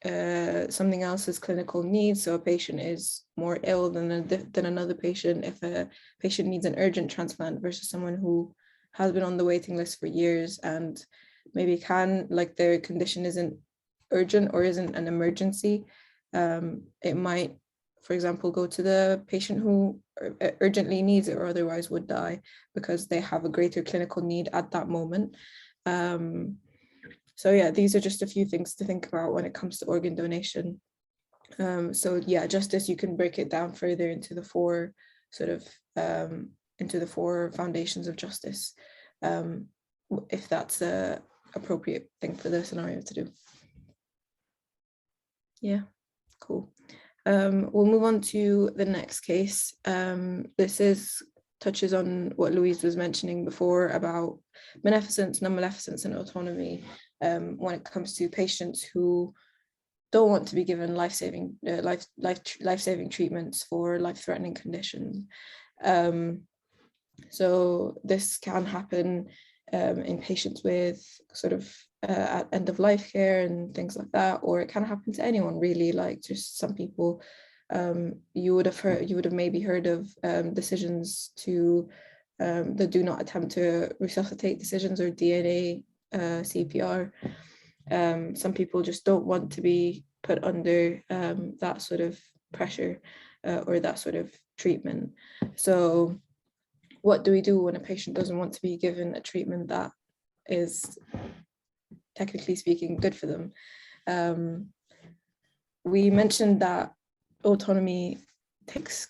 something else is clinical needs. So a patient is more ill than another patient. If a patient needs an urgent transplant versus someone who has been on the waiting list for years and maybe their condition isn't urgent or isn't an emergency, it might, for example, go to the patient who urgently needs it or otherwise would die because they have a greater clinical need at that moment. So yeah, these are just a few things to think about when it comes to organ donation. So yeah, justice, you can break it down further into the 4 foundations of justice, if that's a appropriate thing for the scenario to do. Yeah, cool. We'll move on to the next case. This touches on what Louise was mentioning before about beneficence, non-maleficence, and autonomy when it comes to patients who don't want to be given life-saving treatments for life-threatening conditions. So this can happen in patients with sort of at end of life care and things like that, or it can happen to anyone really. Like just some people, you would have maybe heard of decisions to the do not attempt to resuscitate decisions, or DNA CPR. Some people just don't want to be put under that sort of pressure or that sort of treatment. So what do we do when a patient doesn't want to be given a treatment that is, technically speaking, good for them? We mentioned that autonomy takes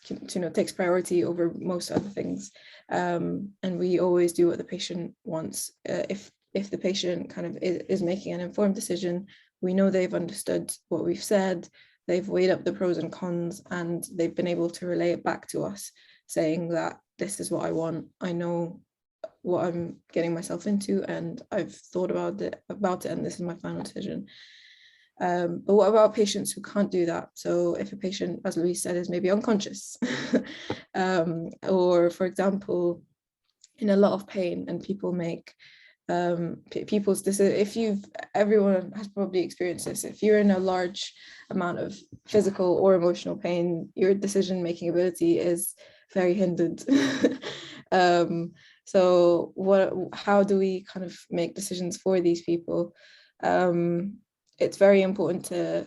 priority over most other things, and we always do what the patient wants. If the patient kind of is making an informed decision, we know they've understood what we've said, they've weighed up the pros and cons, and they've been able to relay it back to us, saying that this is what I want, I know what I'm getting myself into, and I've thought about it, and this is my final decision. But what about patients who can't do that? So if a patient, as Louise said, is maybe unconscious, or for example, in a lot of pain, and people make everyone has probably experienced this. If you're in a large amount of physical or emotional pain, your decision-making ability is very hindered. So how do we kind of make decisions for these people? It's very important to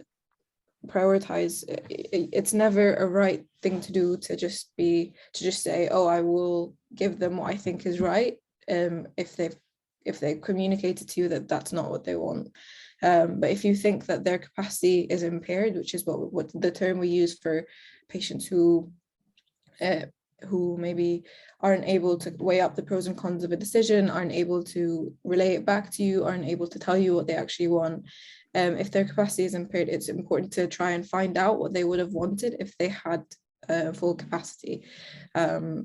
prioritize. It's never a right thing to do to just say, oh, I will give them what I think is right, if they've communicated to you that that's not what they want. But if you think that their capacity is impaired, which is what the term we use for patients who maybe aren't able to weigh up the pros and cons of a decision, aren't able to relay it back to you, aren't able to tell you what they actually want. If their capacity is impaired, it's important to try and find out what they would have wanted if they had full capacity.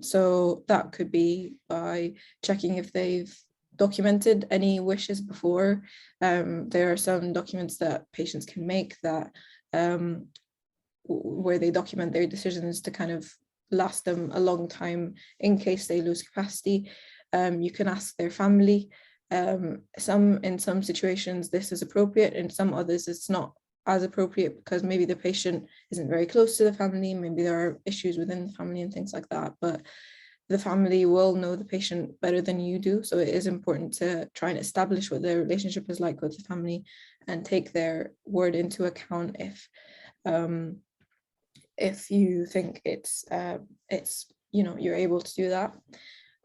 So that could be by checking if they've documented any wishes before. There are some documents that patients can make that where they document their decisions to kind of last them a long time in case they lose capacity. You can ask their family. In some situations this is appropriate, in some others it's not as appropriate because maybe the patient isn't very close to the family, maybe there are issues within the family and things like that, but the family will know the patient better than you do, so it is important to try and establish what their relationship is like with the family and take their word into account if you think it's you're able to do that.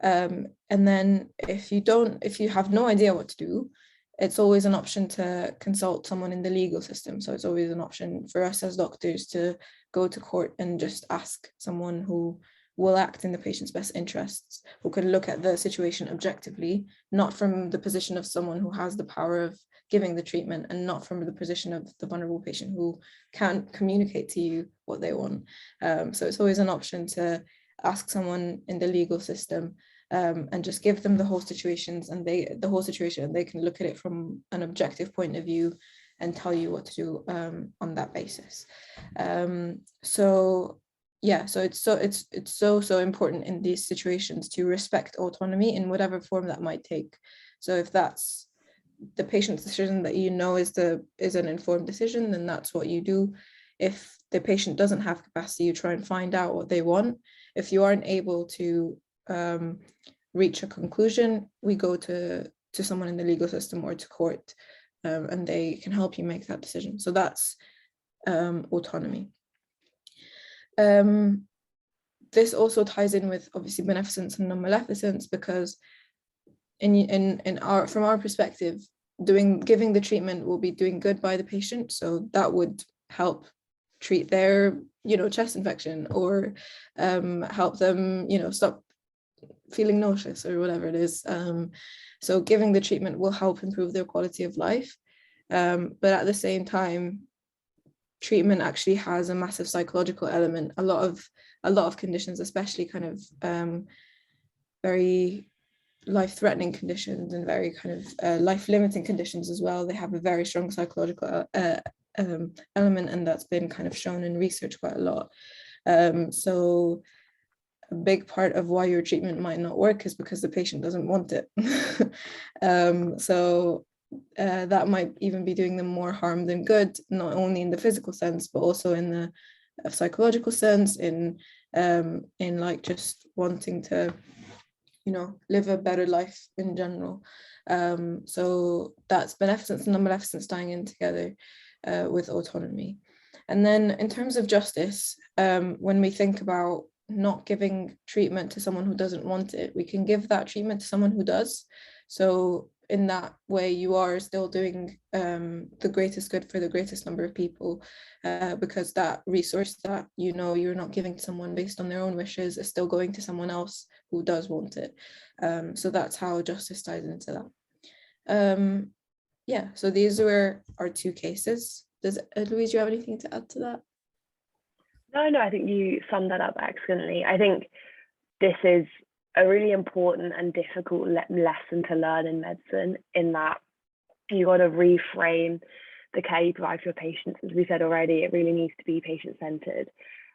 And then if you have no idea what to do, it's always an option to consult someone in the legal system. So it's always an option for us as doctors to go to court and just ask someone who will act in the patient's best interests, who can look at the situation objectively, not from the position of someone who has the power of giving the treatment and not from the position of the vulnerable patient who can't communicate to you what they want. So it's always an option to ask someone in the legal system and just give them the whole situation, and they can look at it from an objective point of view and tell you what to do on that basis. So it's so important in these situations to respect autonomy in whatever form that might take. So if that's the patient's decision that you know is an informed decision, then that's what you do. If the patient doesn't have capacity, you try and find out what they want. If you aren't able to reach a conclusion, we go to someone in the legal system or to court, and they can help you make that decision. So that's autonomy. This also ties in with obviously beneficence and non-maleficence, because from our perspective, giving the treatment will be doing good by the patient, so that would help treat their chest infection or help them stop feeling nauseous or whatever it is. So giving the treatment will help improve their quality of life, but at the same time, treatment actually has a massive psychological element. A lot of conditions, especially kind of very life-threatening conditions and very kind of life-limiting conditions as well, they have a very strong psychological element, and that's been kind of shown in research quite a lot. So a big part of why your treatment might not work is because the patient doesn't want it. So that might even be doing them more harm than good, not only in the physical sense, but also in the psychological sense, in like just wanting to live a better life in general. So that's beneficence and non-maleficence tying in together with autonomy. And then in terms of justice, when we think about not giving treatment to someone who doesn't want it, we can give that treatment to someone who does. So in that way, you are still doing the greatest good for the greatest number of people, because that resource that you're not giving to someone based on their own wishes is still going to someone else who does want it. So that's how justice ties into that. So these were our two cases. Does Louise, do you have anything to add to that? No, I think you summed that up excellently. I think this is a really important and difficult lesson to learn in medicine, in that you got to reframe the care you provide for your patients. As we said already, it really needs to be patient-centered.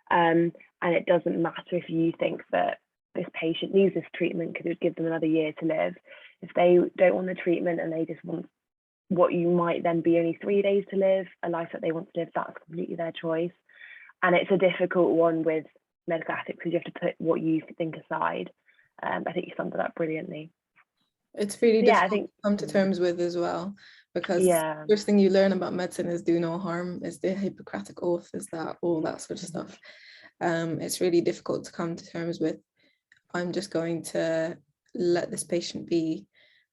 And it doesn't matter if you think that this patient needs this treatment because it would give them another year to live. If they don't want the treatment and they just want what you might then be only 3 days to live, a life that they want to live, that's completely their choice. And it's a difficult one with medical ethics because you have to put what you think aside. I think you summed it up brilliantly. It's really Yeah, difficult to come to terms with as well, because yeah, first thing you learn about medicine is do no harm, is the Hippocratic Oath, is that all that sort of stuff. It's really difficult to come to terms with. I'm just going to let this patient be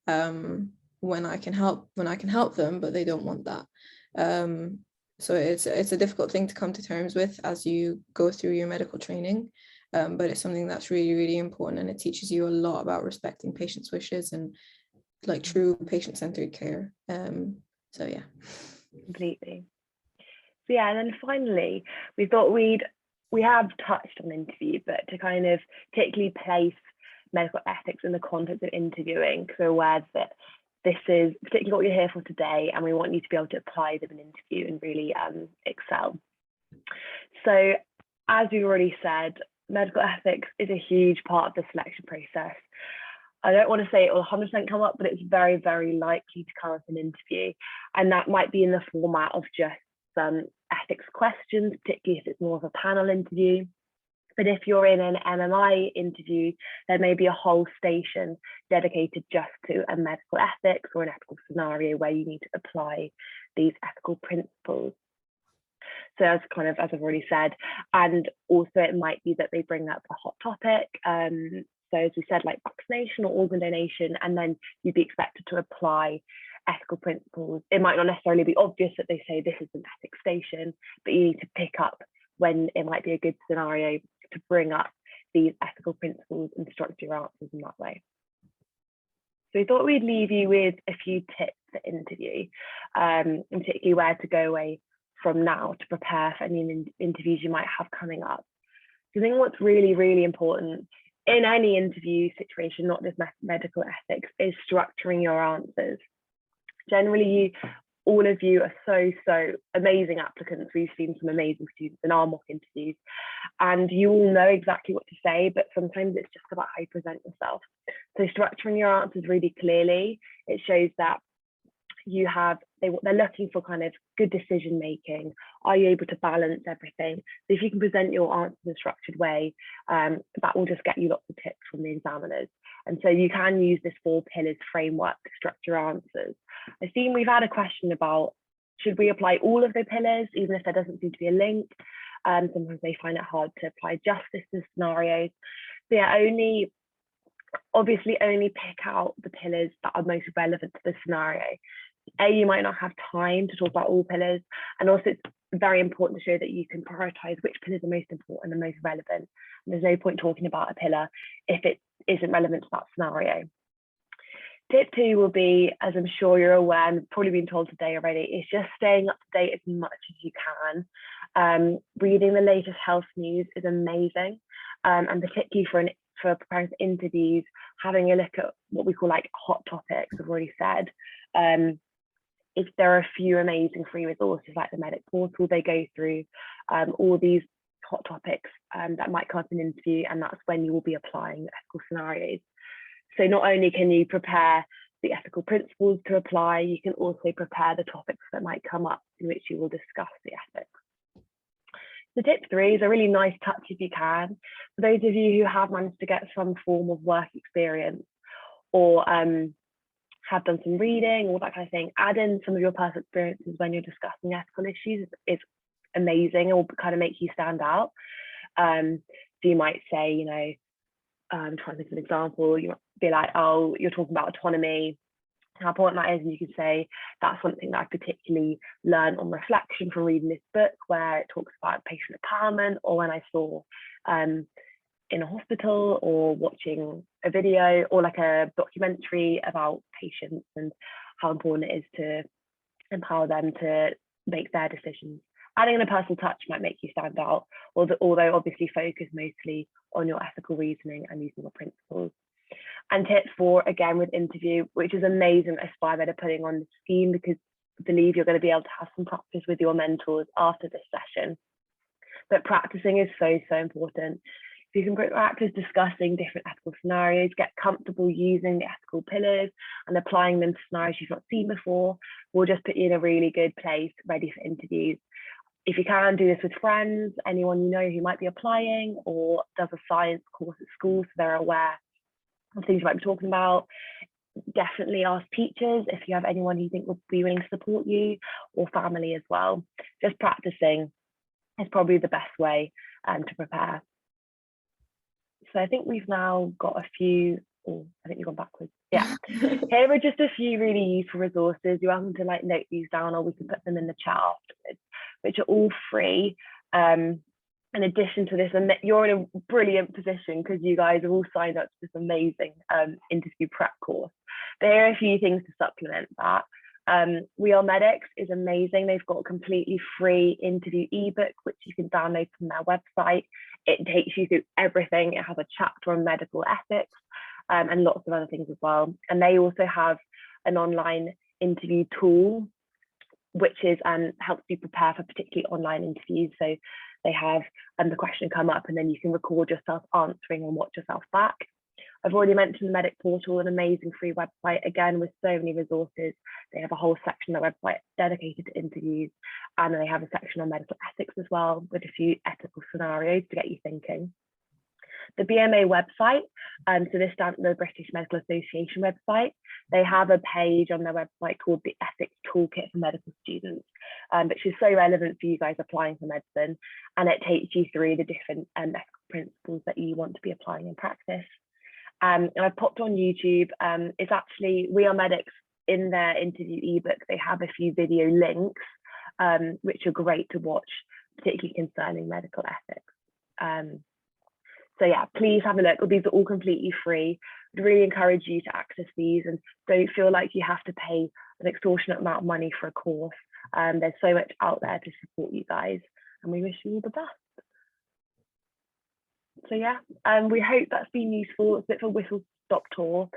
when I can help them, but they don't want that. So it's a difficult thing to come to terms with as you go through your medical training. But it's something that's really, really important, and it teaches you a lot about respecting patients' wishes and like true patient-centered care. So yeah. completely. So yeah, and then finally, we thought we have touched on interview, but to kind of particularly place medical ethics in the context of interviewing, because we're aware that this is particularly what you're here for today, and we want you to be able to apply them in an interview and really excel. So as we already said, medical ethics is a huge part of the selection process. I don't want to say it will 100% come up, but it's very, very likely to come up in an interview. And that might be in the format of just some ethics questions, particularly if it's more of a panel interview. But if you're in an MMI interview, there may be a whole station dedicated just to a medical ethics or an ethical scenario where you need to apply these ethical principles. So as I've already said, and also it might be that they bring up a hot topic. So as we said, like vaccination or organ donation, and then you'd be expected to apply ethical principles. It might not necessarily be obvious that they say this is an ethics station, but you need to pick up when it might be a good scenario to bring up these ethical principles and structure your answers in that way. So we thought we'd leave you with a few tips for interview, and particularly where to go away from now to prepare for any interviews you might have coming up. So I think what's really, really important in any interview situation, not just medical ethics, is structuring your answers. Generally, all of you are so amazing applicants. We've seen some amazing students in our mock interviews, and you all know exactly what to say, but sometimes it's just about how you present yourself. So structuring your answers really clearly, it shows that you have, they're looking for kind of good decision making. Are you able to balance everything? So if you can present your answers in a structured way, that will just get you lots of tips from the examiners. And so you can use this 4 pillars framework to structure answers. I've seen we've had a question about, should we apply all of the pillars, even if there doesn't seem to be a link? Sometimes they find it hard to apply justice to scenarios. So yeah, obviously only pick out the pillars that are most relevant to the scenario. You might not have time to talk about all pillars, and also it's very important to show that you can prioritize which pillars are most important and the most relevant. And there's no point talking about a pillar if it isn't relevant to that scenario. Tip 2 will be, as I'm sure you're aware and probably been told today already, is just staying up to date as much as you can. Reading the latest health news is amazing, and particularly for preparing for interviews, having a look at what we call like hot topics, I've already said. If there are a few amazing free resources like the Medic portal, they go through all these hot topics that might come up in an interview, and that's when you will be applying ethical scenarios. So not only can you prepare the ethical principles to apply, you can also prepare the topics that might come up in which you will discuss the ethics. The tip 3 is a really nice touch if you can. For those of you who have managed to get some form of work experience or have done some reading, all that kind of thing, add in some of your personal experiences when you're discussing ethical issues is amazing. It will kind of make you stand out. So you might say, you know, I'm trying to think of an example, you might be like, oh, you're talking about autonomy, how important that is, and you could say that's something that I particularly learned on reflection from reading this book where it talks about patient empowerment, or when I saw in a hospital, or watching a video or like a documentary about patients and how important it is to empower them to make their decisions. Adding in a personal touch might make you stand out, although obviously focus mostly on your ethical reasoning and using your principles. And tip 4, again with interview, which is amazing AspireMed are putting on the scheme, because I believe you're going to be able to have some practice with your mentors after this session. But practicing is so important. If you can practice discussing different ethical scenarios, get comfortable using the ethical pillars and applying them to scenarios you've not seen before, will just put you in a really good place ready for interviews. If you can, do this with friends, anyone you know who might be applying or does a science course at school so they're aware of things you might be talking about. Definitely ask teachers if you have anyone you think will be willing to support you, or family as well. Just practicing is probably the best way to prepare. So I think we've now got a few, oh, I think you've gone backwards. Yeah, here are just a few really useful resources. You're welcome to like note these down, or we can put them in the chat afterwards, which are all free. In addition to this, and you're in a brilliant position because you guys have all signed up to this amazing interview prep course. There are a few things to supplement that. We Are Medics is amazing. They've got a completely free interview ebook, which you can download from their website. It takes you through everything. It has a chapter on medical ethics and lots of other things as well. And they also have an online interview tool, which is helps you prepare for particularly online interviews. So they have the question come up and then you can record yourself answering and watch yourself back. I've already mentioned the Medic Portal, an amazing free website, again, with so many resources. They have a whole section on their website dedicated to interviews, and then they have a section on medical ethics as well, with a few ethical scenarios to get you thinking. The BMA website, so this stands for the British Medical Association website. They have a page on their website called the Ethics Toolkit for Medical Students, which is so relevant for you guys applying for medicine, and it takes you through the different ethical principles that you want to be applying in practice. And I popped on YouTube. It's actually We Are Medics. In their interview ebook, they have a few video links, which are great to watch, particularly concerning medical ethics. So yeah, please have a look. These are all completely free. I'd really encourage you to access these and don't feel like you have to pay an extortionate amount of money for a course. There's so much out there to support you guys, and we wish you the best. So yeah, we hope that's been useful. It's a bit of a whistle-stop tour.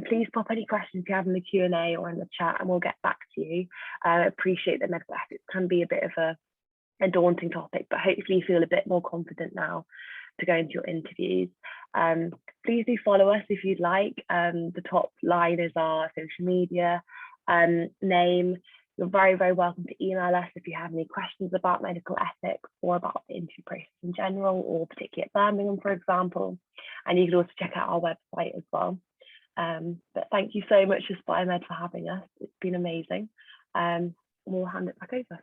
Please pop any questions you have in the Q&A or in the chat and we'll get back to you. I appreciate that medical ethics can be a bit of a daunting topic, but hopefully you feel a bit more confident now to go into your interviews. Please do follow us if you'd like. The top line is our social media name. You're very, very welcome to email us if you have any questions about medical ethics or about the interview process in general, or particularly at Birmingham, for example. And you can also check out our website as well. But thank you so much to AspireMed for having us. It's been amazing. We'll hand it back over.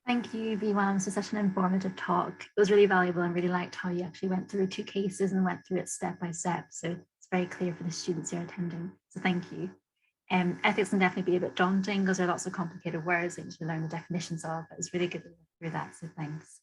Thank you, BWAMS, for such an informative talk. It was really valuable and really liked how you actually went through 2 cases and went through it step by step. So it's very clear for the students who are attending. So thank you. Ethics can definitely be a bit daunting because there are lots of complicated words that you should learn the definitions of. But it's really good to go through that, so thanks.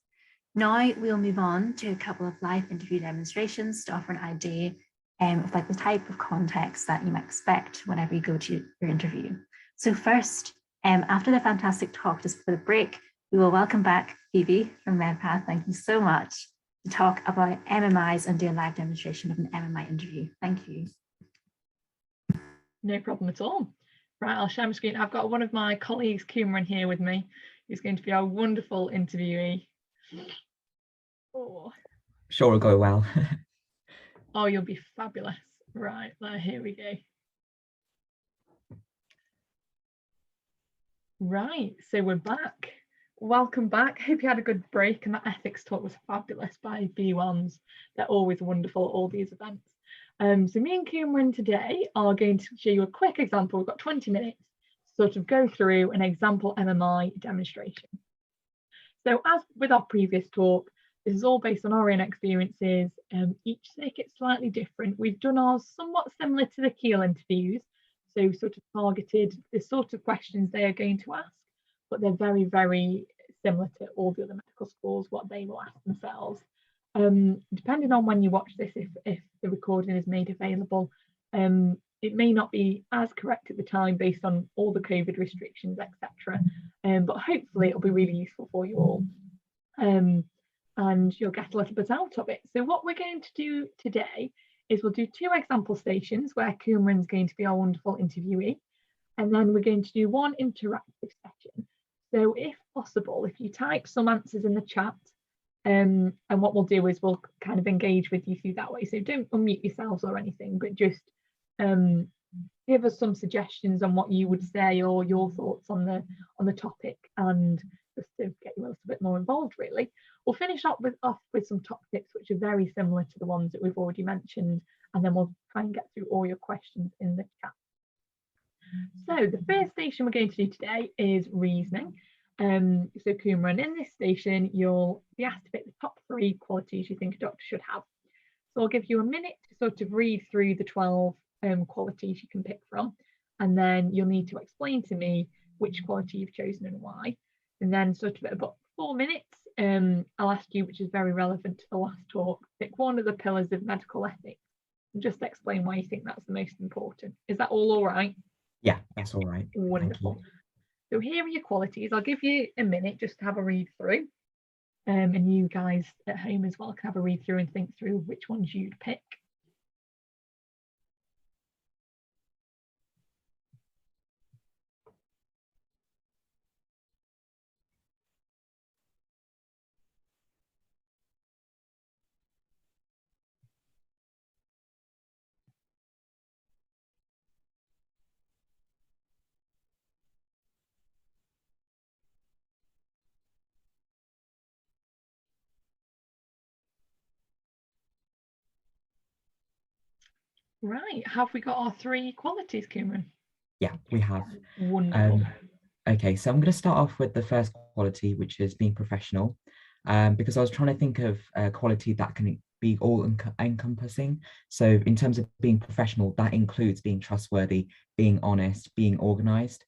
Now we'll move on to a couple of live interview demonstrations to offer an idea of like the type of context that you might expect whenever you go to your interview. So first, after the fantastic talk just for the break, we will welcome back Phoebe from Medpath. Thank you so much, to talk about MMIs and do a live demonstration of an MMI interview. Thank you. No problem at all. Right, I'll share my screen. I've got one of my colleagues, Cameron, here with me, who's going to be our wonderful interviewee. Oh. Sure, it'll go well. Oh, you'll be fabulous. Right, here we go. Right, so we're back. Welcome back. Hope you had a good break, and that ethics talk was fabulous by BWAMS. They're always wonderful at all these events. So me and Cameron today are going to show you a quick example. We've got 20 minutes to sort of go through an example MMI demonstration. So as with our previous talk, this is all based on our own experiences. Each circuit's slightly different. We've done ours somewhat similar to the Keel interviews, so sort of targeted the sort of questions they are going to ask, but they're very, very similar to all the other medical schools, what they will ask themselves. Depending on when you watch this, if the recording is made available, it may not be as correct at the time based on all the COVID restrictions, etc. But hopefully it'll be really useful for you all, and you'll get a little bit out of it. So what we're going to do today is we'll do 2 example stations where Cameron's going to be our wonderful interviewee, and then we're going to do 1 interactive session. So if possible, if you type some answers in the chat, and what we'll do is we'll kind of engage with you through that way. So don't unmute yourselves or anything, but just give us some suggestions on what you would say or your thoughts on the topic, and just to get you a little bit more involved, really. We'll finish off with some top tips, which are very similar to the ones that we've already mentioned, and then we'll try and get through all your questions in the chat. So the first station we're going to do today is reasoning. So Kumran, in this station, you'll be asked to pick the top 3 qualities you think a doctor should have. So I'll give you a minute to sort of read through the 12 qualities you can pick from, and then you'll need to explain to me which quality you've chosen and why. And then sort of at about 4 minutes, I'll ask you, which is very relevant to the last talk, pick one of the pillars of medical ethics and just explain why you think that's the most important. Is that all right? Yeah, that's all right. Wonderful. So here are your qualities. I'll give you a minute just to have a read through. And you guys at home as well can have a read through and think through which ones you'd pick. Right, have we got our 3 qualities, Kumran? Yeah, we have. Wonderful. Okay, so I'm going to start off with the first quality, which is being professional, because I was trying to think of a quality that can be all encompassing. So in terms of being professional, that includes being trustworthy, being honest, being organized,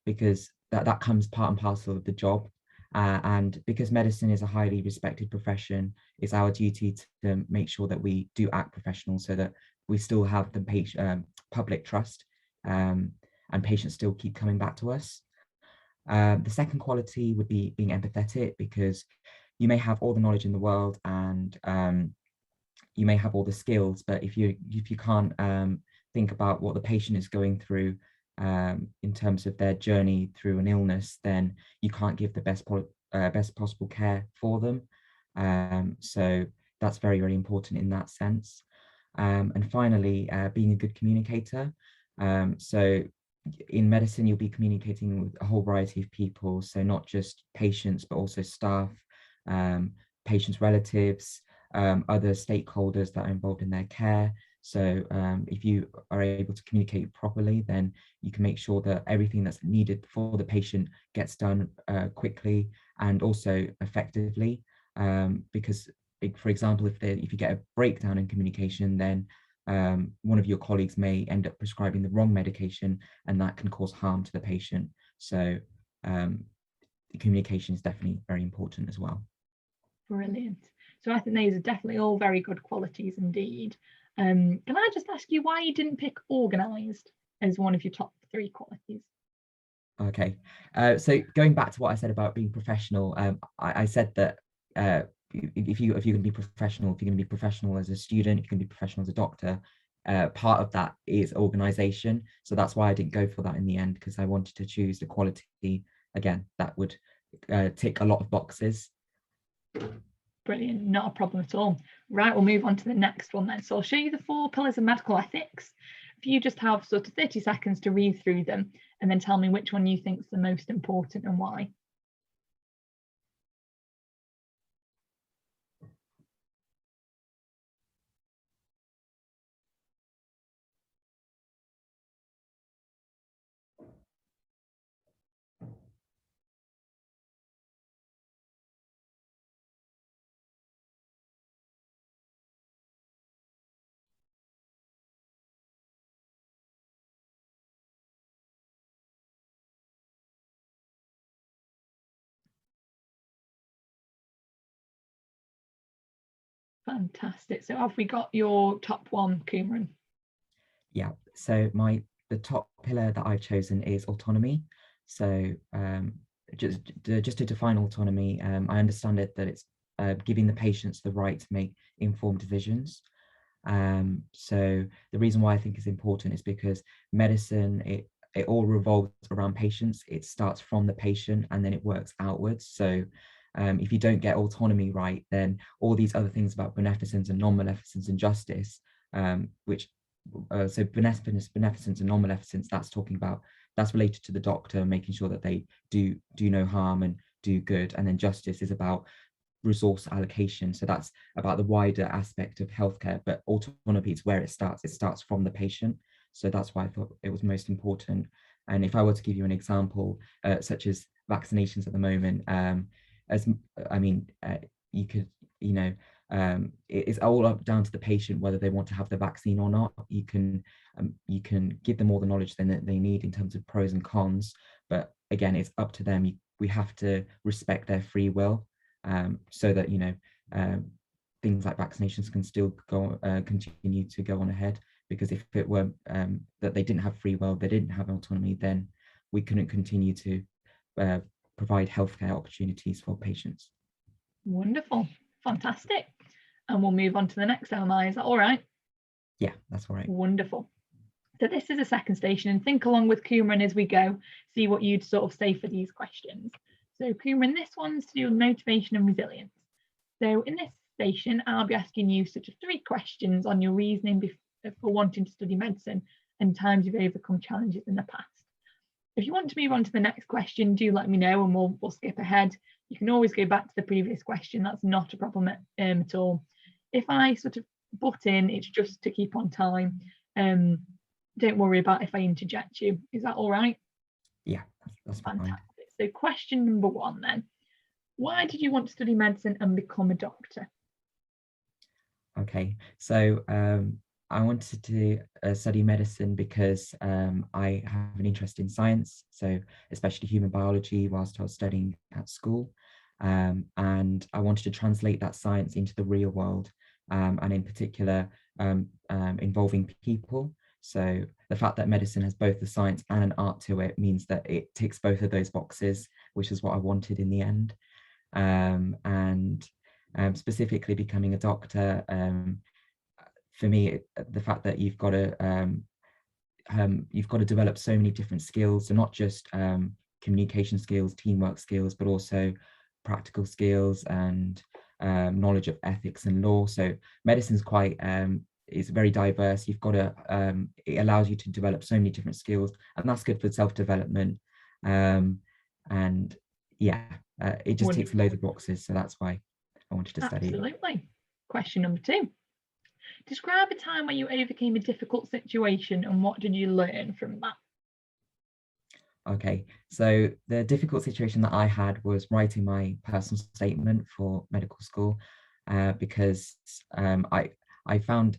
because that comes part and parcel of the job. And because medicine is a highly respected profession, it's our duty to make sure that we do act professional so that we still have the public trust, and patients still keep coming back to us. The second quality would be being empathetic, because you may have all the knowledge in the world and you may have all the skills, but if you can't think about what the patient is going through in terms of their journey through an illness, then you can't give the best possible care for them. So that's very, very important in that sense. And finally, being a good communicator. So in medicine, you'll be communicating with a whole variety of people, so not just patients, but also staff, patients' relatives, other stakeholders that are involved in their care. So if you are able to communicate properly, then you can make sure that everything that's needed for the patient gets done quickly and also effectively, because for example, if you get a breakdown in communication, then one of your colleagues may end up prescribing the wrong medication, and that can cause harm to the patient. So communication is definitely very important as well. Brilliant. So I think these are definitely all very good qualities indeed. Can I just ask you why you didn't pick organised as one of your top 3 qualities? Okay, so going back to what I said about being professional, I said that if you're going to be professional, if you're going to be professional as a student, you can be professional as a doctor. Part of that is organisation. So that's why I didn't go for that in the end, because I wanted to choose the quality again that would tick a lot of boxes. Brilliant, not a problem at all. Right, we'll move on to the next one then. So I'll show you the 4 pillars of medical ethics. If you just have sort of 30 seconds to read through them and then tell me which one you think is the most important and why. Fantastic. So have we got your top one, Kumran? Yeah, so the top pillar that I've chosen is autonomy. So just to define autonomy, I understand it that it's giving the patients the right to make informed decisions. So the reason why I think it's important is because medicine, it all revolves around patients. It starts from the patient and then it works outwards. So if you don't get autonomy right, then all these other things about beneficence and non-maleficence and justice, so beneficence and non-maleficence, that's related to the doctor, making sure that they do no harm and do good. And then justice is about resource allocation. So that's about the wider aspect of healthcare, but autonomy is where it starts from the patient. So that's why I thought it was most important. And if I were to give you an example, such as vaccinations at the moment, you could, it's all up down to the patient whether they want to have the vaccine or not. You can give them all the knowledge that they need in terms of pros and cons, but again, it's up to them. We have to respect their free will, so that things like vaccinations can still continue to go on ahead. Because if it were that they didn't have free will, they didn't have autonomy, then we couldn't continue to provide healthcare opportunities for patients. Wonderful, fantastic. And we'll move on to the next MMI. Is that all right? Yeah, that's all right. Wonderful. So this is a second station, and think along with Kumran as we go, see what you'd sort of say for these questions. So Kumran, this one's to do with motivation and resilience. So in this station, I'll be asking you sort of 3 questions on your reasoning for wanting to study medicine and times you've overcome challenges in the past. If you want to move on to the next question, do let me know and we'll skip ahead. You can always go back to the previous question. That's not a problem at all. If I sort of butt in, it's just to keep on time. Don't worry about if I interject you. Is that all right? Yeah, that's fantastic. Fine. So question number 1 then. Why did you want to study medicine and become a doctor? Okay, so I wanted to study medicine because I have an interest in science, so especially human biology whilst I was studying at school. And I wanted to translate that science into the real world, and in particular involving people. So the fact that medicine has both the science and an art to it means that it ticks both of those boxes, which is what I wanted in the end. Specifically becoming a doctor, for me, the fact that you've got to develop so many different skills, so not just communication skills, teamwork skills, but also practical skills and knowledge of ethics and law. So medicine's quite is very diverse. You've got to it allows you to develop so many different skills, and that's good for self-development. And yeah, it just ticks loads of boxes, so that's why I wanted to study. Absolutely. Question number 2. Describe a time where you overcame a difficult situation and what did you learn from that? Okay, so the difficult situation that I had was writing my personal statement for medical school, because I found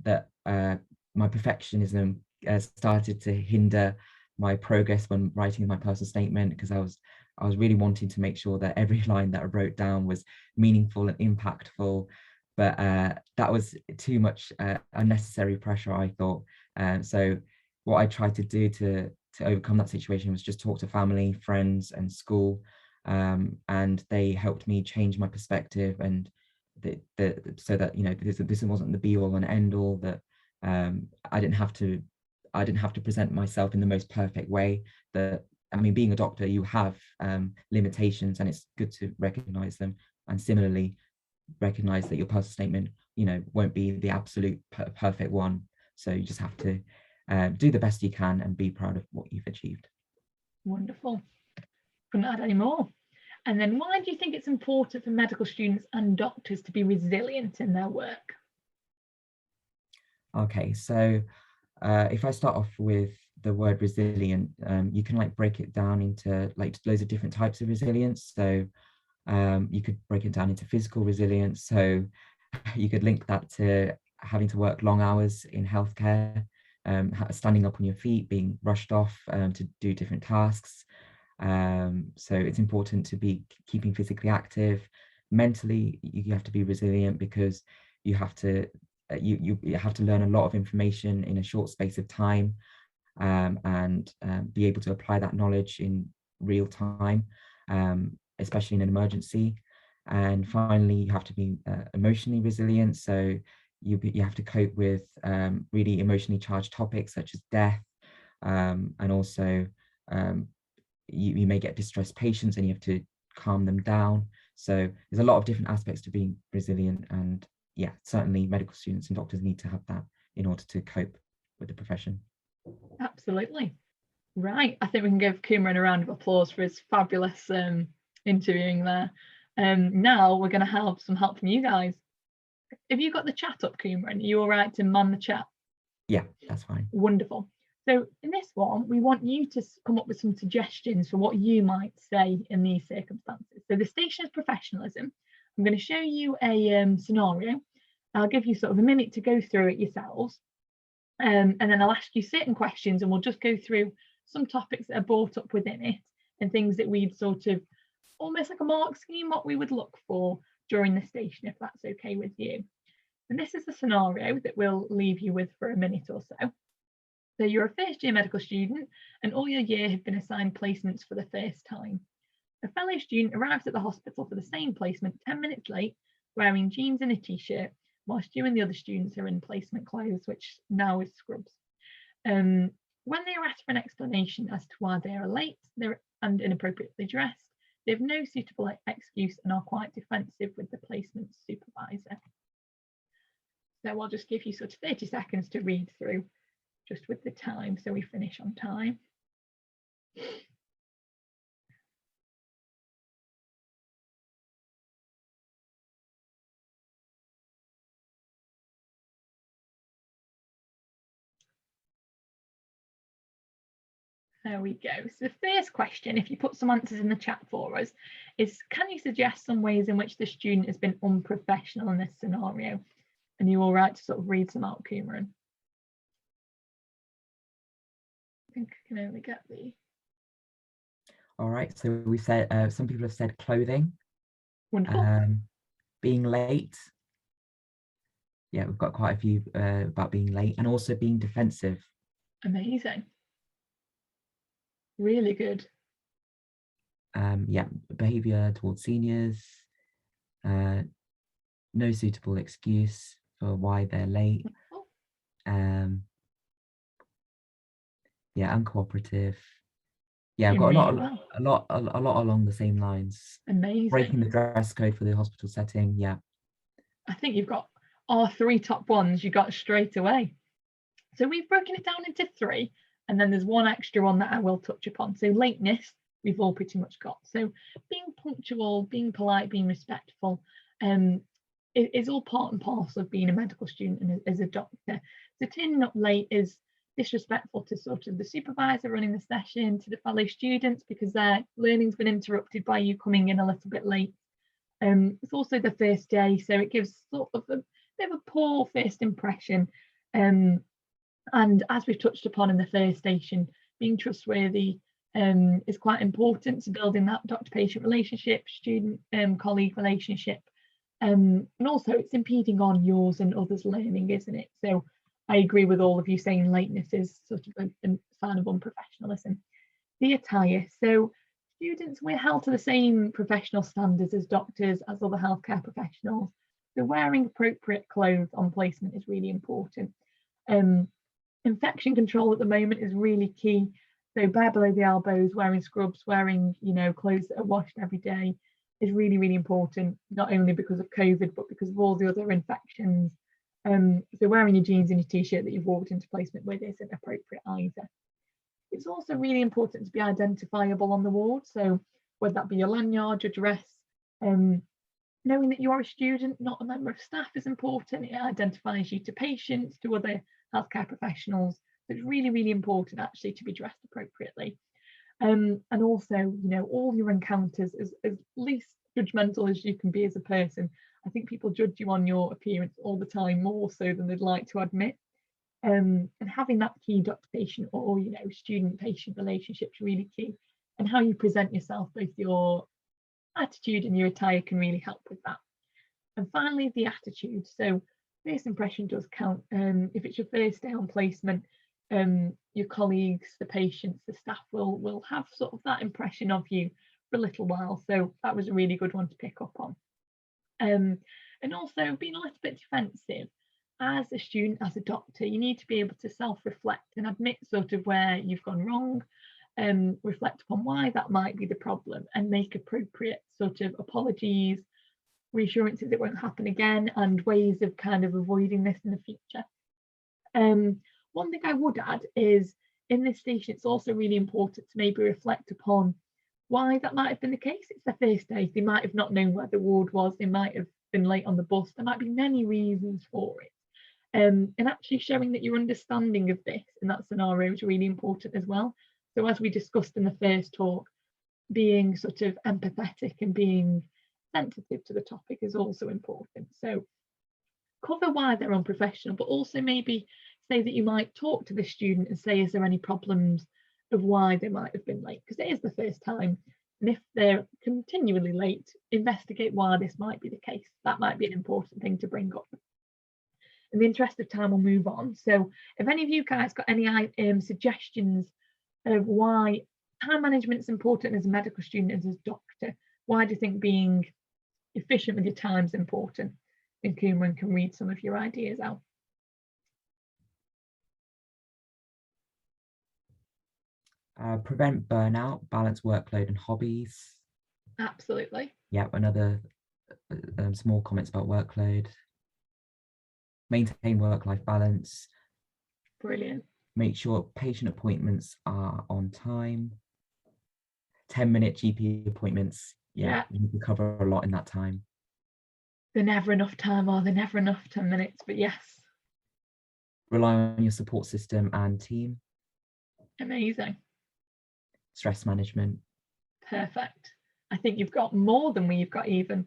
that my perfectionism started to hinder my progress when writing my personal statement, because I was really wanting to make sure that every line that I wrote down was meaningful and impactful. But that was too much unnecessary pressure, I thought. So what I tried to do to overcome that situation was just talk to family, friends, and school, and they helped me change my perspective, and so that this wasn't the be all and end all. That I didn't have to present myself in the most perfect way. That, I mean, being a doctor, you have limitations, and it's good to recognize them. And similarly, recognize that your personal statement, won't be the absolute perfect one. So you just have to do the best you can and be proud of what you've achieved. Wonderful. Couldn't add any more. And then why do you think it's important for medical students and doctors to be resilient in their work? Okay, so if I start off with the word resilient, you can break it down into loads of different types of resilience. So you could break it down into physical resilience. So you could link that to having to work long hours in healthcare, standing up on your feet, being rushed off to do different tasks. So it's important to be keeping physically active. Mentally, you have to be resilient because you have to you have to learn a lot of information in a short space of time, and be able to apply that knowledge in real time, especially in an emergency. And finally, you have to be emotionally resilient. So you have to cope with really emotionally charged topics such as death, and also you may get distressed patients and you have to calm them down. So there's a lot of different aspects to being resilient, and yeah, certainly medical students and doctors need to have that in order to cope with the profession. Absolutely. Right, I think we can give Kumran a round of applause for his fabulous interviewing there. Now we're going to have some help from you guys. Have you got the chat up, Kumran? Are you all right to man the chat? Yeah, that's fine. Wonderful. So in this one, we want you to come up with some suggestions for what you might say in these circumstances. So the station is professionalism. I'm going to show you a scenario. I'll give you sort of a minute to go through it yourselves. And then I'll ask you certain questions, and we'll just go through some topics that are brought up within it and things that we'd sort of almost like a mark scheme, what we would look for during the station, if that's okay with you. And this is the scenario that we'll leave you with for a minute or so. So you're a first year medical student and all your year have been assigned placements for the first time. A fellow student arrives at the hospital for the same placement 10 minutes late, wearing jeans and a t-shirt, whilst you and the other students are in placement clothes, which now is scrubs. When they are asked for an explanation as to why they are late and inappropriately dressed, they have no suitable excuse and are quite defensive with the placement supervisor. So I'll just give you sort of 30 seconds to read through, just with the time, so we finish on time. There we go. So the first question, if you put some answers in the chat for us, is can you suggest some ways in which the student has been unprofessional in this scenario? And you all right to sort of read some out, Kumran? I think I can only get the... All right, so we said some people have said clothing. Wonderful. Being late. Yeah, we've got quite a few about being late, and also being defensive. Amazing. Really good. Yeah, behavior towards seniors. No suitable excuse for why they're late. Yeah, uncooperative. Yeah, I've got a lot along the same lines. Amazing. Breaking the dress code for the hospital setting. Yeah. I think you've got our 3 top ones you got straight away. So we've broken it down into 3, and then there's one extra one that I will touch upon. So lateness, we've all pretty much got. So being punctual, being polite, being respectful, is all part and parcel of being a medical student and as a doctor. So turning up late is disrespectful to sort of the supervisor running the session, to the fellow students, because their learning's been interrupted by you coming in a little bit late. It's also the first day, so it gives sort of a bit of a poor first impression. And as we've touched upon in the first station, being trustworthy is quite important to building that doctor-patient relationship, student-colleague relationship. And also it's impeding on yours and others' learning, isn't it? So I agree with all of you saying lateness is sort of a sign of unprofessionalism. The attire. So students, we're held to the same professional standards as doctors, as other healthcare professionals. So wearing appropriate clothes on placement is really important. Infection control at the moment is really key. So bare below the elbows, wearing scrubs, wearing, clothes that are washed every day is really, really important, not only because of COVID, but because of all the other infections. So wearing your jeans and your t-shirt that you've walked into placement with isn't appropriate either. It's also really important to be identifiable on the ward. So whether that be your lanyard, your dress, knowing that you are a student, not a member of staff is important. It identifies you to patients, to other healthcare professionals. So it's really, really important actually to be dressed appropriately. And also, all your encounters as least judgmental as you can be as a person. I think people judge you on your appearance all the time, more so than they'd like to admit. And having that key doctor-patient or student-patient relationship is really key. And how you present yourself, both your attitude and your attire, can really help with that. And finally, the attitude. So first impression does count. If it's your first day on placement, your colleagues, the patients, the staff will have sort of that impression of you for a little while. So that was a really good one to pick up on. And also being a little bit defensive. As a student, as a doctor, you need to be able to self-reflect and admit sort of where you've gone wrong, reflect upon why that might be the problem, and make appropriate sort of apologies, reassurances it won't happen again, and ways of kind of avoiding this in the future. One thing I would add is in this station, it's also really important to maybe reflect upon why that might have been the case. It's their first day. They might have not known where the ward was. They might have been late on the bus. There might be many reasons for it. And actually showing that your understanding of this in that scenario is really important as well. So as we discussed in the first talk, being sort of empathetic and being sensitive to the topic is also important. So cover why they're unprofessional, but also maybe say that you might talk to the student and say, is there any problems of why they might have been late? Because it is the first time. And if they're continually late, investigate why this might be the case. That might be an important thing to bring up. In the interest of time, we'll move on. So if any of you guys got any suggestions of why time management is important as a medical student, as a doctor, why do you think being efficient with your time is important? And Kumran can read some of your ideas out. Prevent burnout, balance workload and hobbies. Absolutely. Yeah, another small comments about workload. Maintain work-life balance. Brilliant. Make sure patient appointments are on time. 10-minute GP appointments. Yeah, you need to cover a lot in that time. They're never enough time, or they're never enough 10 minutes, but yes. Rely on your support system and team. Amazing. Stress management. Perfect. I think you've got more than we've got even.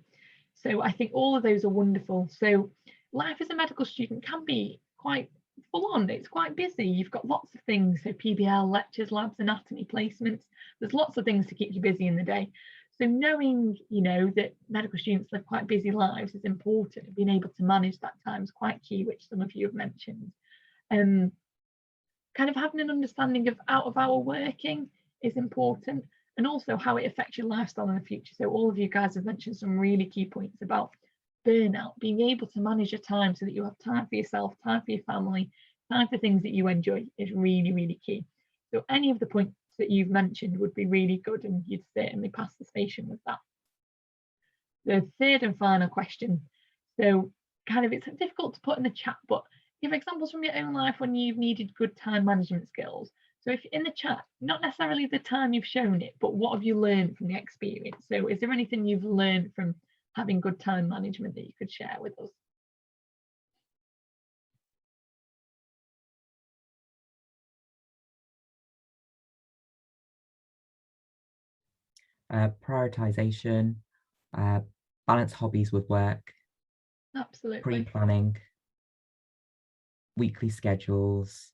So I think all of those are wonderful. So life as a medical student can be quite full on. It's quite busy. You've got lots of things. So PBL, lectures, labs, anatomy, placements. There's lots of things to keep you busy in the day. So knowing, you know, that medical students live quite busy lives is important, and being able to manage that time is quite key, which some of you have mentioned. Kind of having an understanding of out-of-hour working is important, and also how it affects your lifestyle in the future. So all of you guys have mentioned some really key points about burnout, being able to manage your time so that you have time for yourself, time for your family, time for things that you enjoy is really, really key. So any of the points that you've mentioned would be really good, and you'd certainly pass the station with that. The third and final question. So kind of, it's difficult to put in the chat, but give examples from your own life when you've needed good time management skills. So if in the chat, not necessarily the time you've shown it, but what have you learned from the experience? So is there anything you've learned from having good time management that you could share with us? Prioritization, balance hobbies with work. Absolutely. Pre-planning, weekly schedules.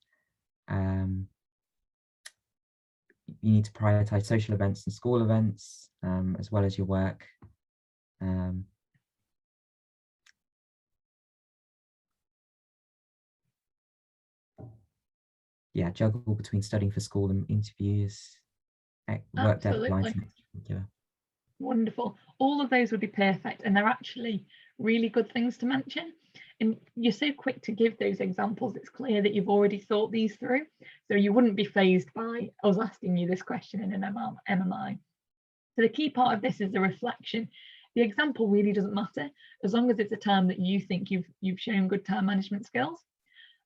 You need to prioritize social events and school events, as well as your work. Yeah, juggle between studying for school and interviews, work deadlines. Wonderful. All of those would be perfect, and they're actually really good things to mention. And you're so quick to give those examples. It's clear that you've already thought these through, so you wouldn't be fazed by us asking you this question in an MMI. So the key part of this is the reflection. The example really doesn't matter as long as it's a time that you think you've shown good time management skills.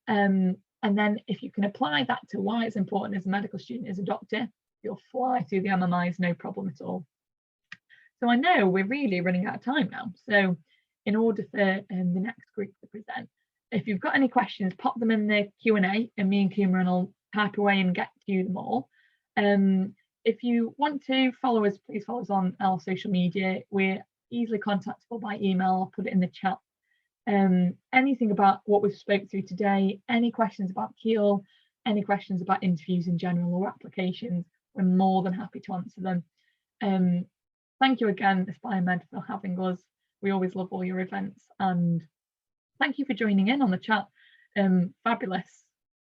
And then if you can apply that to why it's important as a medical student, as a doctor, you'll fly through the MMIs, no problem at all. So I know we're really running out of time now. So in order for the next group to present, if you've got any questions, pop them in the Q&A, and me and Kumran will type away and get to them all. If you want to follow us, please follow us on our social media. We're easily contactable by email. I'll put it in the chat. Anything about what we've spoke through today, any questions about Keel, any questions about interviews in general or applications, we're more than happy to answer them. Thank you again, AspireMed, for having us. We always love all your events, and thank you for joining in on the chat. Fabulous,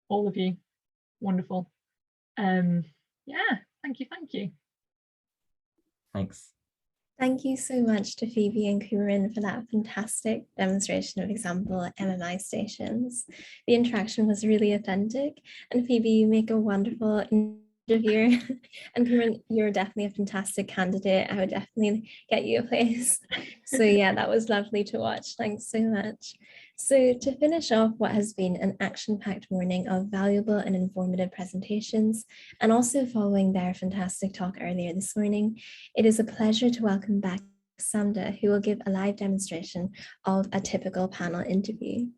all of you, wonderful. Yeah, thank you. Thanks. Thank you so much to Phoebe and Kumran for that fantastic demonstration of example MMI stations. The interaction was really authentic, and Phoebe, you make a wonderful interviewer, and Kumran, you're definitely a fantastic candidate. I would definitely get you a place. So yeah, that was lovely to watch. Thanks so much. So to finish off what has been an action-packed morning of valuable and informative presentations, and also following their fantastic talk earlier this morning, it is a pleasure to welcome back SAMDA, who will give a live demonstration of a typical panel interview.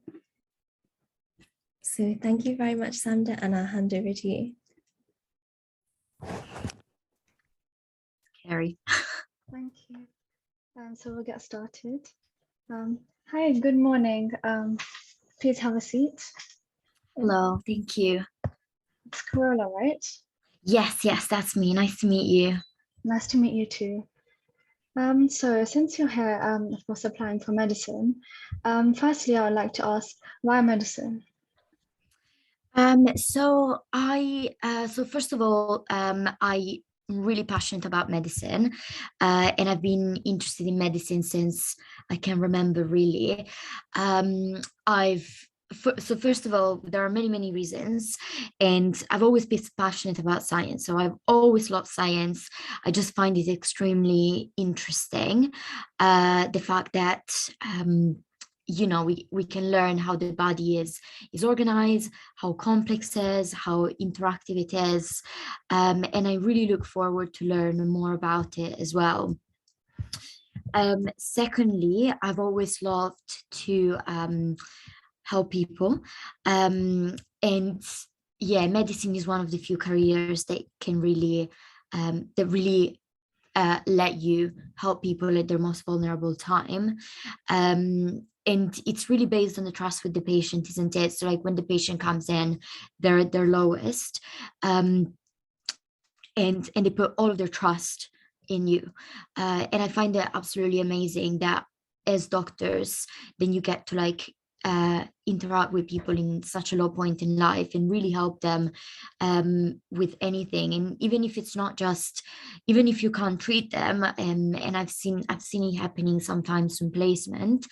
So thank you very much, SAMDA, and I'll hand over to you. Carrie. Thank you. So we'll get started. Hi, good morning. Please have a seat. Hello, thank you. It's Corolla, right? Yes, that's me. Nice to meet you. Nice to meet you too. So since you're here, of course, applying for medicine, firstly, I would like to ask, why medicine? So first of all, I'm really passionate about medicine, and I've been interested in medicine since I can remember, really. So first of all, there are many reasons, and I've always been passionate about science. So I've always loved science. I just find it extremely interesting. The fact that you know, we can learn how the body is organized, how complex it is, how interactive it is, and I really look forward to learn more about it as well. Secondly, I've always loved to help people, and yeah, medicine is one of the few careers that can really let you help people at their most vulnerable time. And it's really based on the trust with the patient, isn't it? So like when the patient comes in, they're at their lowest, and they put all of their trust in you. And I find that absolutely amazing that as doctors, then you get to like interact with people in such a low point in life and really help them with anything. And even if it's not just, even if you can't treat them, and I've seen it happening sometimes in placement,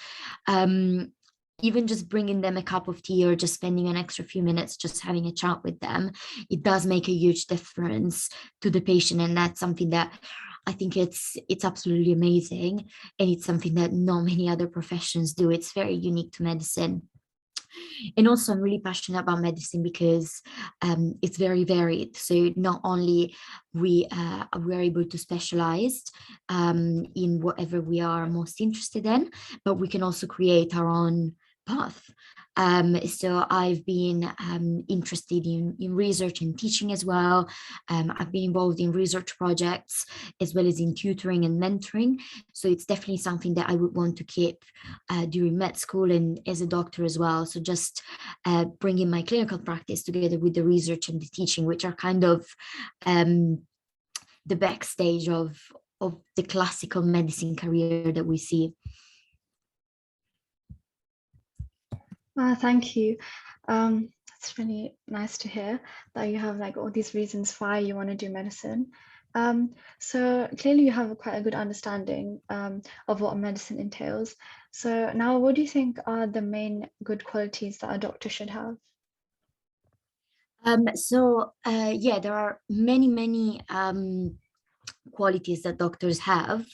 even just bringing them a cup of tea or just spending an extra few minutes just having a chat with them, it does make a huge difference to the patient. And that's something that I think it's absolutely amazing, and it's something that not many other professions do. It's very unique to medicine. And also I'm really passionate about medicine because it's very varied. So not only we're able to specialize in whatever we are most interested in, but we can also create our own path. So I've been interested in research and teaching as well. I've been involved in research projects as well as in tutoring and mentoring. So it's definitely something that I would want to keep during med school and as a doctor as well. So just bringing my clinical practice together with the research and the teaching, which are kind of the backstage of the classical medicine career that we see. Thank you. It's really nice to hear that you have like all these reasons why you want to do medicine. So clearly you have quite a good understanding of what medicine entails. So now what do you think are the main good qualities that a doctor should have? Yeah, there are many qualities that doctors have,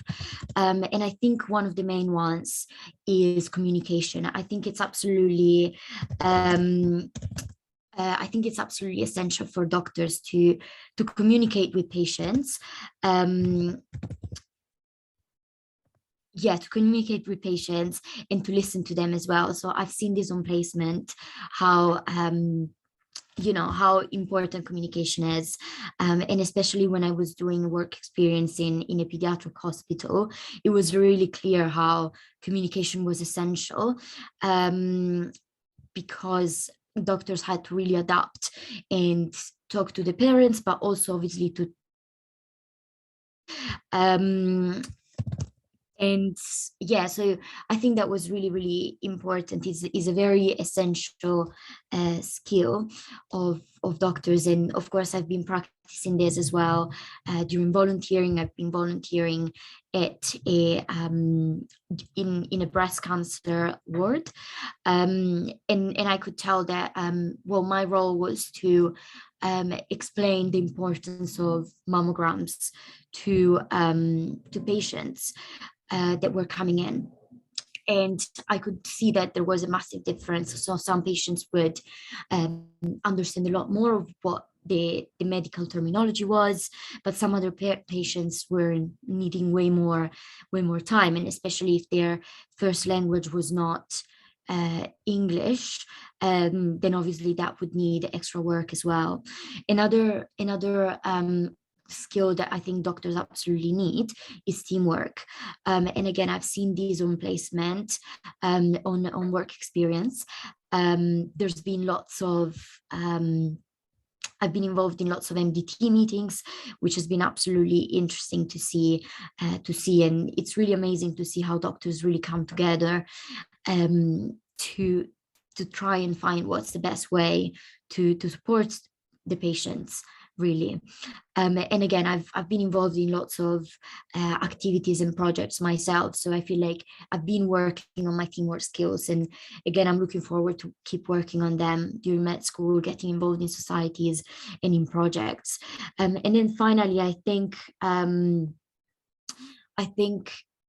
and I think one of the main ones is communication. I think it's absolutely essential for doctors to communicate with patients. To communicate with patients and to listen to them as well. So I've seen this on placement, how you know how important communication is, and especially when I was doing work experience in a pediatric hospital, it was really clear how communication was essential, because doctors had to really adapt and talk to the parents, but also obviously to and yeah, so I think that was really important. Is a very essential skill of doctors. And of course, I've been practicing this as well during volunteering. I've been volunteering at a in a breast cancer ward, and I could tell that well, my role was to explain the importance of mammograms to patients that were coming in. And I could see that there was a massive difference. So some patients would understand a lot more of what the medical terminology was, but some other patients were needing way more time, and especially if their first language was not English, then obviously that would need extra work as well. Another skill that I think doctors absolutely need is teamwork. And again, I've seen these on placement, on work experience. There's been lots of I've been involved in lots of MDT meetings, which has been absolutely interesting to see, and it's really amazing to see how doctors really come together to try and find what's the best way to support the patients, really. And again, I've been involved in lots of activities and projects myself, so I feel like I've been working on my teamwork skills, and again, I'm looking forward to keep working on them during med school, getting involved in societies and in projects. And then finally, I think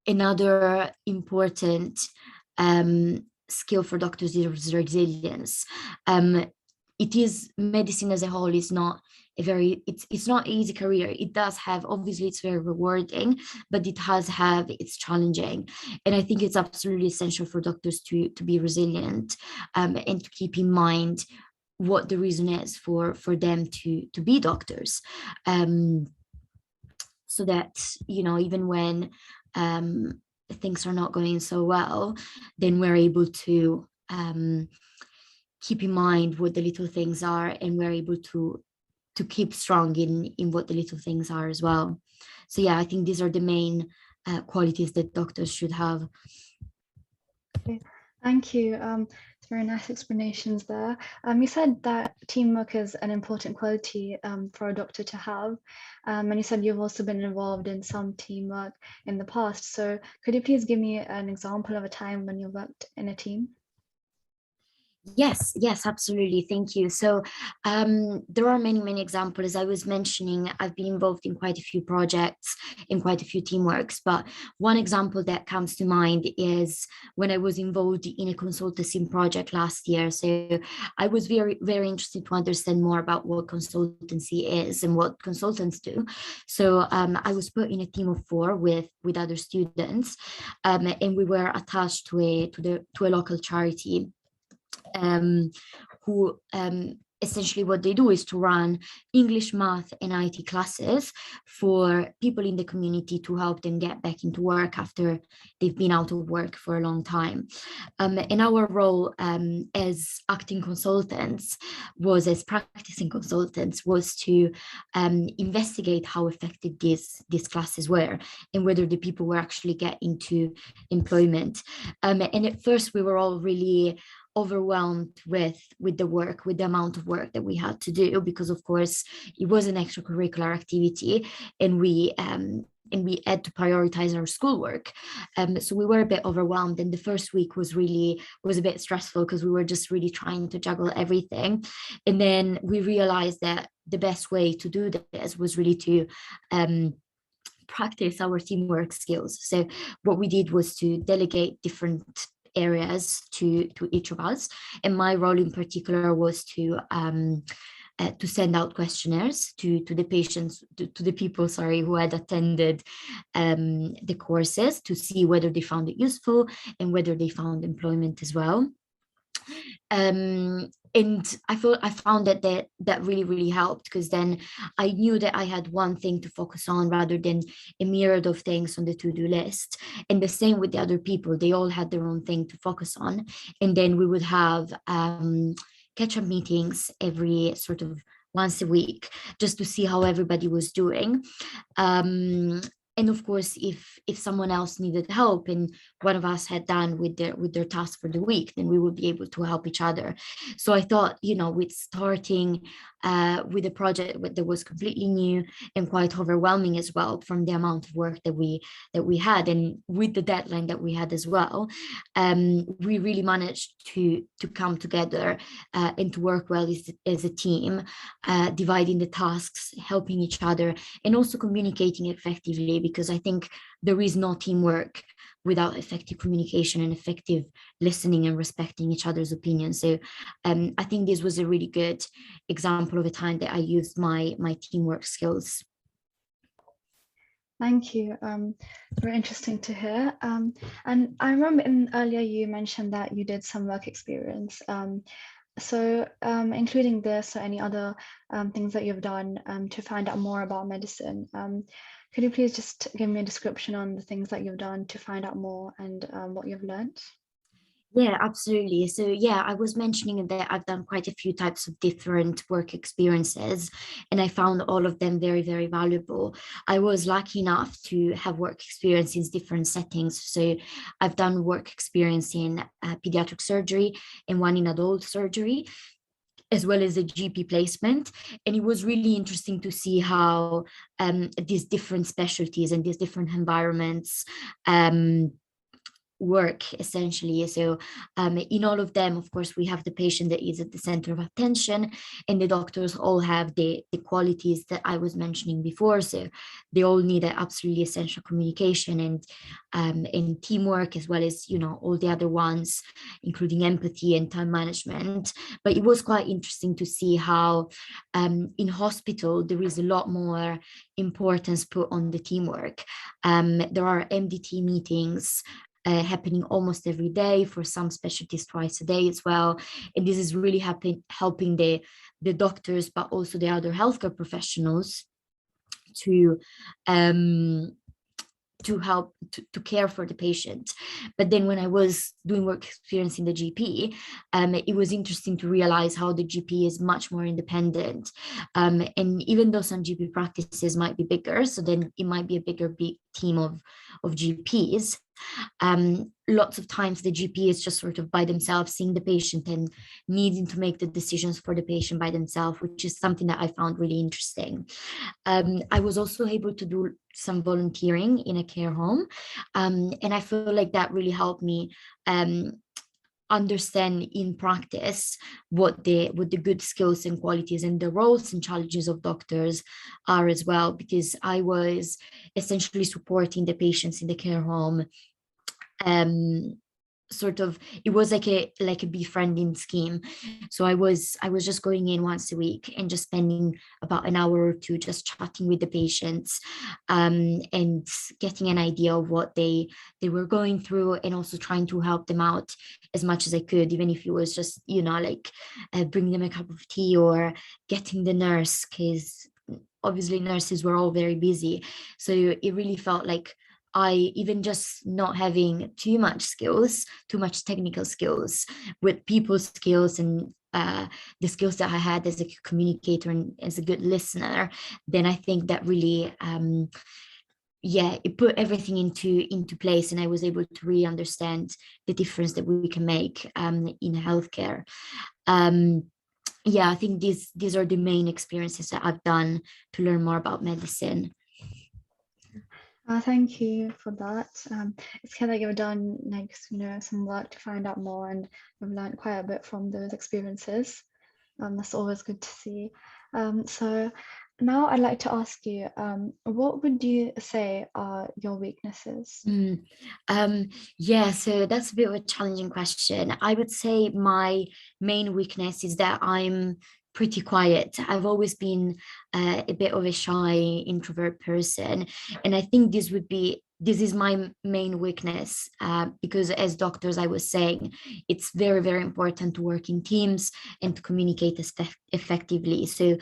another important skill for doctors is resilience. It is, medicine as a whole is not it's not an easy career. It does have, obviously it's very rewarding, but it has it's challenging. And I think it's absolutely essential for doctors to be resilient, and to keep in mind what the reason is for them to be doctors. So that, even when things are not going so well, then we're able to keep in mind what the little things are, and we're able to keep strong in what the little things are as well. So yeah, I think these are the main qualities that doctors should have. Okay, thank you. It's very nice explanations there. You said that teamwork is an important quality for a doctor to have, and you said you've also been involved in some teamwork in the past. So could you please give me an example of a time when you worked in a team? Yes, absolutely. Thank you. So there are many examples. As I was mentioning, I've been involved in quite a few projects, in quite a few teamworks, but one example that comes to mind is when I was involved in a consultancy project last year. So I was very interested to understand more about what consultancy is and what consultants do. So I was put in a team of 4 with other students, and we were attached to a local charity, who essentially what they do is to run English, math, and IT classes for people in the community to help them get back into work after they've been out of work for a long time. And our role as acting consultants as practicing consultants was to investigate how effective these classes were and whether the people were actually getting to employment. And at first we were all really overwhelmed with the amount of work that we had to do, because of course it was an extracurricular activity, and we had to prioritize our schoolwork. So we were a bit overwhelmed, and the first week was a bit stressful because we were just really trying to juggle everything. And then we realized that the best way to do this was really to practice our teamwork skills. So what we did was to delegate different areas to each of us, and my role in particular was to send out questionnaires to the patients, to the people, who had attended the courses, to see whether they found it useful and whether they found employment as well. And I found that really helped, because then I knew that I had one thing to focus on rather than a myriad of things on the to-do list. And the same with the other people, they all had their own thing to focus on. And then we would have catch-up meetings every sort of once a week, just to see how everybody was doing. And of course, if someone else needed help and one of us had done with their task for the week, then we would be able to help each other. So I thought, with starting with a project that was completely new and quite overwhelming as well, from the amount of work that we had, and with the deadline that we had as well, we really managed to come together and to work well as a team, dividing the tasks, helping each other, and also communicating effectively, because I think there is no teamwork without effective communication and effective listening and respecting each other's opinions. So I think this was a really good example of a time that I used my teamwork skills. Thank you. Very interesting to hear. And I remember earlier you mentioned that you did some work experience. So including this or any other things that you've done to find out more about medicine, could you please just give me a description on the things that you've done to find out more and what you've learned? Yeah, absolutely. So yeah, I was mentioning that I've done quite a few types of different work experiences, and I found all of them very, very valuable. I was lucky enough to have work experience in different settings. So I've done work experience in pediatric surgery and one in adult surgery, as well as a GP placement. And it was really interesting to see how these different specialties and these different environments work essentially. So in all of them, of course, we have the patient that is at the center of attention, and the doctors all have the qualities that I was mentioning before. So they all need an absolutely essential communication and teamwork, as well as, you know, all the other ones, including empathy and time management. But it was quite interesting to see how in hospital there is a lot more importance put on the teamwork. There are MDT meetings happening almost every day, for some specialties twice a day as well. And this is really helping the doctors, but also the other healthcare professionals to help to care for the patient. But then when I was doing work experience in the GP, it was interesting to realize how the GP is much more independent. And even though some GP practices might be bigger, so then it might be a big team of GPs, lots of times the GP is just sort of by themselves, seeing the patient and needing to make the decisions for the patient by themselves, which is something that I found really interesting. I was also able to do some volunteering in a care home, and I feel like that really helped me understand in practice what the good skills and qualities and the roles and challenges of doctors are as well, because I was essentially supporting the patients in the care home. Sort of, it was like a befriending scheme. So I was just going in once a week and just spending about an hour or two just chatting with the patients, and getting an idea of what they were going through, and also trying to help them out as much as I could, even if it was just, you know, like bringing them a cup of tea or getting the nurse, because obviously nurses were all very busy. So it really felt like even just not having too much technical skills, with people skills and the skills that I had as a communicator and as a good listener, then I think that really, it put everything into place, and I was able to really understand the difference that we can make in healthcare. I think these are the main experiences that I've done to learn more about medicine. Thank you for that. It's kind of like you've done some work to find out more, and you've learned quite a bit from those experiences. That's always good to see. So now I'd like to ask you, what would you say are your weaknesses? So that's a bit of a challenging question. I would say my main weakness is that I'm pretty quiet. I've always been a bit of a shy introvert person, and I think this is my main weakness, because as doctors, I was saying, it's very, very important to work in teams and to communicate effectively. So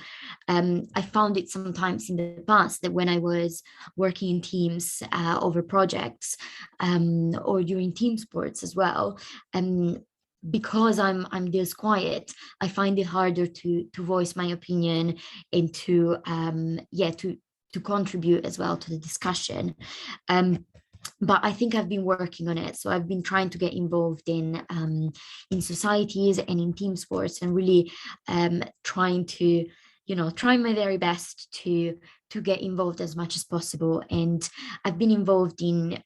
I found it sometimes in the past that when I was working in teams over projects, or during team sports as well, because I'm this quiet, I find it harder to voice my opinion and to contribute as well to the discussion. But I think I've been working on it. So I've been trying to get involved in societies and in team sports, and really trying my very best to get involved as much as possible. And I've been involved in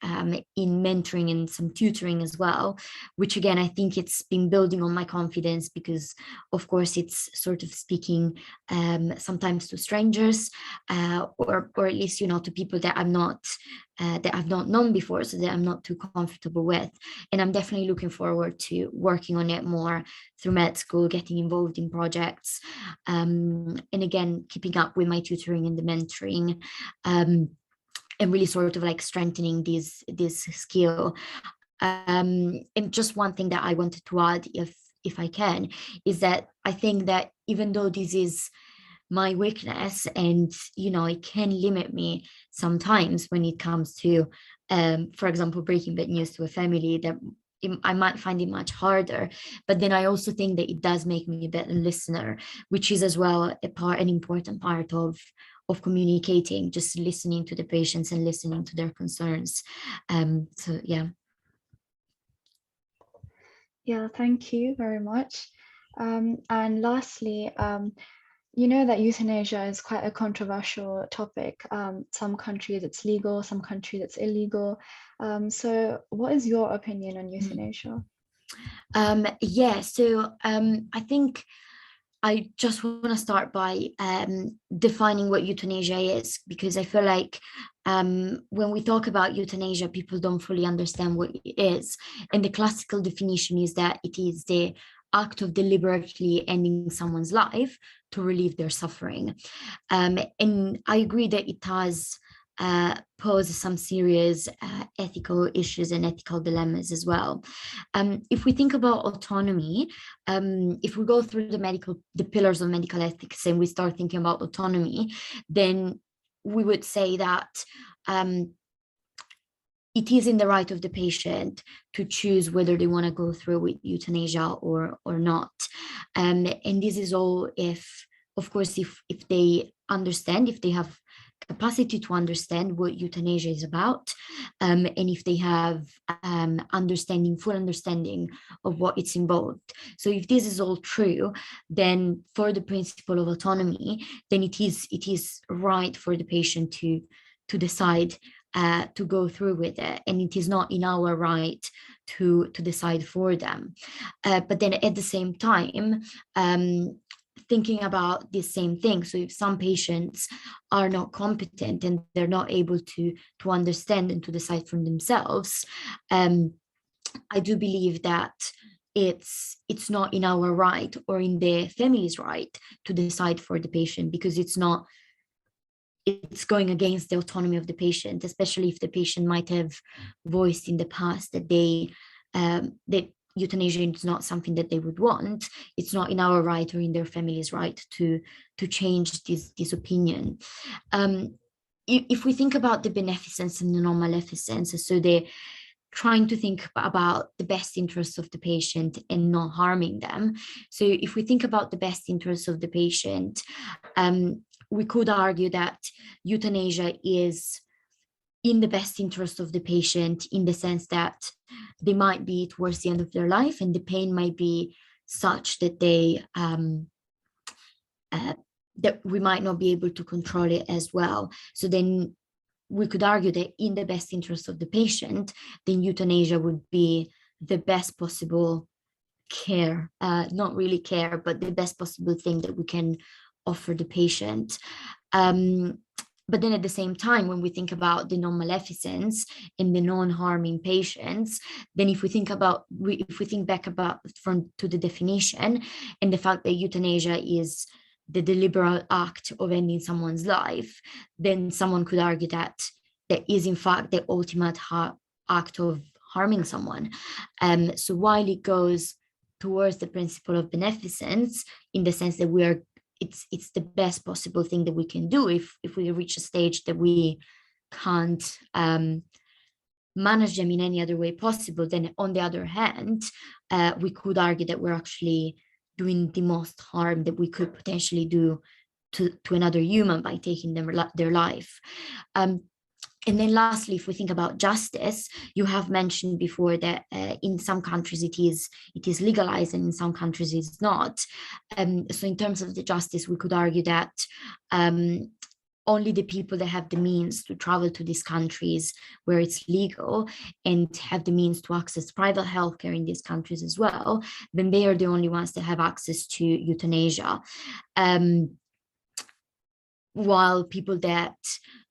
mentoring and some tutoring as well, which again, I think it's been building on my confidence, because of course it's sort of speaking sometimes to strangers, or at least, to people that I'm not that I've not known before, so that I'm not too comfortable with. And I'm definitely looking forward to working on it more through med school, getting involved in projects, and again, keeping up with my tutoring and the mentoring, and really sort of like strengthening this skill. And just one thing that I wanted to add, if I can, is that I think that even though this is my weakness, and it can limit me sometimes when it comes to, for example, breaking bad news to a family, that I might find it much harder. But then I also think that it does make me a better listener, which is as well an important part of communicating, just listening to the patients and listening to their concerns. So yeah. Yeah, thank you very much. And lastly, you know that euthanasia is quite a controversial topic. Some countries it's legal, some countries it's illegal. So what is your opinion on euthanasia? Yeah, so I think I just want to start by defining what euthanasia is, because I feel like when we talk about euthanasia, people don't fully understand what it is. And the classical definition is that it is the act of deliberately ending someone's life to relieve their suffering. And I agree that it has pose some serious ethical issues and ethical dilemmas as well. If we think about autonomy, if we go through the pillars of medical ethics and we start thinking about autonomy, then we would say that it is in the right of the patient to choose whether they want to go through with euthanasia or not. And this is all if, of course, if they understand, if they have capacity to understand what euthanasia is about, and if they have full understanding of what it's involved. So if this is all true, then for the principle of autonomy, then it is right for the patient to decide to go through with it, and it is not in our right to decide for them. But then at the same time, thinking about the same thing. So if some patients are not competent and they're not able to understand and to decide for themselves, I do believe that it's not in our right or in the family's right to decide for the patient, because it's going against the autonomy of the patient, especially if the patient might have voiced in the past that that euthanasia is not something that they would want. It's not in our right or in their family's right to change this opinion. If we think about the beneficence and the non-maleficence, so they're trying to think about the best interests of the patient and not harming them. So if we think about the best interests of the patient, we could argue that euthanasia is in the best interest of the patient, in the sense that they might be towards the end of their life and the pain might be such that that we might not be able to control it as well. So then we could argue that in the best interest of the patient, then euthanasia would be the best possible care, not really care, but the best possible thing that we can offer the patient. But then at the same time, when we think about the non-maleficence and the non-harming patients, then if we think back to the definition and the fact that euthanasia is the deliberate act of ending someone's life, then someone could argue that is in fact the ultimate act of harming someone. So while it goes towards the principle of beneficence, in the sense that it's the best possible thing that we can do if we reach a stage that we can't manage them in any other way possible, then on the other hand, we could argue that we're actually doing the most harm that we could potentially do to another human by taking their life. And then lastly, if we think about justice, you have mentioned before that in some countries it is legalized and in some countries it's not. So in terms of the justice, we could argue that only the people that have the means to travel to these countries where it's legal and have the means to access private healthcare in these countries as well, then they are the only ones that have access to euthanasia. while people that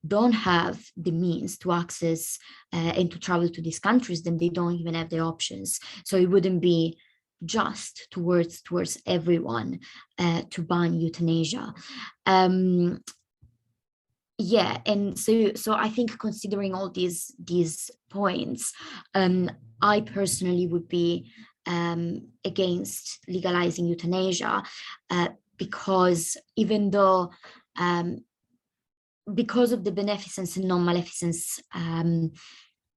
don't have the means to access and to travel to these countries, then they don't even have the options. So it wouldn't be just towards everyone to ban euthanasia. Yeah, and so I think considering all these points, I personally would be against legalizing euthanasia because even though because of the beneficence and non-maleficence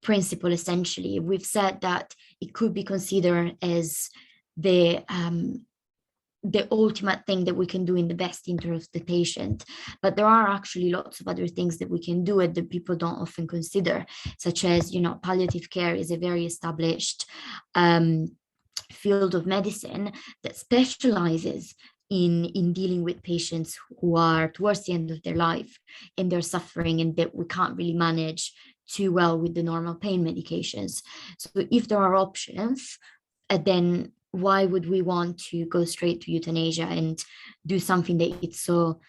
principle, essentially, we've said that it could be considered as the ultimate thing that we can do in the best interest of the patient. But there are actually lots of other things that we can do and that people don't often consider, such as, palliative care is a very established field of medicine that specializes in dealing with patients who are towards the end of their life and they're suffering and that we can't really manage too well with the normal pain medications. So if there are options, then why would we want to go straight to euthanasia and do something that it's so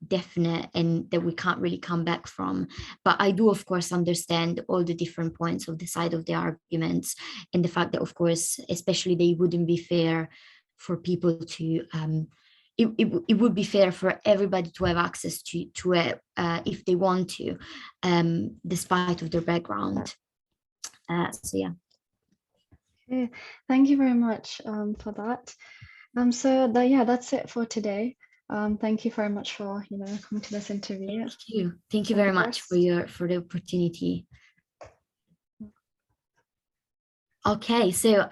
definite and that we can't really come back from? But I do, of course, understand all the different points of the side of the arguments and the fact that, of course, especially they wouldn't be fair for people to it would be fair for everybody to have access to it if they want to, despite of their background. So yeah. Okay, thank you very much for that. That's it for today. Thank you very much for coming to this interview. Thank you very much for the opportunity. Okay, so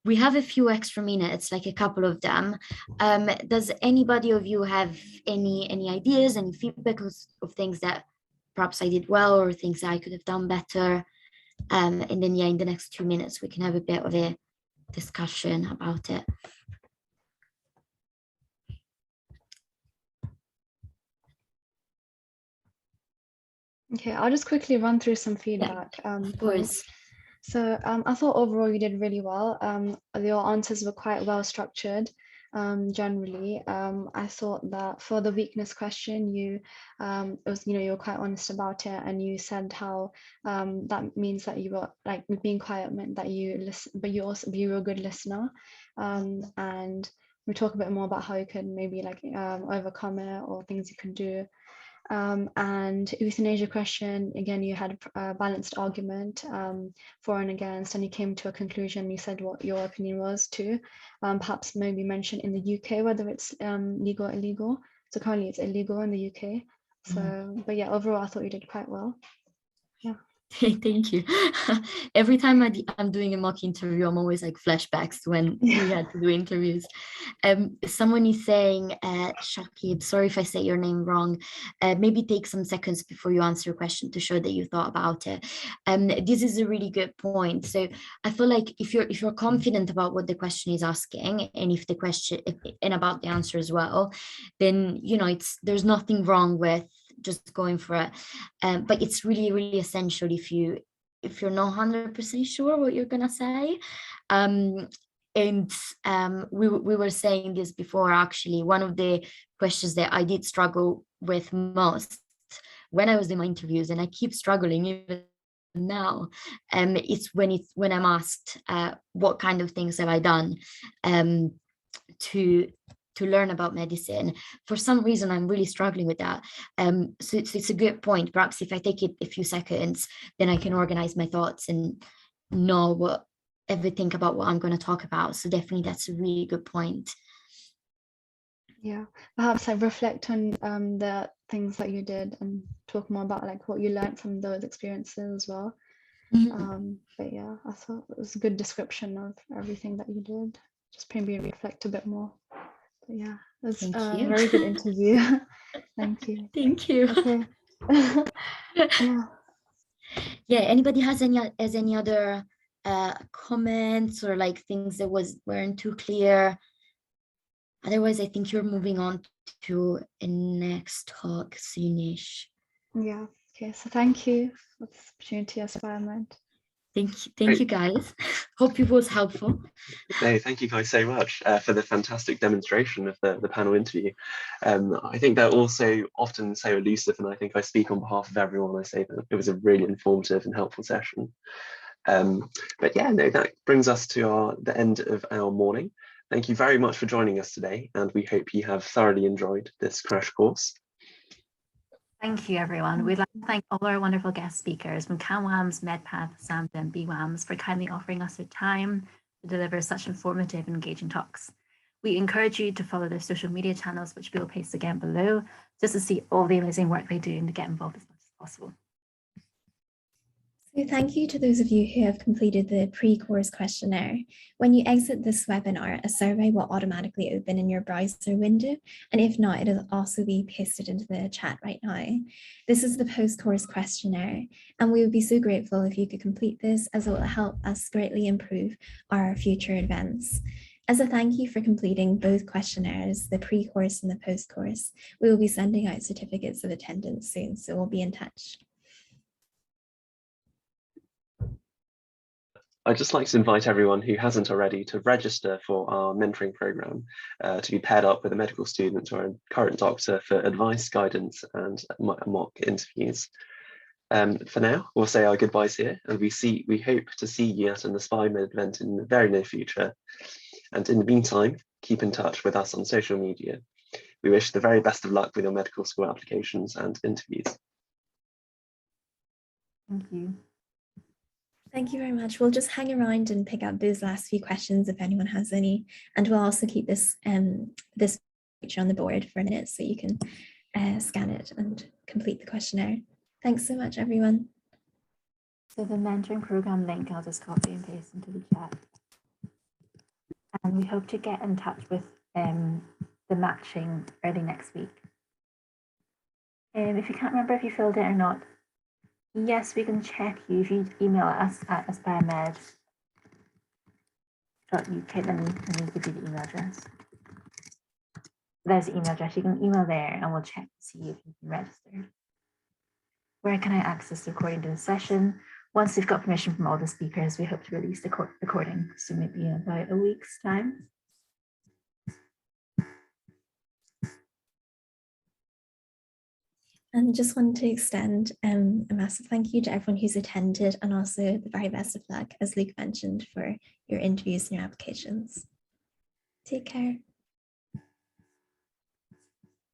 we have a few extra minutes, like a couple of them. Does anybody of you have any ideas, any feedback of things that perhaps I did well or things that I could have done better? And then, in the next 2 minutes, we can have a bit of a discussion about it. Okay, I'll just quickly run through some feedback. Of course. So I thought overall you did really well. Your answers were quite well structured. Generally, I thought that for the weakness question, you were quite honest about it, and you said how that means that you were like being quiet meant that you listen, but you were a good listener. And we talk a bit more about how you could maybe overcome it or things you can do. And euthanasia question, again, you had a balanced argument for and against, and you came to a conclusion. You said what your opinion was too. Perhaps maybe mention in the UK whether it's legal or illegal. So currently it's illegal in the UK. So, but yeah, overall I thought you did quite well. Yeah. Thank you. Every time I'm doing a mock interview, I'm always like flashbacks to when we had to do interviews. Someone is saying, Shakib, sorry if I say your name wrong, maybe take some seconds before you answer your question to show that you thought about it. This is a really good point. So I feel like if you're confident about what the question is asking, and if the question and about the answer as well, then there's nothing wrong with just going for it, but it's really, really essential if you're not 100% sure what you're gonna say. And we were saying this before, actually. One of the questions that I did struggle with most when I was in my interviews, and I keep struggling even now, it's when I'm asked what kind of things have I done to learn about medicine. For some reason, I'm really struggling with that. So it's a good point. Perhaps if I take it a few seconds, then I can organize my thoughts and know everything about what I'm going to talk about. So definitely that's a really good point. Yeah, perhaps I reflect on the things that you did and talk more about like what you learned from those experiences as well. But yeah, I thought it was a good description of everything that you did. Just maybe reflect a bit more. But yeah, it was a very good interview. Thank you. Thank you. Okay. Yeah. Anybody has any other comments or like things that weren't too clear? Otherwise, I think you're moving on to a next talk soonish. Yeah. Okay. So thank you for this opportunity, AspireMed. Thank you guys. Hope it was helpful. No, thank you guys so much for the fantastic demonstration of the panel interview. I think they're also often so elusive, and I think I speak on behalf of everyone. I say that it was a really informative and helpful session. But yeah, no, that brings us to the end of our morning. Thank you very much for joining us today, and we hope you have thoroughly enjoyed this crash course. Thank you, everyone. We'd like to thank all our wonderful guest speakers from CamWAMS, Medpath, SAMDA, and BWAMS for kindly offering us their time to deliver such informative and engaging talks. We encourage you to follow their social media channels, which we will paste again below, just to see all the amazing work they do and to get involved as much as possible. So thank you to those of you who have completed the pre-course questionnaire. When you exit this webinar, a survey will automatically open in your browser window, and if not, it'll also be pasted into the chat right now. This is the post-course questionnaire, and we would be so grateful if you could complete this, as it will help us greatly improve our future events. As a thank you for completing both questionnaires, the pre-course and the post-course, we will be sending out certificates of attendance soon, so we'll be in touch. I'd just like to invite everyone who hasn't already to register for our mentoring program, to be paired up with a medical student or a current doctor for advice, guidance, and mock interviews. For now, we'll say our goodbyes here, and we hope to see you at an AspireMed event in the very near future. And in the meantime, keep in touch with us on social media. We wish the very best of luck with your medical school applications and interviews. Thank you. Thank you very much. We'll just hang around and pick up those last few questions if anyone has any. And we'll also keep this picture on the board for a minute so you can scan it and complete the questionnaire. Thanks so much, everyone. So the mentoring program link, I'll just copy and paste into the chat. And we hope to get in touch with the matching early next week. If you can't remember if you filled it or not, yes, we can check you if you email us at AspireMed.uk. Let me give you the email address. There's the email address. You can email there and we'll check to see if you can register. Where can I access the recording to the session? Once we've got permission from all the speakers, we hope to release the recording, so maybe in about a week's time. And just want to extend a massive thank you to everyone who's attended, and also the very best of luck, as Luke mentioned, for your interviews and your applications. Take care.